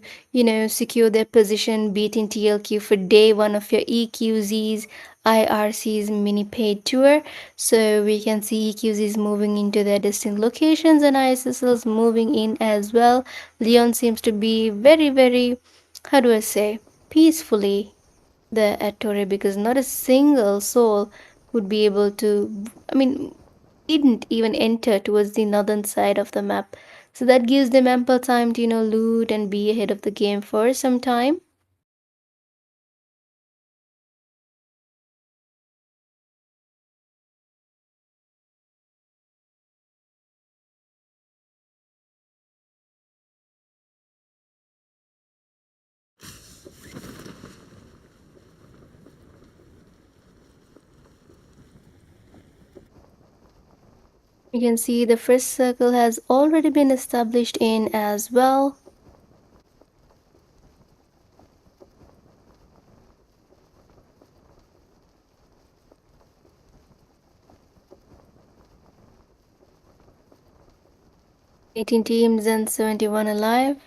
secure their position beating TLQ for day one of your EQZ's IRC's mini paid tour? So we can see EQZ's moving into their distinct locations and ISSL's moving in as well. Leon seems to be very, very, how do I say, peacefully there at Torre, because not a single soul would be able to, didn't even enter towards the northern side of the map. So that gives them ample time to, loot and be ahead of the game for some time. You can see the first circle has already been established in as well. Eighteen teams and 71 alive.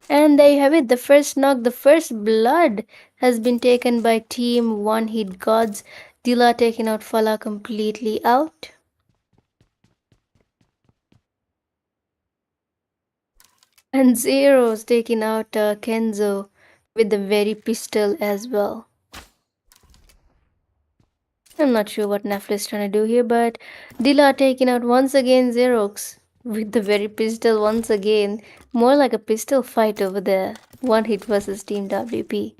And there you have it, the first knock, the first blood has been taken by Team One Hit Gods. Dila taking out Fala completely out. And Zero's taking out Kenzo with the very pistol as well. I'm not sure what Nafla is trying to do here, but Dila taking out once again Xerox with the very pistol once again. More like a pistol fight over there. One hit versus Team WP.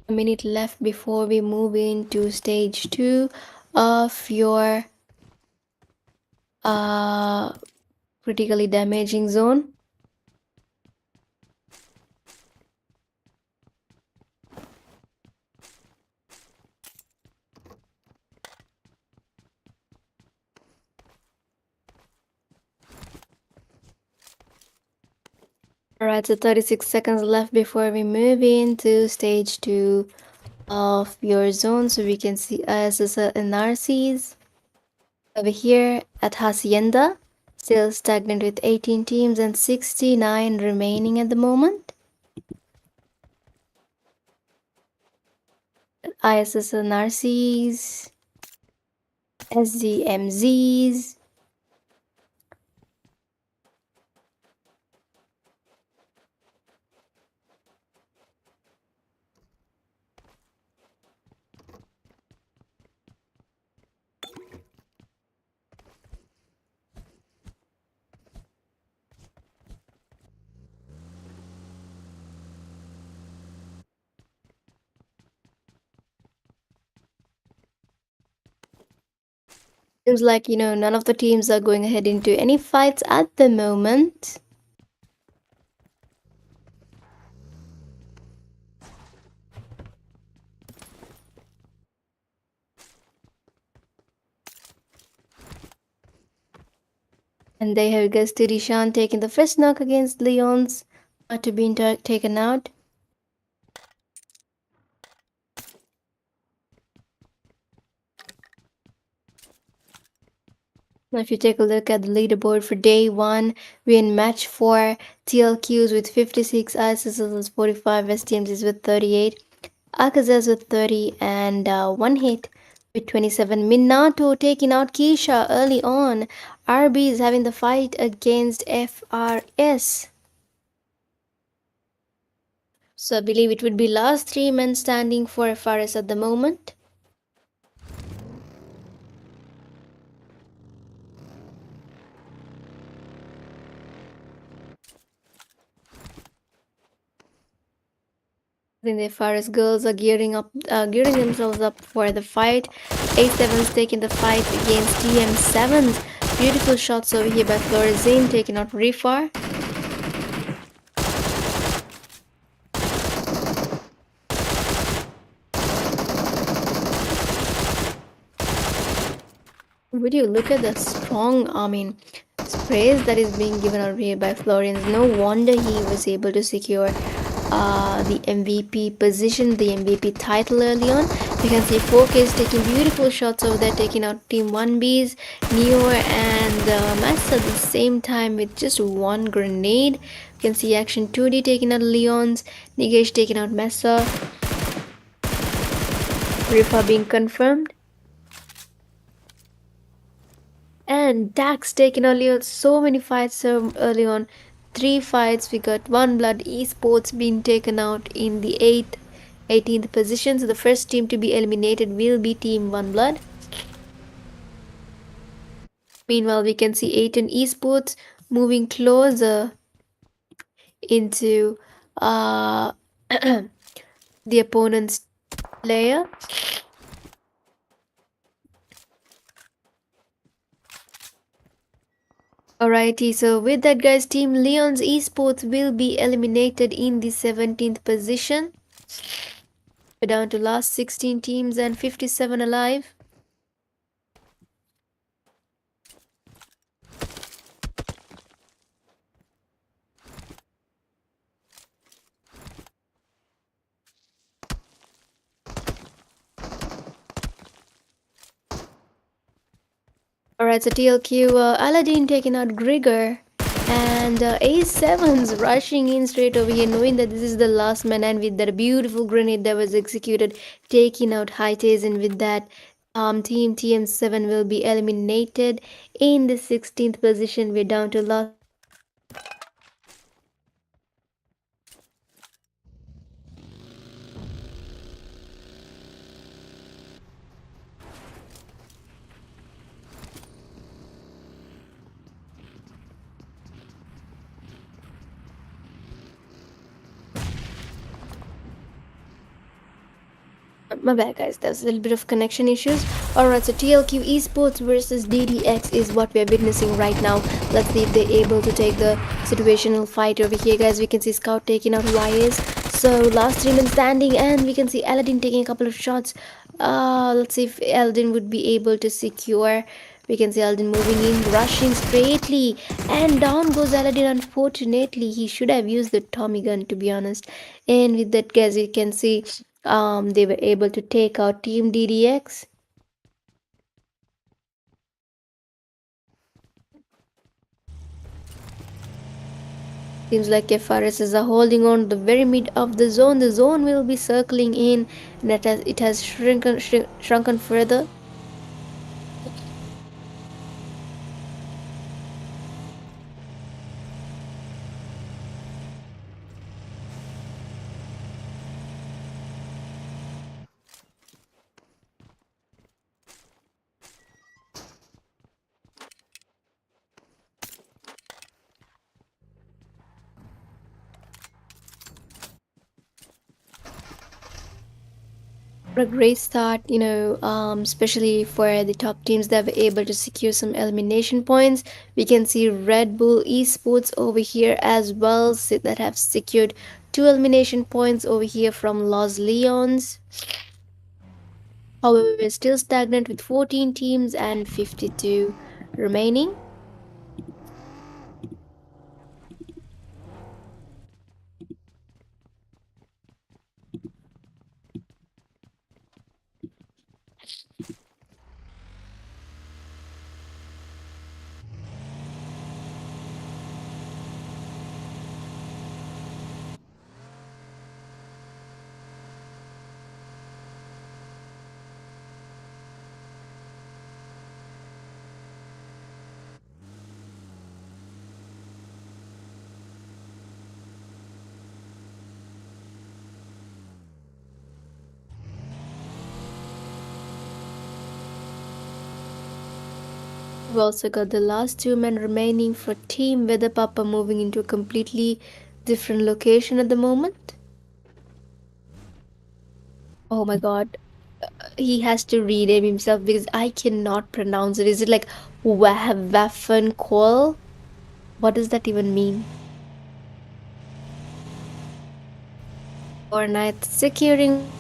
A minute left before we move into stage 2 of your critically damaging zone. Alright, so 36 seconds left before we move into stage 2 of your zone. So we can see ISSLNRCs over here at Hacienda, still stagnant with 18 teams and 69 remaining at the moment. ISSLNRCs, SDMZs, seems like, none of the teams are going ahead into any fights at the moment. And they have Gusty Rishan taking the first knock against Leons, to be taken out. Now, if you take a look at the leaderboard for day one, we're in match 4, TLQs with 56, ISSs with 45, SDMZs with 38, AKAZAYas with 30, and one hit with 27. Minato taking out Keisha early on. RB is having the fight against FRS. So I believe it would be last three men standing for FRS at the moment. Then the FRS girls are gearing themselves up for the fight. A7's taking the fight against TM7's. Beautiful shots over here by Florazine taking out Rifar. Would you look at the strong, sprays that is being given out here by Florians. No wonder he was able to secure the MVP position, the MVP title early on. You can see 4K is taking beautiful shots over there, taking out Team 1B's, Neo and Massa at the same time with just one grenade. You can see Action 2D taking out Leons, Nigesh taking out Massa, Rifa being confirmed. And Dax taking early on so many fights so early on. 3 fights. We got ONEBLOOD Esports being taken out in the 18th position. So the first team to be eliminated will be Team ONEBLOOD. Meanwhile, we can see ATON Esports moving closer into the opponent's player. Alrighty, so with that, guys, Team Leon's Esports will be eliminated in the 17th position. We're down to last 16 teams and 57 alive. Alright, so TLQ, Aladdin taking out Grigor. And A7's rushing in straight over here, knowing that this is the last man, and with that beautiful grenade that was executed, taking out Hightays, and with that, Team TM7 will be eliminated in the 16th position. We're down to last. My bad, guys. There's a little bit of connection issues. Alright, so TLQ Esports versus DDX is what we're witnessing right now. Let's see if they're able to take the situational fight over here, guys. We can see Scout taking out YS. So, last three men standing, and we can see Aladdin taking a couple of shots. Let's see if Aladdin would be able to secure. We can see Aladdin moving in, rushing straightly, and down goes Aladdin. Unfortunately, he should have used the Tommy gun, to be honest. And with that, guys, you can see they were able to take out Team DDX. Seems like FRSs are holding on to the very mid of the zone. The zone will be circling in, and it has shrunken further. A great start, especially for the top teams that were able to secure some elimination points. We can see Red Bull Esports over here as well, that have secured 2 elimination points over here from Los Leons. However, we're still stagnant with 14 teams and 52 remaining. We also got the last two men remaining for Team WEDHA PAPPA moving into a completely different location at the moment. Oh my god. He has to rename himself because I cannot pronounce it. Is it like Waffen What does that even mean? Or night securing.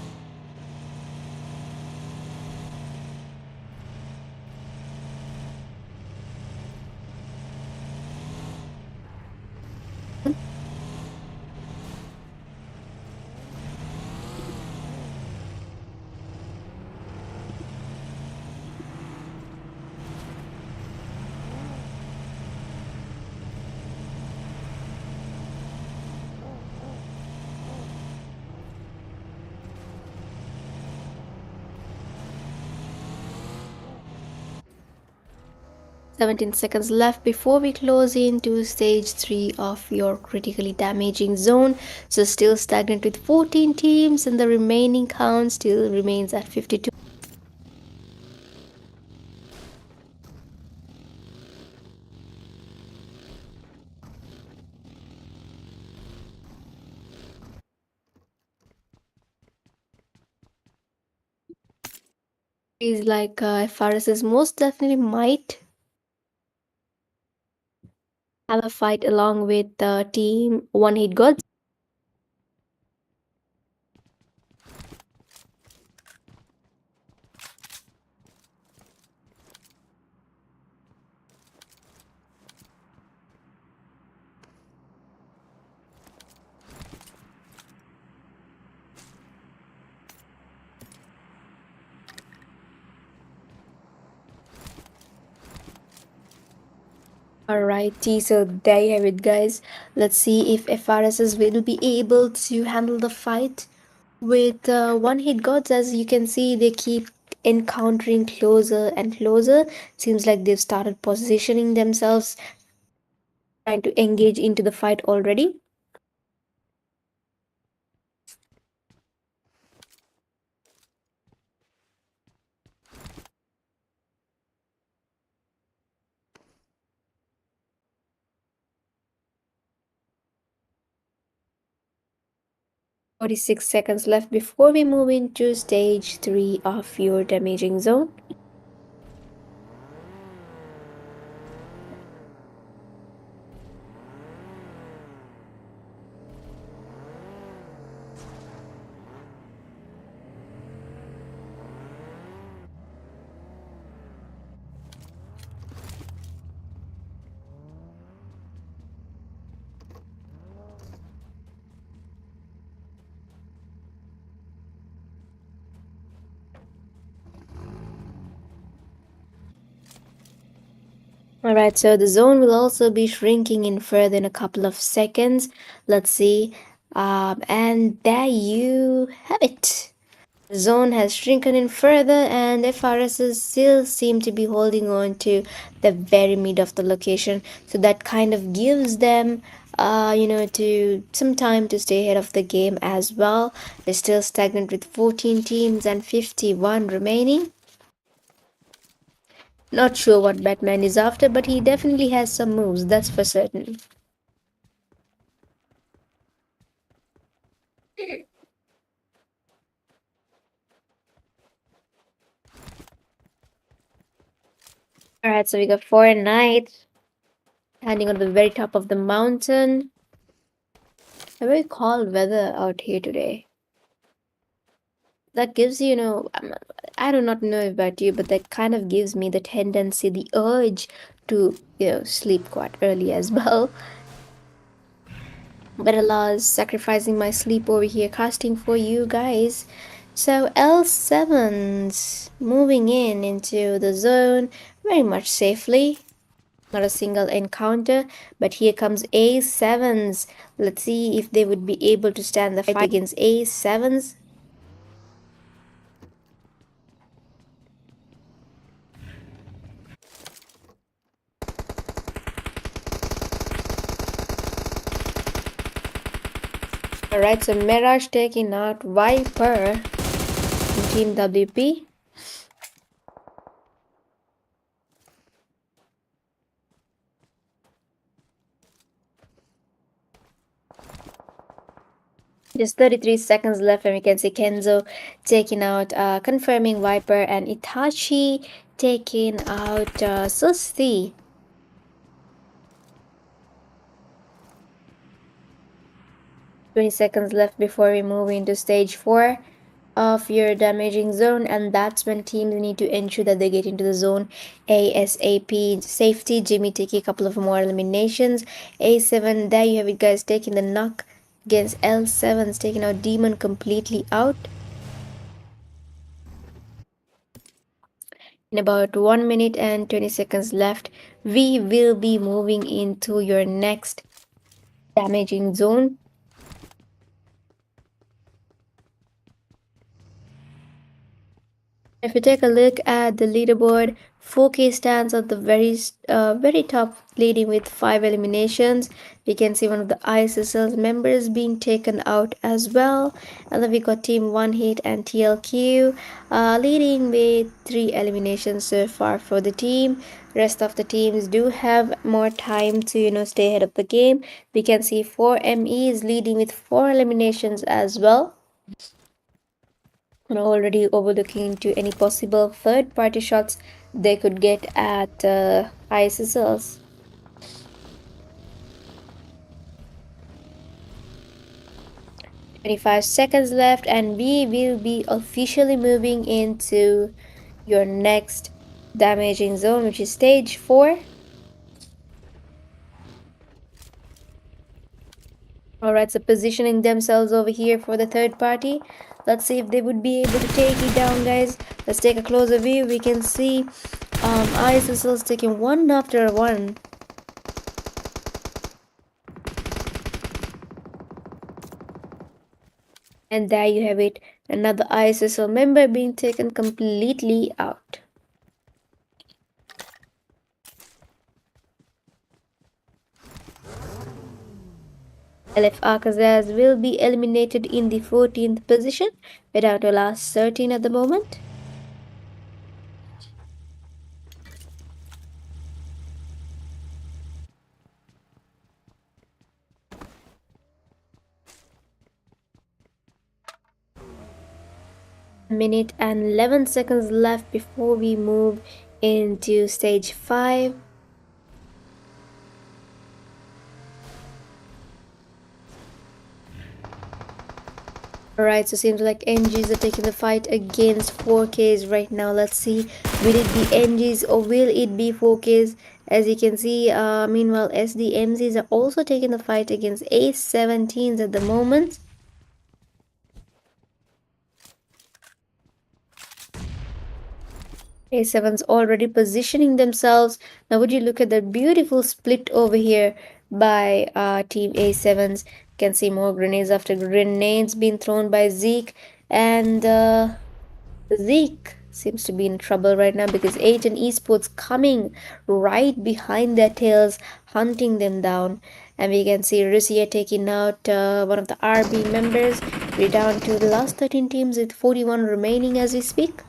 Seventeen seconds left before we close into stage 3 of your critically damaging zone. So still stagnant with 14 teams and the remaining count still remains at 52. Is like FRSs most definitely might have a fight along with team One Hit GODZ. Alrighty, so there you have it, guys. Let's see if FRSs will be able to handle the fight with One Hit GODZ. As you can see, they keep encountering closer and closer. Seems like they've started positioning themselves, trying to engage into the fight already. Forty-six seconds left before we move into stage 3 of your damaging zone. Alright, so the zone will also be shrinking in further in a couple of seconds. Let's see. And there you have it. The zone has shrunken in further, and FRSs still seem to be holding on to the very mid of the location. So that kind of gives them, to some time to stay ahead of the game as well. They're still stagnant with 14 teams and 51 remaining. Not sure what Batman is after, but he definitely has some moves, that's for certain. Alright, so we got 4 knights standing on the very top of the mountain. A very cold weather out here today. That gives you, I do not know about you, but that kind of gives me the tendency, the urge to, sleep quite early as well. But alas, sacrificing my sleep over here, casting for you guys. So L7's moving into the zone very much safely. Not a single encounter, but here comes A7's. Let's see if they would be able to stand the fight against A7's. Alright, so Mirage taking out Viper in Team WP. Just 33 seconds left, and we can see Kenzo taking out, confirming Viper, and Itachi taking out Susti. 20 seconds left before we move into stage 4 of your damaging zone, and that's when teams need to ensure that they get into the zone ASAP. Safety, Jimmy taking a couple of more eliminations. A7, there you have it, guys, taking the knock against L7's, taking out Demon completely out. In about 1 minute and 20 seconds left, we will be moving into your next damaging zone. If you take a look at the leaderboard, 4K stands at the very top, leading with 5 eliminations. We can see one of the ISSL members being taken out as well. And then we got Team One Hit and TLQ leading with 3 eliminations so far for the team. Rest of the teams do have more time to stay ahead of the game. We can see 4ME is leading with 4 eliminations as well, and already overlooking into any possible third-party shots they could get at ISSLs. 25 seconds left, and we will be officially moving into your next damaging zone, which is stage 4. Alright, so positioning themselves over here for the third party. Let's see if they would be able to take it down, guys. Let's take a closer view. We can see ISSL's taking one after one. And there you have it, another ISSL member being taken completely out. LF AKAZAYA will be eliminated in the 14th position. We're down to last 13 at the moment. A minute and 11 seconds left before we move into stage 5. Alright, so seems like NGs are taking the fight against 4Ks right now. Let's see, will it be NGs or will it be 4Ks? As you can see, meanwhile SDMZs are also taking the fight against A17s at the moment. A7's already positioning themselves. Now would you look at that beautiful split over here by team A7's. You can see more grenades after grenades being thrown by Zeke, and Zeke seems to be in trouble right now because ATON Esports coming right behind their tails, hunting them down. And we can see Russia taking out one of the RB members. We're down to the last 13 teams with 41 remaining as we speak.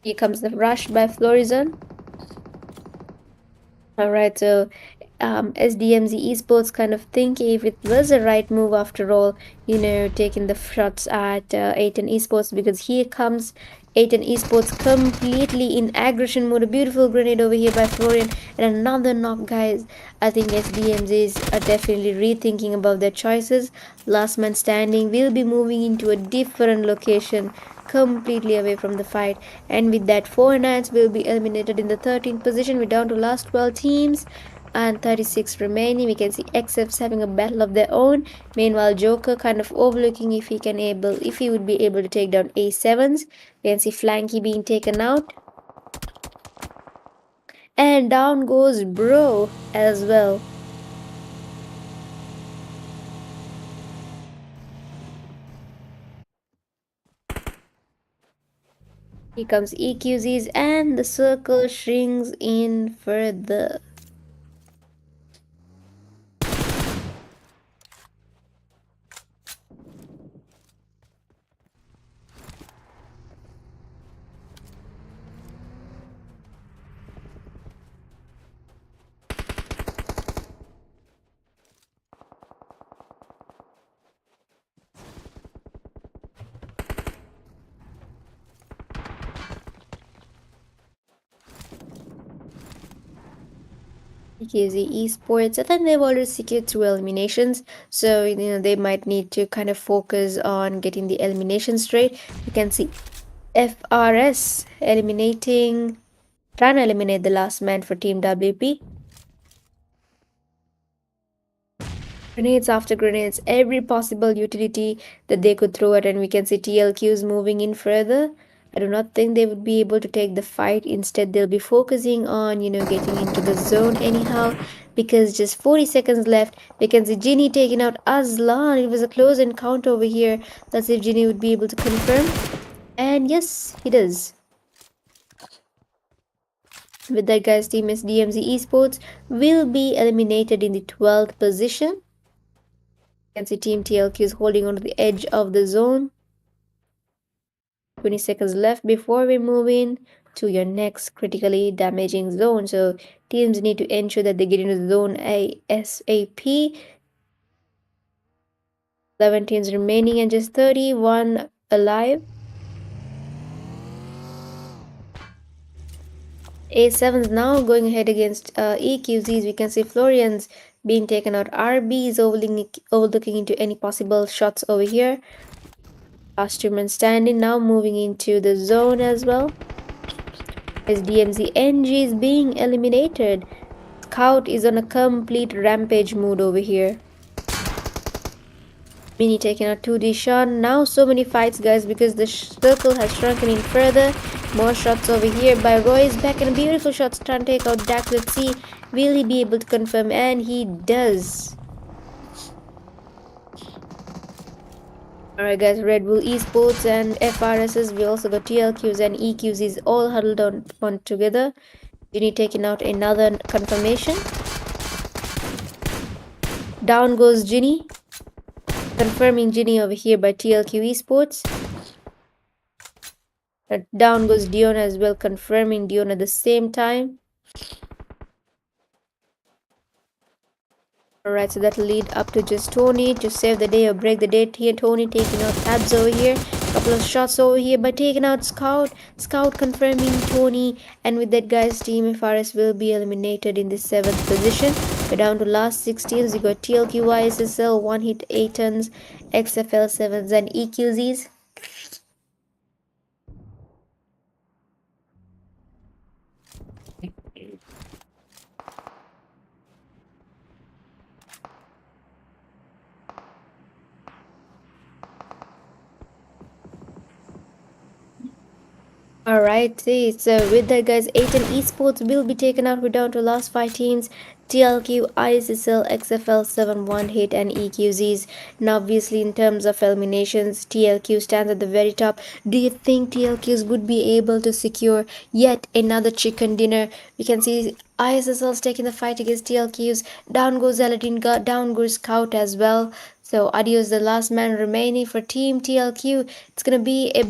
Here comes the rush by Florizon. Alright, so SDMZ Esports kind of think if it was the right move after all, taking the shots at ATON Esports, because here comes ATON Esports completely in aggression mode. A beautiful grenade over here by Florian, and another knock, guys. I think SDMZs are definitely rethinking about their choices. Last man standing will be moving into a different location, completely away from the fight, and with that 4 knights will be eliminated in the 13th position. We're down to last 12 teams and 36 remaining. We can see XFs having a battle of their own. Meanwhile, Joker kind of overlooking if he would be able to take down A7s. We can see Flanky being taken out, and down goes Bro as well. Here comes EQZs, and the circle shrinks in further. EQZ Esports. I think they've already secured 2 eliminations, so they might need to kind of focus on getting the elimination straight. You can see FRS trying to eliminate the last man for Team WP. Grenades after grenades, every possible utility that they could throw at, and we can see TLQs moving in further. I do not think they would be able to take the fight. Instead, they'll be focusing on, getting into the zone anyhow, because just 40 seconds left. We can see Ginny taking out Aslan. It was a close encounter over here. Let's see if Ginny would be able to confirm. And yes, he does. With that, guys, Team SDMZ Esports will be eliminated in the 12th position. You can see Team TLQ is holding on to the edge of the zone. 20 seconds left before we move in to your next critically damaging zone. So teams need to ensure that they get into zone ASAP. 11 teams remaining and just 31 alive. A7 is now going ahead against EQZs. We can see Florian's being taken out. RB is overlooking into any possible shots over here. Last 2 men standing, now moving into the zone as well. SDMZ NG is being eliminated. Scout is on a complete rampage mood over here. Mini taking out 2D shot. Now so many fights, guys, because the circle has shrunken in further. More shots over here by Royce. Back and a beautiful shot trying to take out Dax. Let's see, will he be able to confirm? And he does. Alright, guys, Red Bull Esports and FRSs. We also got TLQs and EQZs all huddled on together. Ginny taking out another confirmation. Down goes Ginny. Confirming Ginny over here by TLQ Esports. Down goes Dion as well, confirming Dion at the same time. Alright, so that'll lead up to just Tony to save the day or break the day. Here, Tony taking out Abs over here. Couple of shots over here by taking out Scout. Scout confirming Tony. And with that, guys, Team FRS will be eliminated in the 7th position. We're down to last 6 teams. We got TLQ, YSSL, One Hit ATONs, XFL 7s, and EQZs. Alright, so with that, guys, ATON Esports will be taken out. We're down to last 5 teams. TLQ, ISSL, XFL 7, One Hit, and EQZs. Now, obviously, in terms of eliminations, TLQ stands at the very top. Do you think TLQs would be able to secure yet another chicken dinner? We can see ISSL's taking the fight against TLQs. Down goes Aladdin, down goes Scout as well. So, adios, the last man remaining for Team TLQ. It's gonna be a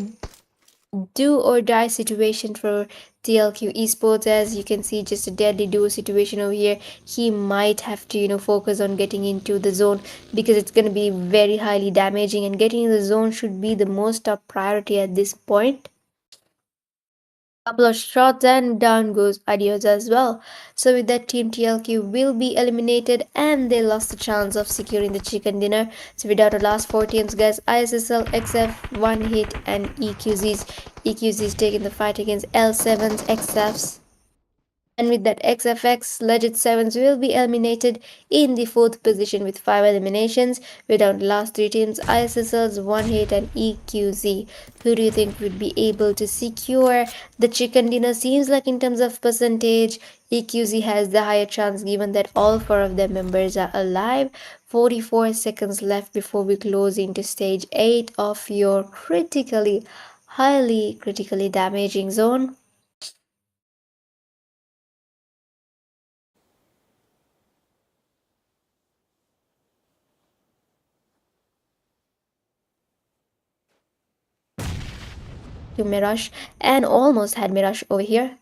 do or die situation for TLQ Esports. As you can see, just a deadly duo situation over here. He might have to focus on getting into the zone, because it's going to be very highly damaging, and getting in the zone should be the most top priority at this point. Couple of shots and down goes Adios as well. So with that, Team TLQ will be eliminated, and they lost the chance of securing the chicken dinner. So without the last 4 teams, guys, ISSL, XF, One Hit, and EQZs. EQZs taking the fight against L7s, XFs. And with that, XFX Legit 7s will be eliminated in the 4th position with 5 eliminations. We're down to the last 3 teams, ISSLs, One Hit, and EQZ. Who do you think would be able to secure the chicken dinner? Seems like in terms of percentage, EQZ has the higher chance, given that all 4 of their members are alive. 44 seconds left before we close into stage 8 of your highly critically damaging zone. To Mirage, and almost had Mirage over here.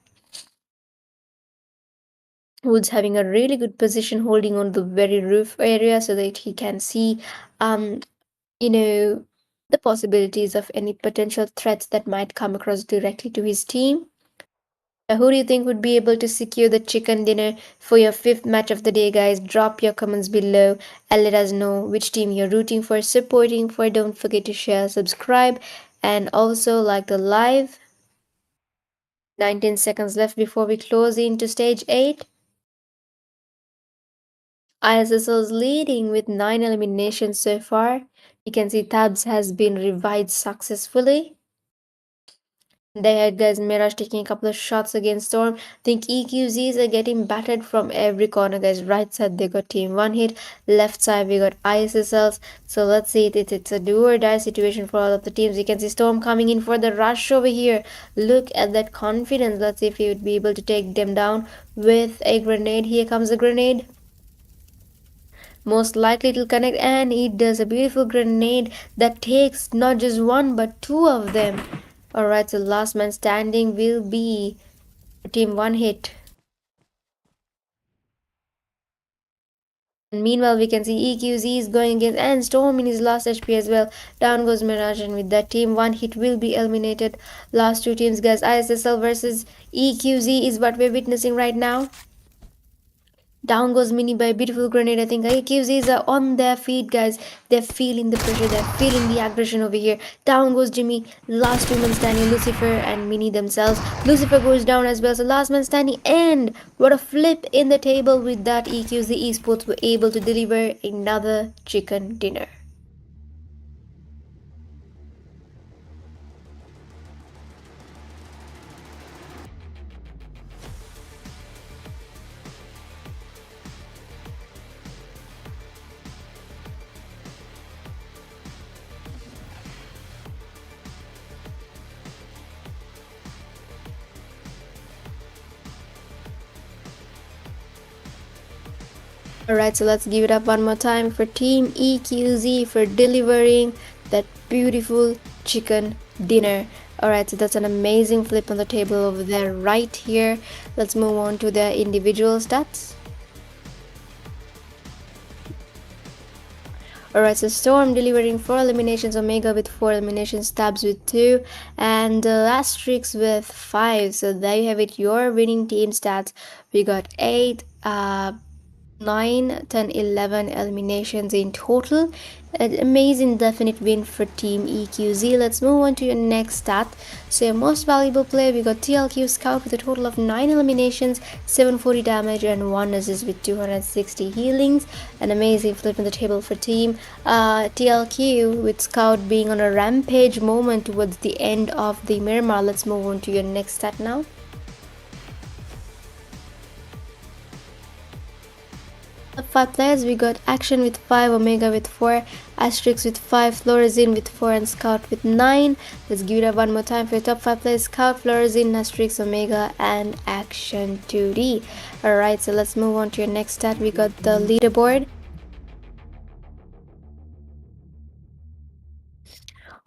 Woods having a really good position, holding on the very roof area so that he can see you know the possibilities of any potential threats that might come across directly to his team. Who do you think would be able to secure the chicken dinner for your fifth match of the day, guys? Drop your comments below and let us know which team you're rooting for, supporting for. Don't forget to share, subscribe, and also like the live. 19 seconds left before we close into stage 8. ISSL's leading with 9 eliminations so far. You can see Tabs has been revived successfully. They had guys Mirage taking a couple of shots against Storm. Think EQZs are getting battered from every corner, guys. Right side they got team 1 hit. Left side we got ISSLs. So let's see, it's a do or die situation for all of the teams. You can see Storm coming in for the rush over here. Look at that confidence. Let's see if he would be able to take them down with a grenade. Here comes a grenade. Most likely it'll connect, and it does a beautiful grenade that takes not just one but two of them. Alright, so last man standing will be team 1 hit. And meanwhile, we can see EQZ is going against and Storm in his last HP as well. Down goes Mirage, and with that team 1 hit will be eliminated. Last two teams, guys. ISSL versus EQZ is what we're witnessing right now. Down goes Mini by a beautiful grenade. I think EQZs are on their feet, guys. They're feeling the pressure. They're feeling the aggression over here. Down goes Jimmy. Last two men standing, Lucifer and Mini themselves. Lucifer goes down as well. So last man standing. And what a flip in the table with that. EQZ Esports were able to deliver another chicken dinner. Alright, so let's give it up one more time for Team EQZ for delivering that beautiful chicken dinner. Alright, so that's an amazing flip on the table over there right here. Let's move on to the individual stats. Alright, so Storm delivering 4 eliminations, Omega with 4 eliminations, Tabs with 2, and Asterix with 5. So there you have it, your winning team stats. We got 8, 9, 10, 11 eliminations in total. An amazing definite win for Team EQZ. Let's move on to your next stat. So your most valuable player, we got TLQ Scout with a total of 9 eliminations, 740 damage and 1 assist with 260 healings. An amazing flip on the table for Team TLQ with Scout being on a rampage moment towards the end of the Miramar. Let's move on to your next stat now. Top 5 players, we got Action with 5, Omega with 4, Asterix with 5, Florazine with 4, and Scout with 9. Let's give it up one more time for your top 5 players: Scout, Florazine, Asterix, Omega, and Action 2D. Alright, so let's move on to your next stat. We got the leaderboard.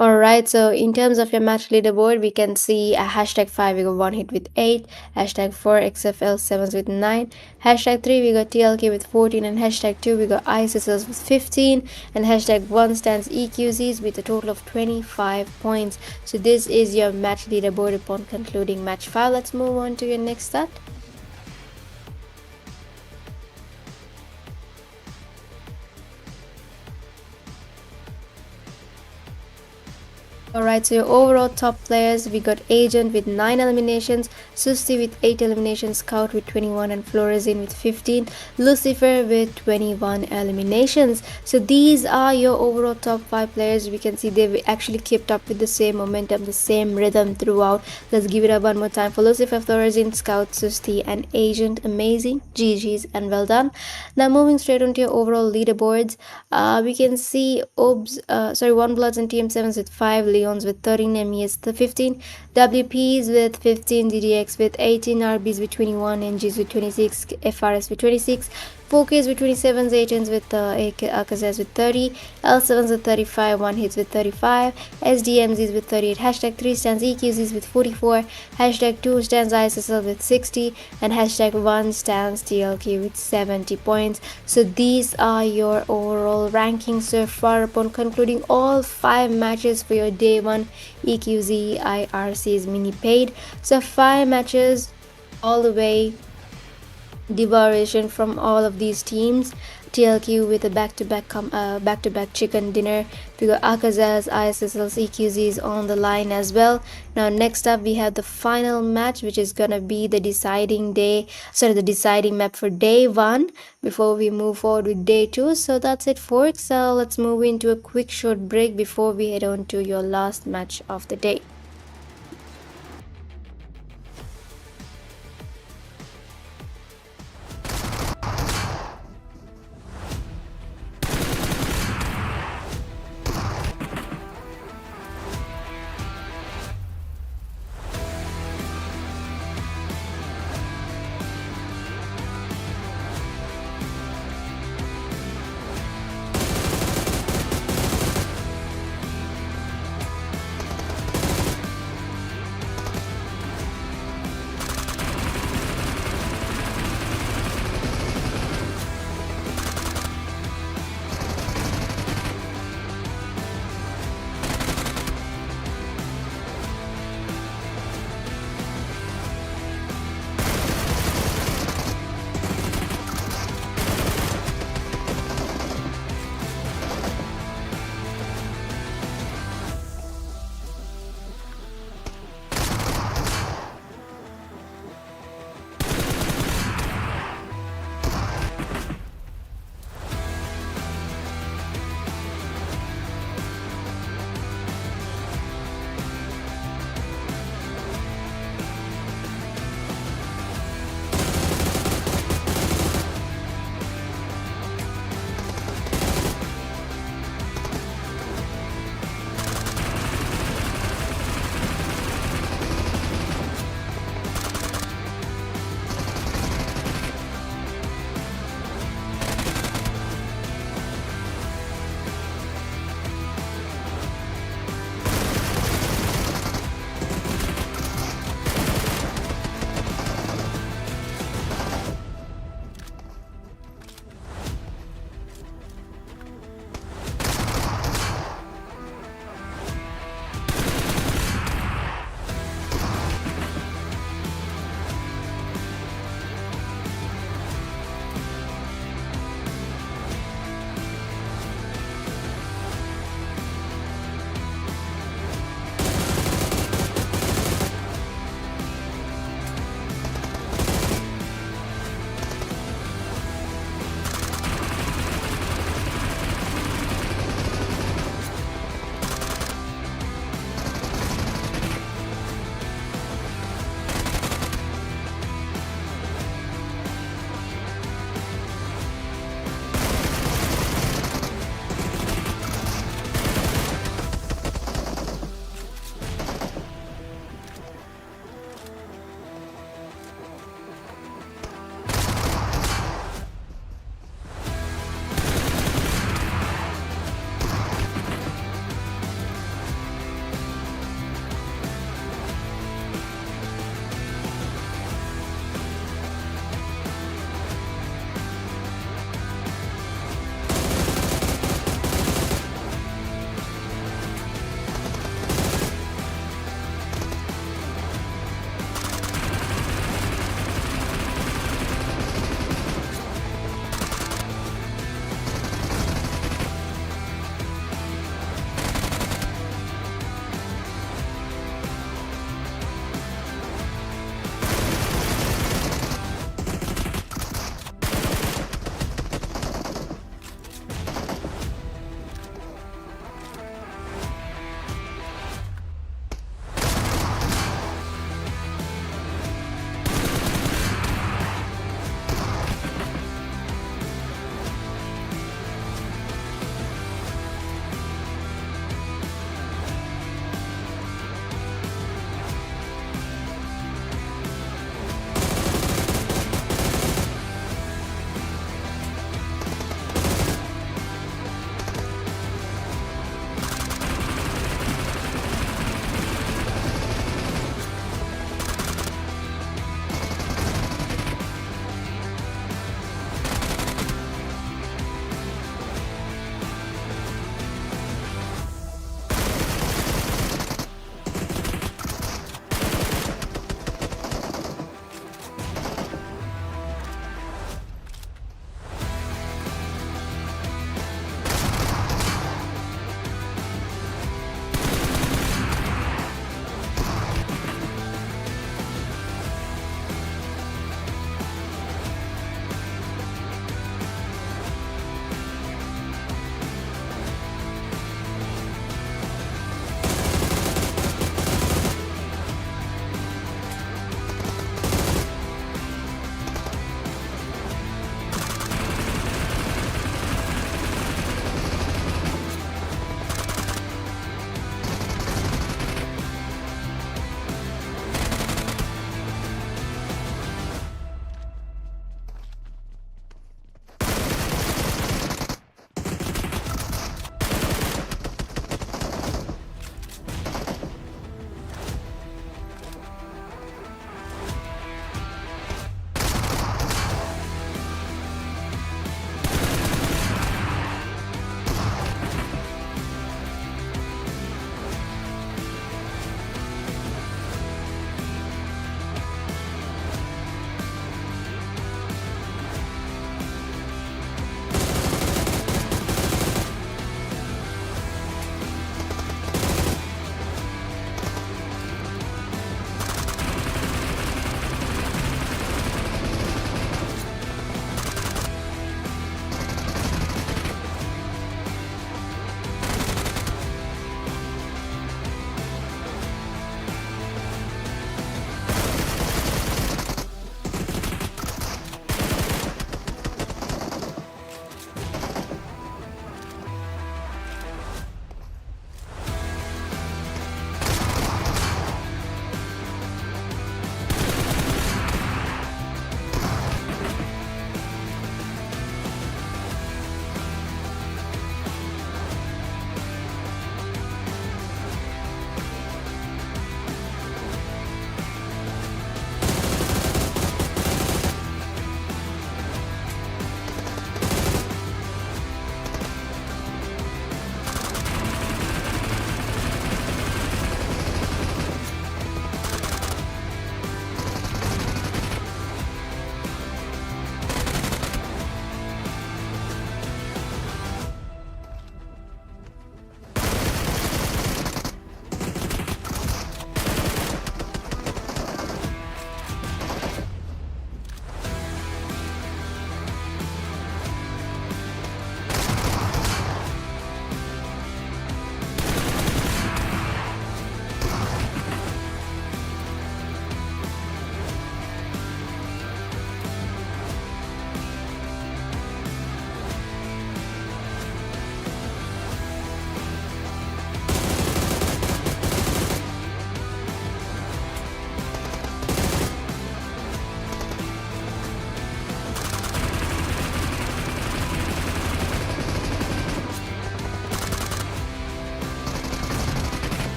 Alright, so in terms of your match leaderboard, we can see a hashtag 5, we got 1 hit with 8, hashtag 4, XFL7s with 9, hashtag 3, we got TLK with 14, and hashtag 2, we got ISSLs with 15, and hashtag 1 stands EQZs with a total of 25 points. So this is your match leaderboard upon concluding match 5. Let's move on to your next stat. Alright, so your overall top players, we got Agent with 9 eliminations, Susti with 8 eliminations, Scout with 21, and Florazine with 15, Lucifer with 21 eliminations. So these are your overall top 5 players. We can see they've actually kept up with the same momentum, the same rhythm throughout. Let's give it up one more time for Lucifer, Florazine, Scout, Susti, and Agent. Amazing, GG's, and well done. Now moving straight on to your overall leaderboards, we can see OneBloods and TM7s with 5, Leons with 13, MES 15, WPs with 15, DDX with 18, RBs with 21, NGs with 26, FRS with 26, 4Ks with 27, Atons with AKAZAYA with 30, L7s with 35, 1 hits with 35, SDMZs with 38, hashtag 3 stands EQZs with 44, hashtag 2 stands ISSL with 60, and hashtag 1 stands TLQ with 70 points. So these are your overall rankings so far upon concluding all 5 matches for your day 1 EQZxIRC's mini paid. So 5 matches, all the way devouration from all of these teams. TLQ with a back-to-back chicken dinner. We got AKAZAYA's, ISSL's, EQZ's on the line as well. Now next up we have the final match, which is gonna be the deciding map for day 1 before we move forward with day 2. So that's it, folks. So let's move into a quick short break before we head on to your last match of the day.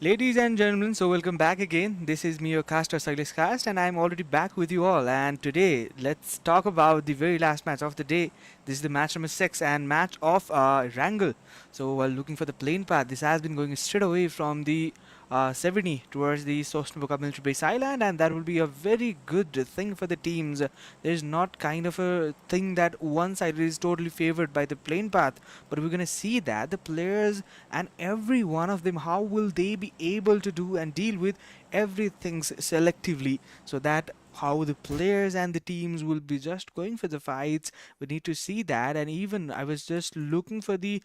Ladies and gentlemen, so welcome back again. This is me, your caster Cyclist Cast, and I'm already back with you all. And today, let's talk about the very last match of the day. This is the match number 6 and match of Wrangle. So, while looking for the plane path, this has been going straight away from the 70 towards the Sosnovoka military base island, and that will be a very good thing for the teams. There's not kind of a thing that one side is totally favored by the plane path, but we're gonna see that the players and every one of them, how will they be able to do and deal with everything selectively, so that how the players and the teams will be just going for the fights. We need to see that. And even I was just looking for the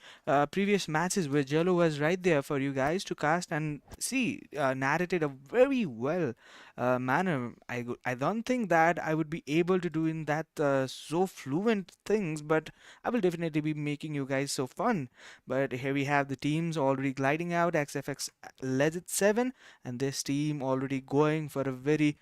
previous matches where Jello was right there for you guys to cast and see, narrated a very well manner. I don't think that I would be able to do in that so fluent things, but I will definitely be making you guys so fun. But here we have the teams already gliding out. XFX Legend 7, and this team already going for a very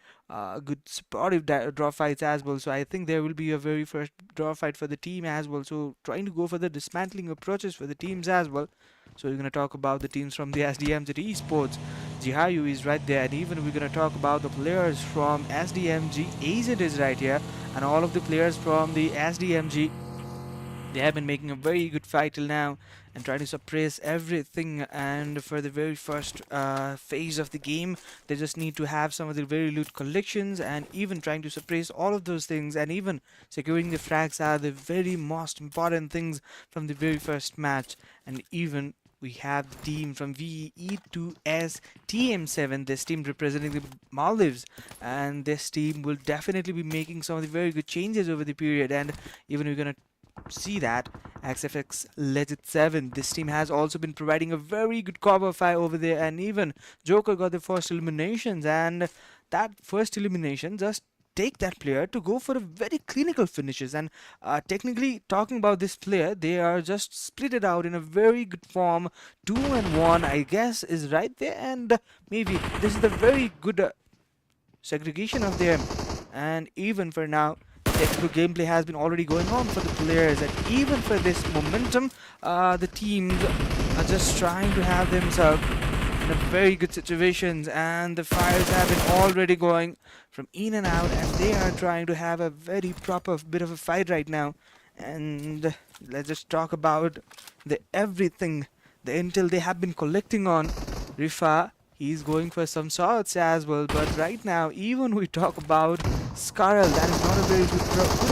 good supportive draw fights as well. So I think there will be a very first draw fight for the team as well. So trying to go for the dismantling approaches for the teams as well. So we're going to talk about the teams from the SDMZ Esports. Jihayu is right there, and even we're going to talk about the players from SDMG. Azit is right here, and all of the players from the SDMG, they have been making a very good fight till now and trying to suppress everything. And for the very first phase of the game, they just need to have some of the very loot collections, and even trying to suppress all of those things, and even securing the frags are the very most important things from the very first match. And even we have the team from VE TM7, this team representing the Maldives, and this team will definitely be making some of the very good changes over the period. And even we're gonna see that XFX Legend 7, this team has also been providing a very good cover fire over there, and even Joker got the first eliminations, and that first elimination just take that player to go for a very clinical finishes. And technically talking about this player, they are just split it out in a very good form. 2 and 1 I guess is right there, and maybe this is the very good segregation of them. And even for now, technical gameplay has been already going on for the players, and even for this momentum, the teams are just trying to have themselves in a very good situations, and the fires have been already going from in and out, and they are trying to have a very proper bit of a fight right now. And let's just talk about the everything, the intel they have been collecting on Rifa. He's going for some shots as well, but right now, even we talk about Scarl, that is not a very good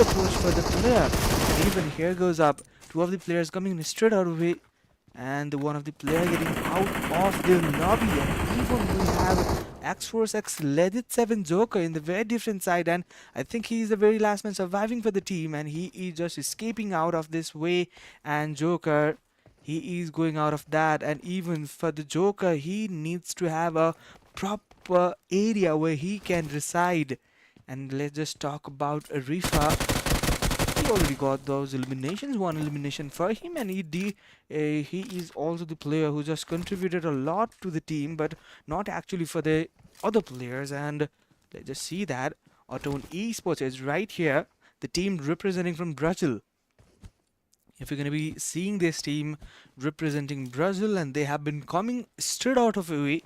approach for the player. And even here goes up, two of the players coming straight out of it, and one of the player getting out of the lobby. And even we have X-Force X Legend 7 Joker in the very different side, and I think he is the very last man surviving for the team, and he is just escaping out of this way. And Joker, he is going out of that. And even for the Joker, he needs to have a proper area where he can reside. And let's just talk about Rifa. He already got those eliminations, one elimination for him, and he is also the player who just contributed a lot to the team, but not actually for the other players. And let's just see that ATON Esports is right here, the team representing from Brazil. If you're going to be seeing this team representing Brazil, and they have been coming straight out of away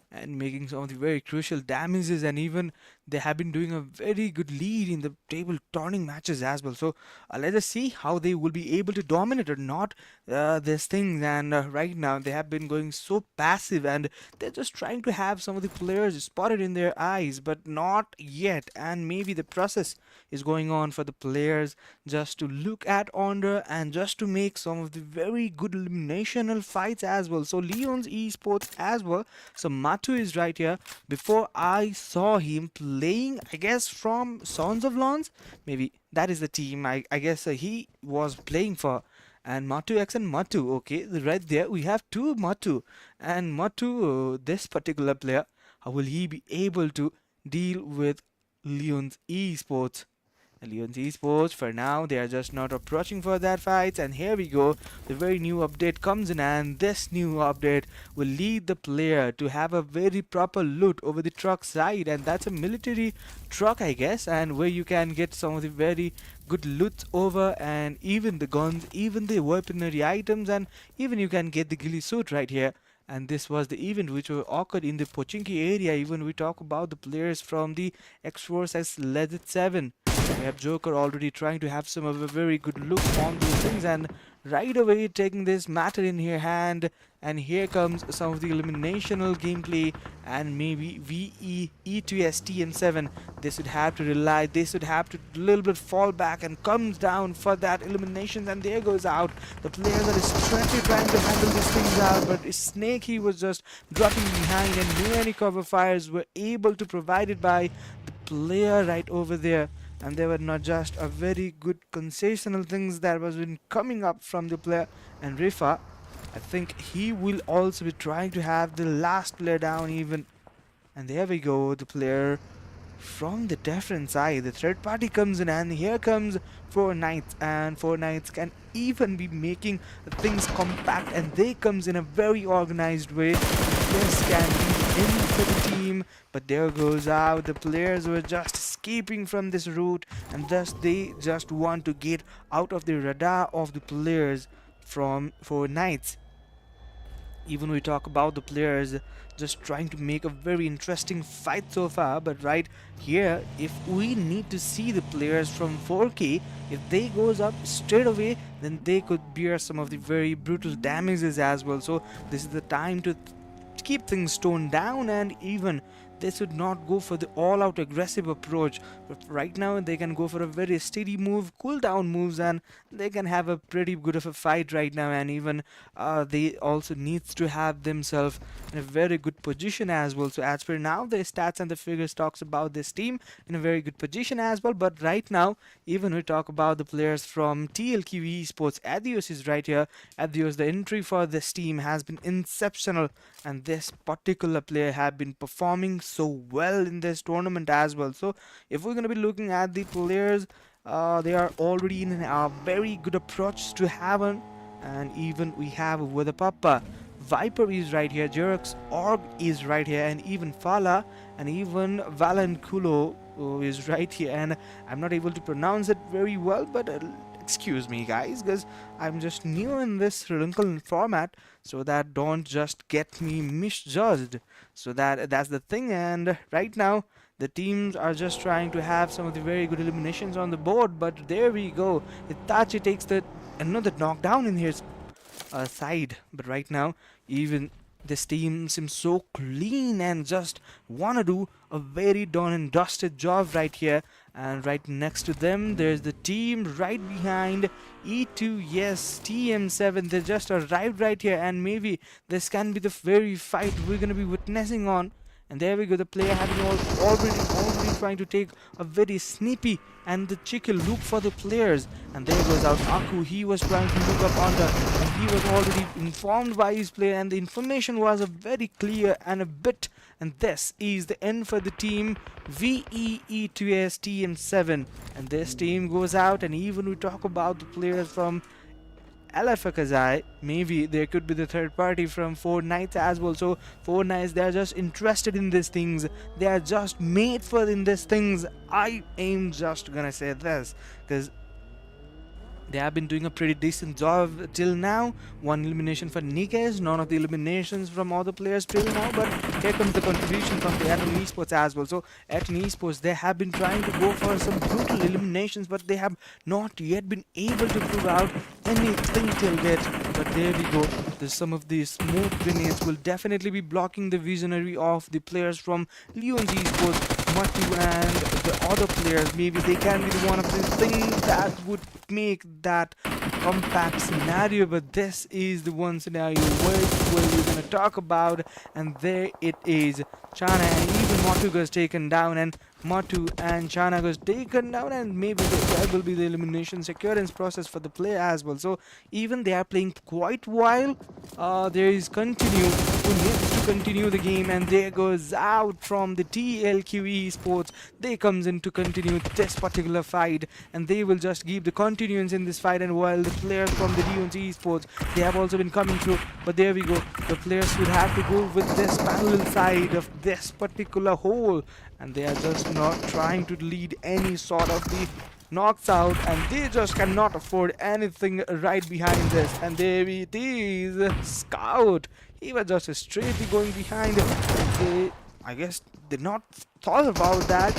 and making some of the very crucial damages, and even they have been doing a very good lead in the table turning matches as well. So let us see how they will be able to dominate or not this thing. And right now they have been going so passive, and they're just trying to have some of the players spotted in their eyes, but not yet. And maybe the process is going on for the players just to look at Onder and just to make some of the very good eliminational fights as well. So Leon's Esports as well. So Matu is right here. Before I saw him playing, I guess from Sons of Lawns, maybe that is the team I guess he was playing for. And Matu X and Matu, okay, right there we have two Matu. And Matu, this particular player, how will he be able to deal with Leon's Esports? Leon's Esports, for now, they are just not approaching for that fight. And here we go, the very new update comes in, and this new update will lead the player to have a very proper loot over the truck side, and that's a military truck, I guess, and where you can get some of the very good loot over, and even the guns, even the weaponry items, and even you can get the ghillie suit right here. And this was the event which occurred in the Pochinki area. Even we talk about the players from the EQZxIRC. We have Joker already trying to have some of a very good look on those things, and right away taking this matter in her hand. And here comes some of the eliminational gameplay, and maybe VE EQZxTM7. They should have to rely, they should have to little bit fall back and comes down for that elimination, and there goes out. The players are strongly trying to handle these things out, but Snake, he was just dropping behind, and many cover fires were able to provided by the player right over there. And there were not just a very good concessional things that was been coming up from the player. And Rifa, I think he will also be trying to have the last player down even. And there we go, the player from the different side. The third party comes in, and here comes Four Knights, and Four Knights can even be making things compact, and they comes in a very organized way. This can be in for the team, but there goes out. The players were just escaping from this route, and thus they just want to get out of the radar of the players from Four Knights. Even we talk about the players just trying to make a very interesting fight so far, but right here, if we need to see the players from 4K, if they goes up straight away, then they could bear some of the very brutal damages as well. So this is the time to keep things toned down, and even they should not go for the all-out aggressive approach. But right now they can go for a very steady move, cool down moves, and they can have a pretty good of a fight right now. And even they also needs to have themselves in a very good position as well. So as per now, the stats and the figures talks about this team in a very good position as well. But right now, even we talk about the players from TLQ Esports, Adios is right here. Adios, the entry for this team has been exceptional, and this particular player have been performing so well in this tournament as well. So if we're going to be looking at the players, they are already in a very good approach to heaven. And even we have with the PAPPA, Viper is right here, GODZ is right here, and even Fala and even Valanculo is right here. And I'm not able to pronounce it very well, but excuse me guys, because I'm just new in this Sri Lankan format, so that don't just get me misjudged. So that's the thing. And right now the teams are just trying to have some of the very good eliminations on the board, but there we go. Itachi takes the another knockdown in his side. But right now, even this team seems so clean and just wanna do a very done and dusted job right here. And right next to them, there's the team right behind EQZxTM7. They just arrived right here, and maybe this can be the very fight we're gonna be witnessing on. And there we go, the player having already trying to take a very sneaky and the cheeky look for the players. And there goes out Aku, he was trying to look up under, and he was already informed by his player, and the information was a very clear and a bit. And this is the end for the team VE EQZxTM7. And this team goes out, and even we talk about the players from AKAZAYA, maybe there could be the third party from Four Knights as well. So Four Knights, they are just interested in these things, they are just made for in these things. I am just gonna say this because they have been doing a pretty decent job till now. One elimination for Nikes, none of the eliminations from other players till now. But here comes the contribution from the ATON Esports as well. So ATON Esports, they have been trying to go for some brutal eliminations, but they have not yet been able to prove out anything till yet. But there we go. There's some of these smoke grenades will definitely be blocking the visionary of the players from Leon's Esports. Matu and the other players, maybe they can be the one of the things that would make that compact scenario. But this is the one scenario where we're gonna talk about, and there it is. Chana and even Matu was taken down, and Matu and Chana was taken down, and maybe there will be the elimination securance process for the player as well. So even they are playing quite well. There is continue who needs to continue the game, and there goes out from the TLQ Esports. They comes in to continue this particular fight, and they will just give the continuance in this fight. And while the players from the Leon's Esports, they have also been coming through. But there we go, the players would have to go with this parallel side of this particular hole, and they are just just not trying to lead any sort of the knocks out, and they just cannot afford anything right behind this. And there it is, Scout. He was just straightly going behind. They, I guess, did not thought about that.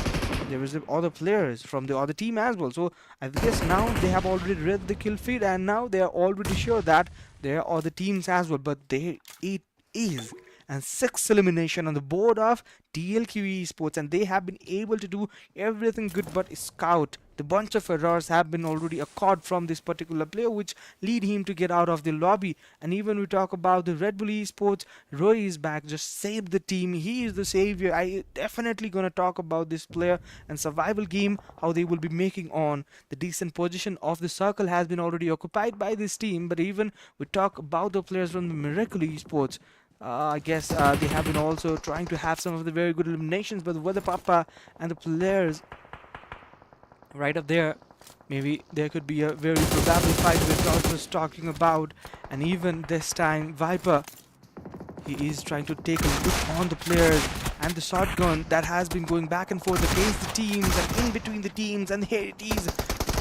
There was the other players from the other team as well. So I guess now they have already read the kill feed, and now they are already sure that there are other teams as well. But there it is, and sixth elimination on the board of TLQ Esports, and they have been able to do everything good but scout. The bunch of errors have been already occurred from this particular player, which lead him to get out of the lobby. And even we talk about the Red Bull Esports, Roy is back, just saved the team. He is the savior. I definitely gonna talk about this player and survival game, how they will be making on. The decent position of the circle has been already occupied by this team, but even we talk about the players from the Miracle Esports. I guess they have been also trying to have some of the very good eliminations, but with the PAPPA and the players right up there, maybe there could be a very probable fight which I was talking about. And even this time, Viper, he is trying to take a look on the players and the shotgun that has been going back and forth against the teams and in between the teams. And here it is.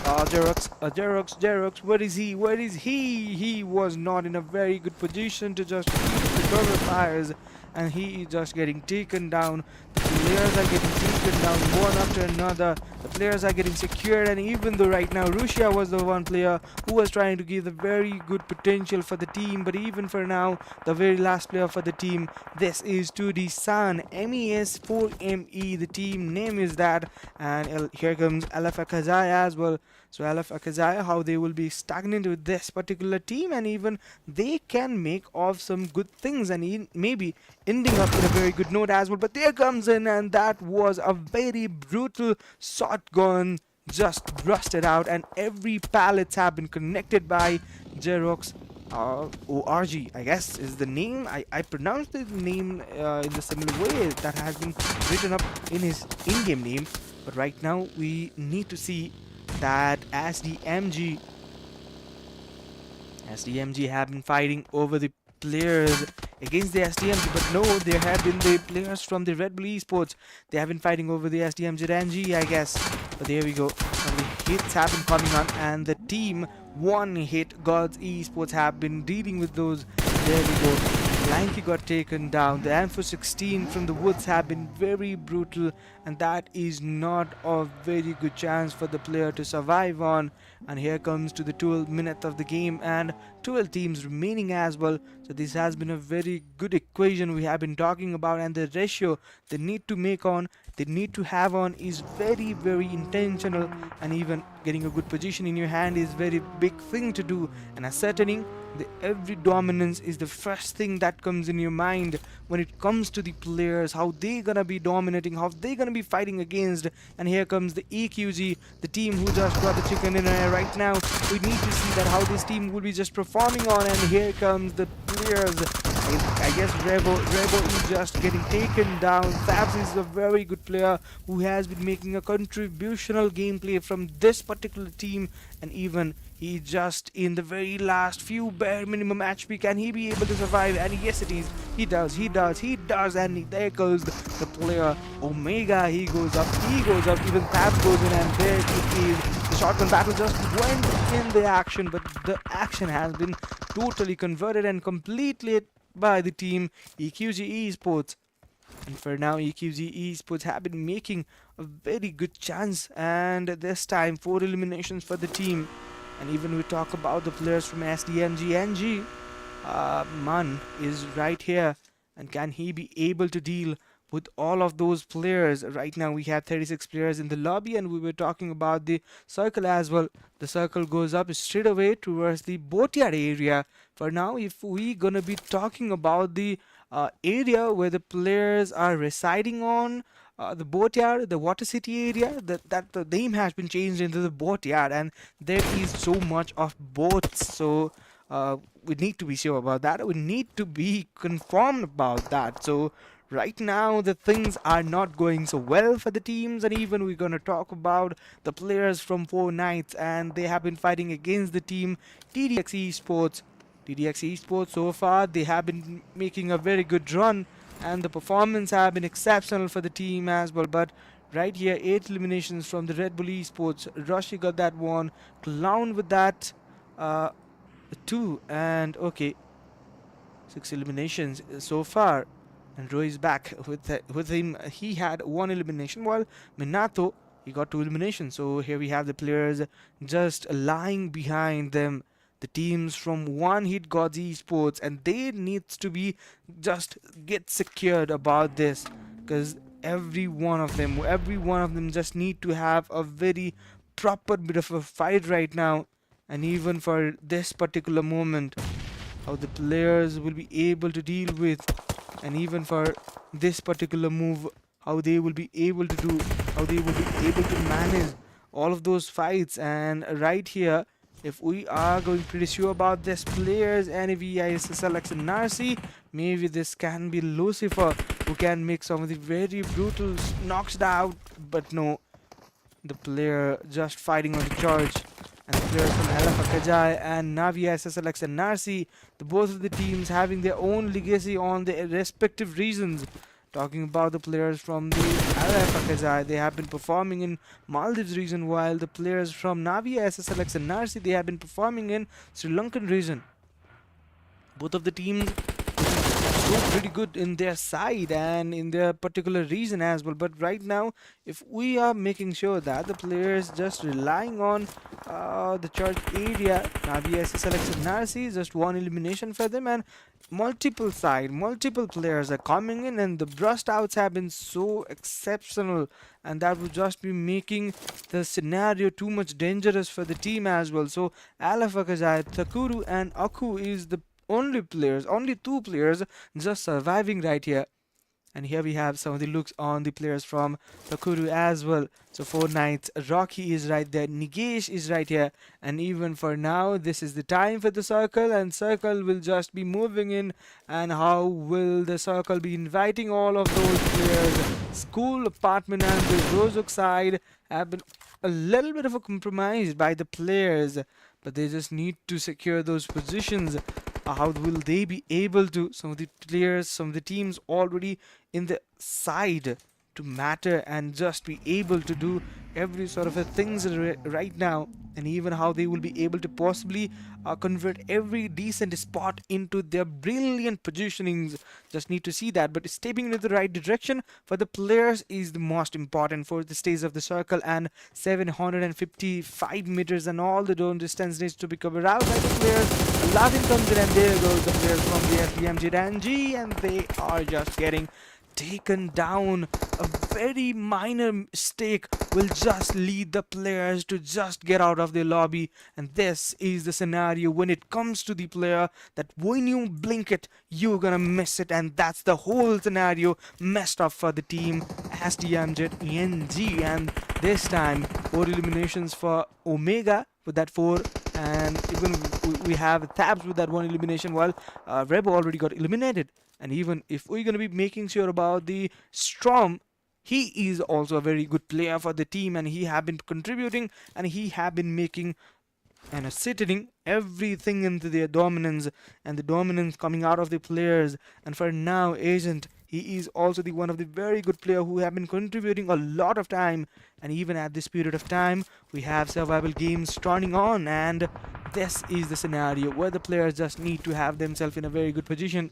Jerox, where is he? Where is he? He was not in a very good position to just the cover fires, and he is just getting taken down. The players are getting taken down one after another. The players are getting secured, and even though right now Russia was the one player who was trying to give the very good potential for the team, but even for now, the very last player for the team, this is 2D San, MES4ME, the team name is that, and here comes AKAZAYA as well. So AKAZAYA, how they will be stagnant with this particular team, and even they can make off some good things and maybe ending up in a very good note as well. But there comes in, and that was a very brutal shotgun, just rusted out, and every pallets have been connected by Xerox. ORG, I guess, is the name. I pronounced the name in the similar way that has been written up in his in-game name. But right now we need to see that SDMZ have been fighting over the players against the SDMZ, but no, there have been the players from the Red Bull Esports. They have been fighting over the SDMZ NG, I guess. But there we go. Some of the hits have been coming on, and the team one hit GODZ Esports have been dealing with those. There we go. Lanky got taken down. The M416 from the woods have been very brutal, and that is not a very good chance for the player to survive on. And here comes to the 12th minute of the game, and 12 teams remaining as well. So this has been a very good equation we have been talking about, and the ratio they need to make on, they need to have on is very, very intentional, and even getting a good position in your hand is very big thing to do. And ascertaining every dominance is the first thing that comes in your mind when it comes to the players, how they gonna be dominating, how they gonna be fighting against. And here comes the EQZ, the team who just got the chicken dinner right now. We need to see that how this team will be just performing on, and here comes the players. I guess Rebo is just getting taken down. Fabs is a very good player who has been making a contributional gameplay from this particular team, and even he just in the very last few bare minimum HP, can he be able to survive? And yes it is, he does, and there goes the player Omega. He goes up, even Fabs goes in, and there it is. The shotgun battle just went in the action, but the action has been totally converted and completely by the team EQZxIRC. And for now, EQZxIRC have been making a very good chance, and this time 4 eliminations for the team. And even we talk about the players from SDMZ NG, Man is right here, and can he be able to deal with all of those players? Right now we have 36 players in the lobby, and we were talking about the circle as well. The circle goes up straight away towards the boatyard area. For now, if we gonna be talking about the area where the players are residing on, the boatyard, the water city area, that the name has been changed into the boatyard, and there is so much of boats. So we need to be sure about that. We need to be confirmed about that. So right now the things are not going so well for the teams, and even we're gonna talk about the players from 4 Nights, and they have been fighting against the team TDX Esports. So far they have been making a very good run, and the performance have been exceptional for the team as well. But right here, 8 eliminations from the Red Bull Esports. Rashi got that one, Clown with that uh, 2, and okay, 6 eliminations so far. And Roy is back with him. He had 1 elimination, while Minato he got 2 eliminations. So here we have the players just lying behind them. The teams from one hit GODZ Esports, and they needs to be just get secured about this, because every one of them just need to have a very proper bit of a fight right now. And even for this particular moment, how the players will be able to deal with, and even for this particular move, how they will be able to do, how they will be able to manage all of those fights. And right here, if we are going pretty sure about this players and VE ISSLxNRC, maybe this can be Lucifer who can make some of the very brutal knocks out. But no, the player just fighting on the charge, and the players from AKAZAYA and Navi SSLxNRC, the both of the teams having their own legacy on their respective regions. Talking about the players from the AKAZAYA, they have been performing in Maldives region, while the players from Navi SSLxNRC, they have been performing in Sri Lankan region. Both of the teams so pretty good in their side and in their particular region as well. But right now, if we are making sure that the players just relying on the church area, Navi SSLxNRC, just 1 elimination for them, and multiple players are coming in, and the burst outs have been so exceptional, and that would just be making the scenario too much dangerous for the team as well. So Alafakazai, Takuru and Aku is the only 2 players just surviving right here. And here we have some of the looks on the players from Takuru as well. So 4 Knights, Rocky is right there, Nigesh is right here, and even for now, this is the time for the circle, and circle will just be moving in. And how will the circle be inviting all of those players? School, apartment, and the Rozuk side have been a little bit of a compromise by the players, but they just need to secure those positions. How will they be able to? Some of the players, some of the teams already in the side to matter and just be able to do every sort of a things right now, and even how they will be able to possibly convert every decent spot into their brilliant positionings. Just need to see that, but stepping into the right direction for the players is the most important for the stage of the circle, and 755 meters and all the dome distance needs to be covered out by the players. Latin comes in, and there goes the players from the SDMZ and G, and they are just getting taken down. A very minor mistake will just lead the players to just get out of the lobby, and this is the scenario when it comes to the player, that when you blink it, you're gonna miss it, and that's the whole scenario messed up for the team SDMZ ENG. And this time 4 eliminations for Omega with that 4, and even we have Tabs with that 1 elimination, while Rebo already got eliminated. And even if we're going to be making sure about the Storm, he is also a very good player for the team, and he have been contributing, and he have been making and sitting everything into their dominance, and the dominance coming out of the players. And for now, Agent, he is also the one of the very good player who have been contributing a lot of time. And even at this period of time, we have survival games turning on, and this is the scenario where the players just need to have themselves in a very good position.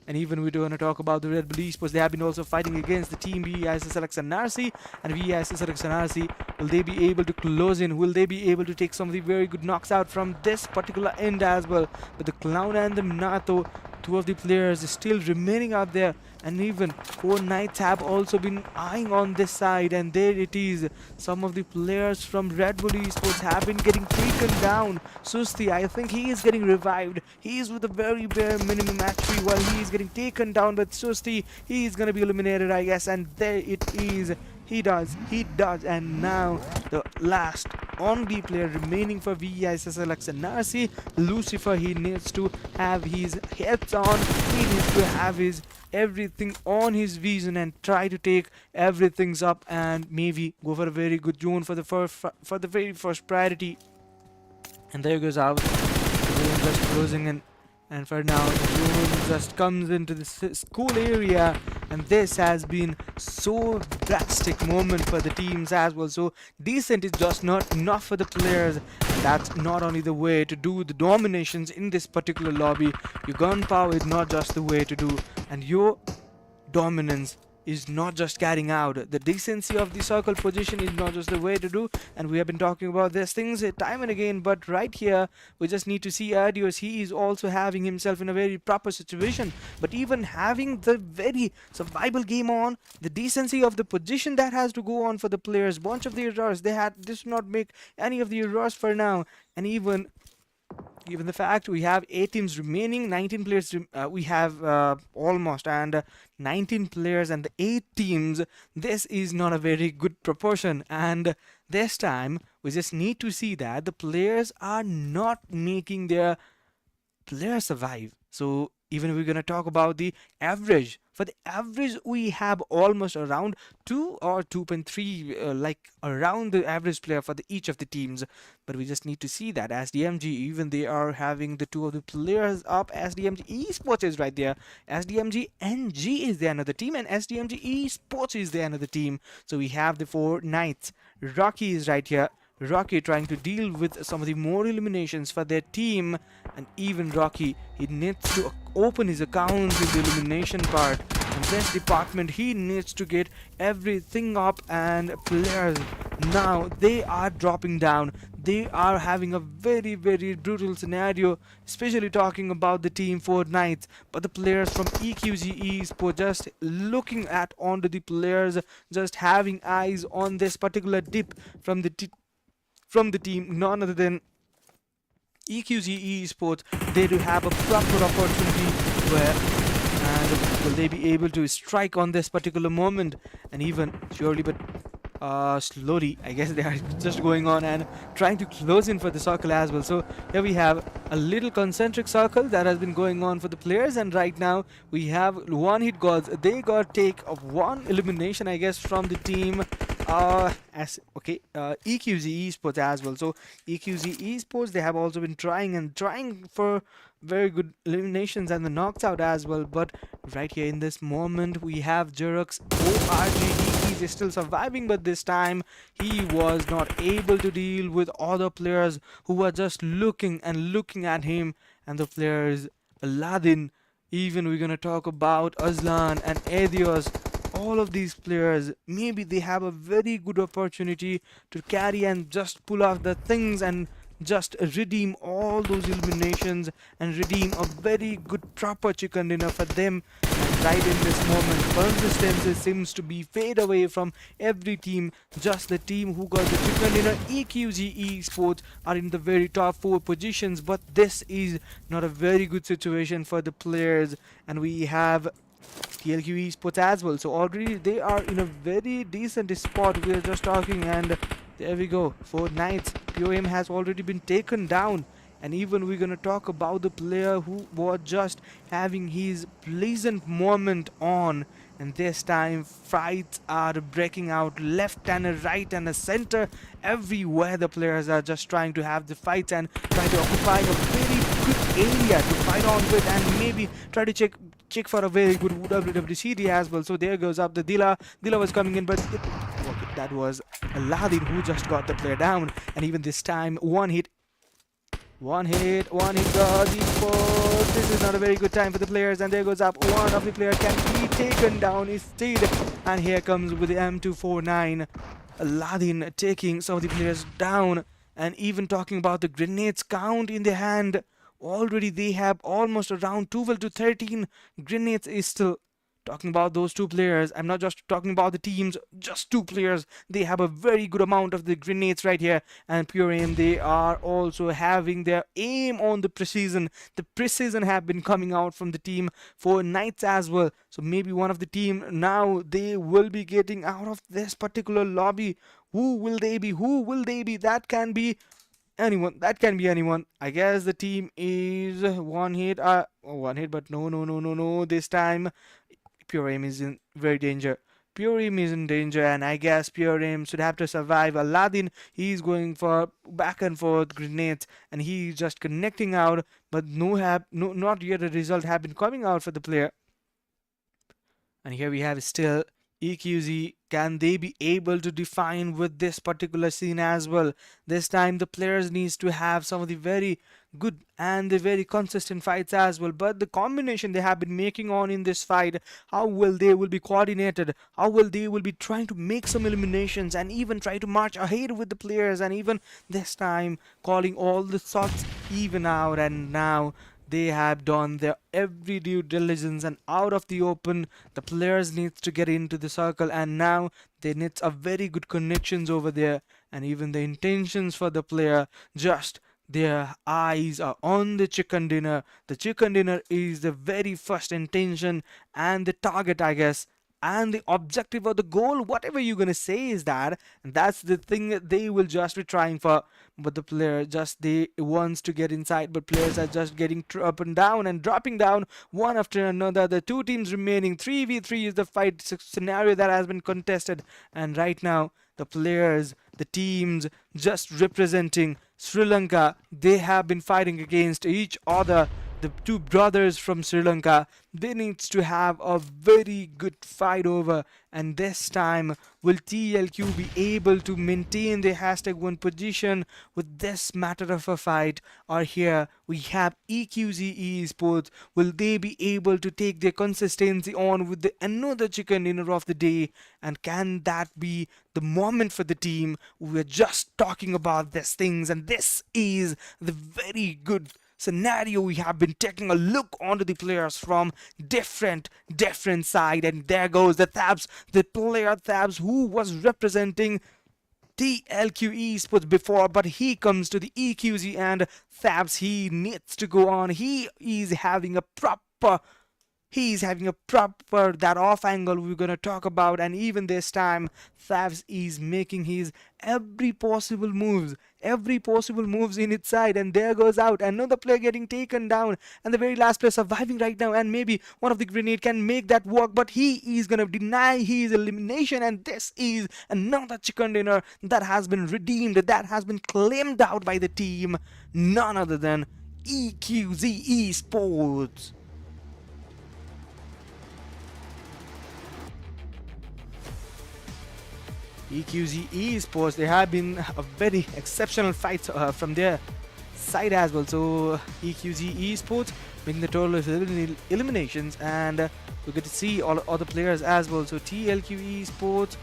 And even we're going to talk about the Red Bull Esports. They have been also fighting against the team VE ISSLxNRC, and VE ISSLxNRC, will they be able to close in? Will they be able to take some of the very good knocks out from this particular end as well? But the Clown and the Minato, 2 of the players still remaining out there, and even 4 Knights have also been eyeing on this side. And there it is, some of the players from Red Bull Esports have been getting taken down. Susti, I think he is getting revived. He is with a very bare minimum HP while he is getting taken down. But Susti, he is going to be eliminated, I guess. And there it is, he does, and now the last only player remaining for VE ISSLxNRC, Lucifer, he needs to have his heads on, he needs to have his everything on his vision and try to take everything up, and maybe go for a very good zone for the very first priority. And there goes out, the zone just closing in. And for now, the zone just comes into the school area, and this has been so drastic moment for the teams as well. So decent is just not enough for the players. That's not only the way to do the dominations in this particular lobby. Your gunpowder is not just the way to do, and your dominance is not just carrying out. The decency of the circle position is not just the way to do, and we have been talking about these things time and again. But right here, we just need to see Adios. He is also having himself in a very proper situation. But even having the very survival game on, the decency of the position that has to go on for the players, bunch of the errors they had, this not make any of the errors for now, and even given the fact we have 8 teams remaining, 19 players we have almost, and 19 players and the 8 teams, this is not a very good proportion. And this time we just need to see that the players are not making their players survive. So even we're gonna talk about the average. For the average, we have almost around 2 or 2.3, like around the average player for each of the teams. But we just need to see that SDMG, even they are having the 2 of the players up. SDMG Esports is right there. SDMG NG is the another team, and SDMG Esports is the another team. So we have the 4 Knights. Rocky is right here. Rocky trying to deal with some of the more eliminations for their team, and even Rocky, he needs to open his account in the elimination part, and this department he needs to get everything up. And players now they are dropping down, they are having a very brutal scenario, especially talking about the team 4 Knights. But the players from EQZ Esports just looking at onto the players, just having eyes on this particular dip from the team, none other than EQZ Esports. They do have a proper opportunity where, and will they be able to strike on this particular moment? And even surely, but slowly, I guess they are just going on and trying to close in for the circle as well. So here we have a little concentric circle that has been going on for the players, and right now we have one hit gods. They got take of one elimination, I guess, from the team EQZ Esports as well. So EQZ Esports, they have also been trying for very good eliminations and the knocks out as well. But right here in this moment, we have Xerx ORG. He is still surviving, but this time he was not able to deal with other players who were just looking at him. And the players Aladdin, even we're gonna talk about Azlan and Adios. All of these players, maybe they have a very good opportunity to carry and just pull off the things and just redeem all those eliminations and redeem a very good proper chicken dinner for them. And right in this moment, consistency seems to be fade away from every team. Just the team who got the chicken dinner, EQZ Esports, are in the very top 4 positions. But this is not a very good situation for the players, and we have TLQ Esports as well. So already they are in a very decent spot. We are just talking, and there we go. 4 Knights. POM has already been taken down. And even we're gonna talk about the player who was just having his pleasant moment on. And this time fights are breaking out left and a right and a center. Everywhere the players are just trying to have the fights and try to occupy a very good area to fight on with, and maybe try to check for a very good WWCD as well. So there goes up the Dila. Dila was coming in, but okay, that was Aladdin who just got the player down. And even this time, one hit gods Esports. This is not a very good time for the players, and there goes up. One of the players can be taken down instead. And here comes with the M249. Aladdin taking some of the players down, and even talking about the grenades count in their hand. Already they have almost around 12 to 13 grenades is still. Talking about those 2 players, I'm not just talking about the teams, just 2 players. They have a very good amount of the grenades right here. And Pure Aim, they are also having their aim on the precision. The precision have been coming out from the team 4 Knights as well. So maybe one of the team now, they will be getting out of this particular lobby. Who will they be? Who will they be? That can be anyone. That can be anyone. I guess the team is one hit, but no. This time Pure Aim is in very danger. Pure Aim is in danger, and I guess Pure Aim should have to survive. Aladdin, he's going for back and forth grenades, and he's just connecting out, but not yet a result have been coming out for the player. And here we have still EQZ. Can they be able to define with this particular scene as well? This time the players needs to have some of the very good and the very consistent fights as well. But the combination they have been making on in this fight, how well they will be coordinated, how well they will be trying to make some eliminations and even try to march ahead with the players, and even this time calling all the shots even out. And now they have done their every due diligence, and out of the open the players needs to get into the circle, and now they need a very good connections over there, and even the intentions for the player, just their eyes are on the chicken dinner. The chicken dinner is the very first intention and the target, I guess, and the objective or the goal, whatever you're gonna say, is that, and that's the thing that they will just be trying for. But the player just they wants to get inside, but players are just getting up and down and dropping down one after another. The two teams remaining, 3v3 is the fight scenario that has been contested, and right now the players, the teams just representing Sri Lanka, they have been fighting against each other. The two brothers from Sri Lanka, they needs to have a very good fight over, and this time will TLQ be able to maintain the #1 position with this matter of a fight? Or here we have EQZ Esports, will they be able to take their consistency on with the another chicken dinner of the day, and can that be the moment for the team? We're just talking about these things, and this is the very good scenario. We have been taking a look onto the players from different side, and there goes the Thabs, the player Thabs, who was representing TLQ Esports before, but he comes to the EQZ, and Thabs, he needs to go on. He's having a proper that off angle we're gonna talk about, and even this time Thavs is making his every possible moves in its side, and there goes out another player getting taken down, and the very last player surviving right now, and maybe one of the grenade can make that work, but he is gonna deny his elimination, and this is another chicken dinner that has been redeemed, that has been claimed out by the team, none other than EQZ Esports. EQZ Esports, they have been a very exceptional fights from their side as well. So EQZ Esports bring the total of eliminations, and we get to see all other players as well. So TLQ Esports,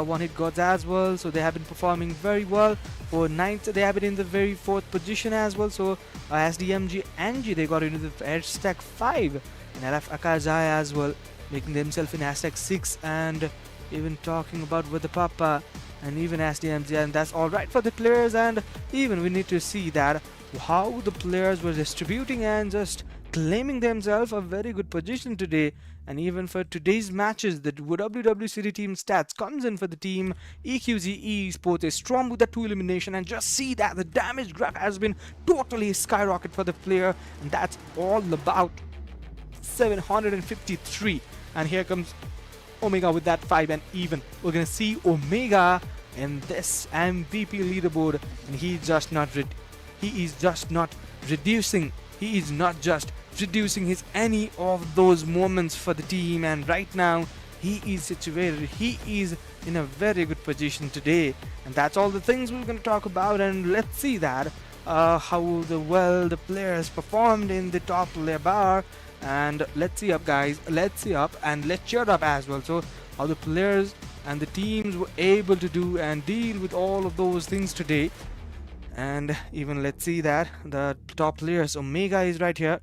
one hit GODZ as well. So they have been performing very well. For ninth, they have been in the very fourth position as well. So SDMZ and they got into the #5, and LF AKAZAYA as well, making themselves in #6, and even talking about with the PAPPA and even SDMZ, and that's all right for the players. And even we need to see that how the players were distributing and just claiming themselves a very good position today. And even for today's matches, the WWCD team stats comes in for the team EQZ Esports is strong with the 2 elimination, and just see that the damage graph has been totally skyrocket for the player, and that's all about 753. And here comes Omega with that 5, and even we're gonna see Omega in this MVP leaderboard, and he is just not reducing his any of those moments for the team, and right now he is in a very good position today. And that's all the things we're going to talk about, and let's see that how the players performed in the top layer bar. And let's see up, guys, let's see up, and let's cheer up as well. So how the players and the teams were able to do and deal with all of those things today. And even let's see that the top players Omega is right here,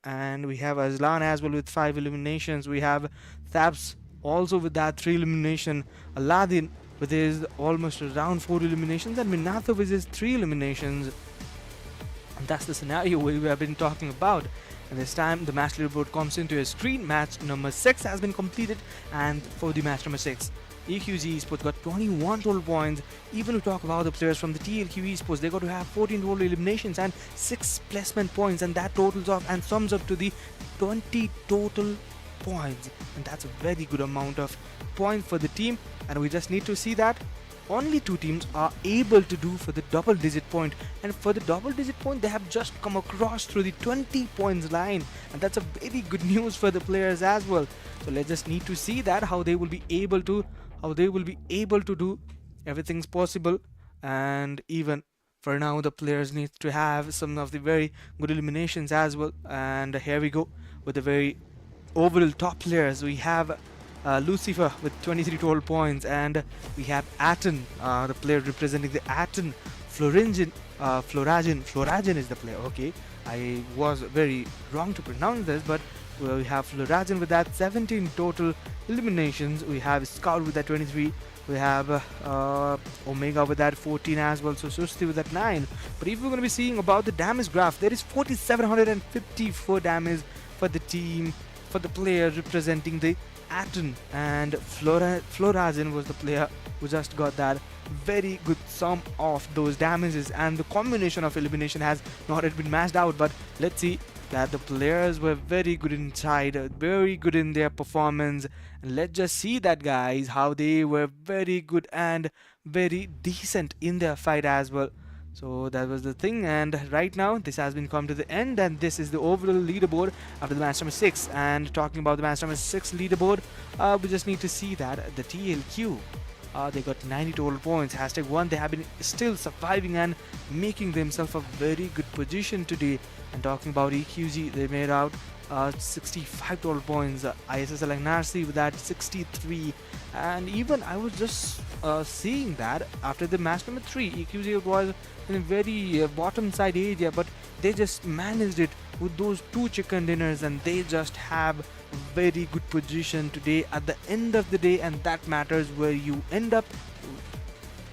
and we have Aslan as well with 5 eliminations. We have Thabs also with that 3 elimination, Aladdin with his almost around 4 eliminations, and Minato with his 3 eliminations. And that's the scenario we have been talking about. And this time the match leaderboard comes into a screen. Match number 6 has been completed, and for the match number 6, EQZ Esports got 21 total points. Even to talk about the players from the TLQ Esports, they got to have 14 total eliminations and 6 placement points, and that totals off and sums up to the 20 total points, and that's a very good amount of points for the team. And we just need to see that only two teams are able to do for the double digit point, and for the double digit point they have just come across through the 20 points line, and that's a very good news for the players as well. So let's just need to see that how they will be able to do. Everything's possible, and even for now the players need to have some of the very good eliminations as well. And here we go with the very overall top players. We have Lucifer with 23 total points, and we have ATON, the player representing the ATON. Floragen is the player. Okay, I was very wrong to pronounce this, but we have Floragen with that 17 total eliminations. We have Scout with that 23. We have Omega with that 14 as well. So Susti with that 9. But if we're going to be seeing about the damage graph, there is 4754 damage for the team, for the player representing the ATON, and Floragen was the player who just got that very good sum of those damages, and the combination of elimination has not yet been matched out. But let's see that the players were very good inside, very good in their performance, and let's just see that, guys, how they were very good and very decent in their fight as well. So that was the thing, and right now this has been come to the end, and this is the overall leaderboard after the match number 6. And talking about the match number 6 leaderboard, we just need to see that the TLQ, they got 90 total points. #1, they have been still surviving and making themselves a very good position today. And talking about EQZ, they made out 65 total points. ISSLxNRC with that 63. And even I was just seeing that after the match number 3, EQZ was in a very bottom side area, but they just managed it with those 2 chicken dinners, and they just have very good position today at the end of the day. And that matters where you end up.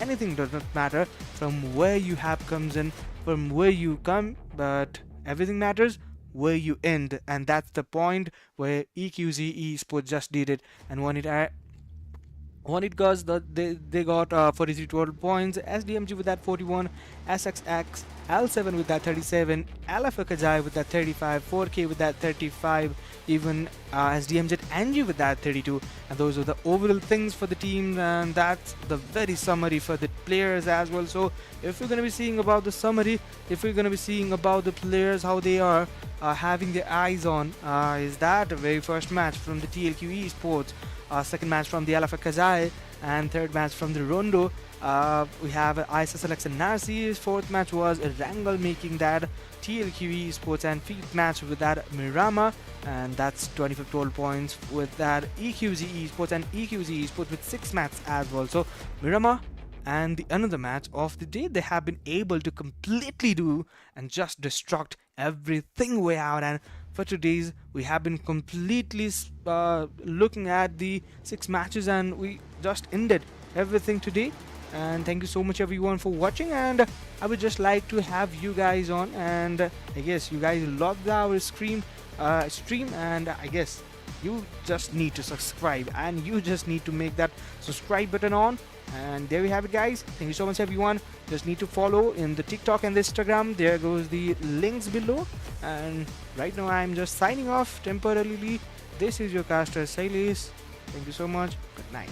Anything does not matter from where you have comes in, from where you come, but everything matters where you end, and that's the point where EQZxIRC just did it and won it goes that they got 43 total points. SDMZ with that 41, SXXL7 with that 37, AKAZAYA with that 35, 4K with that 35, even SDMZ NG with that 32. And those are the overall things for the team, and that's the very summary for the players as well. So if we're going to be seeing about the summary, if we're going to be seeing about the players, how they are having their eyes on, is that the very first match from the TLQ Esports, second match from the AKAZAYA, and third match from the Rondo. We have ISSLxNRC. Fourth match was Wrangle making that TLQ Esports, and fifth match with that Mirama, and that's 25 total points with that EQZ Esports, and EQZ Esports with 6 matches as well. So Mirama and the another match of the day, they have been able to completely do and just destruct everything way out. And for today's, we have been completely looking at the 6 matches, and we just ended everything today. And thank you so much everyone for watching, and I would just like to have you guys on, and I guess you guys loved our stream, and I guess you just need to subscribe, and you just need to make that subscribe button on. And there we have it, guys. Thank you so much everyone. Just need to follow in the TikTok and the Instagram. There goes the links below. And right now I'm just signing off temporarily. This is your caster Silas. Thank you so much. Good night.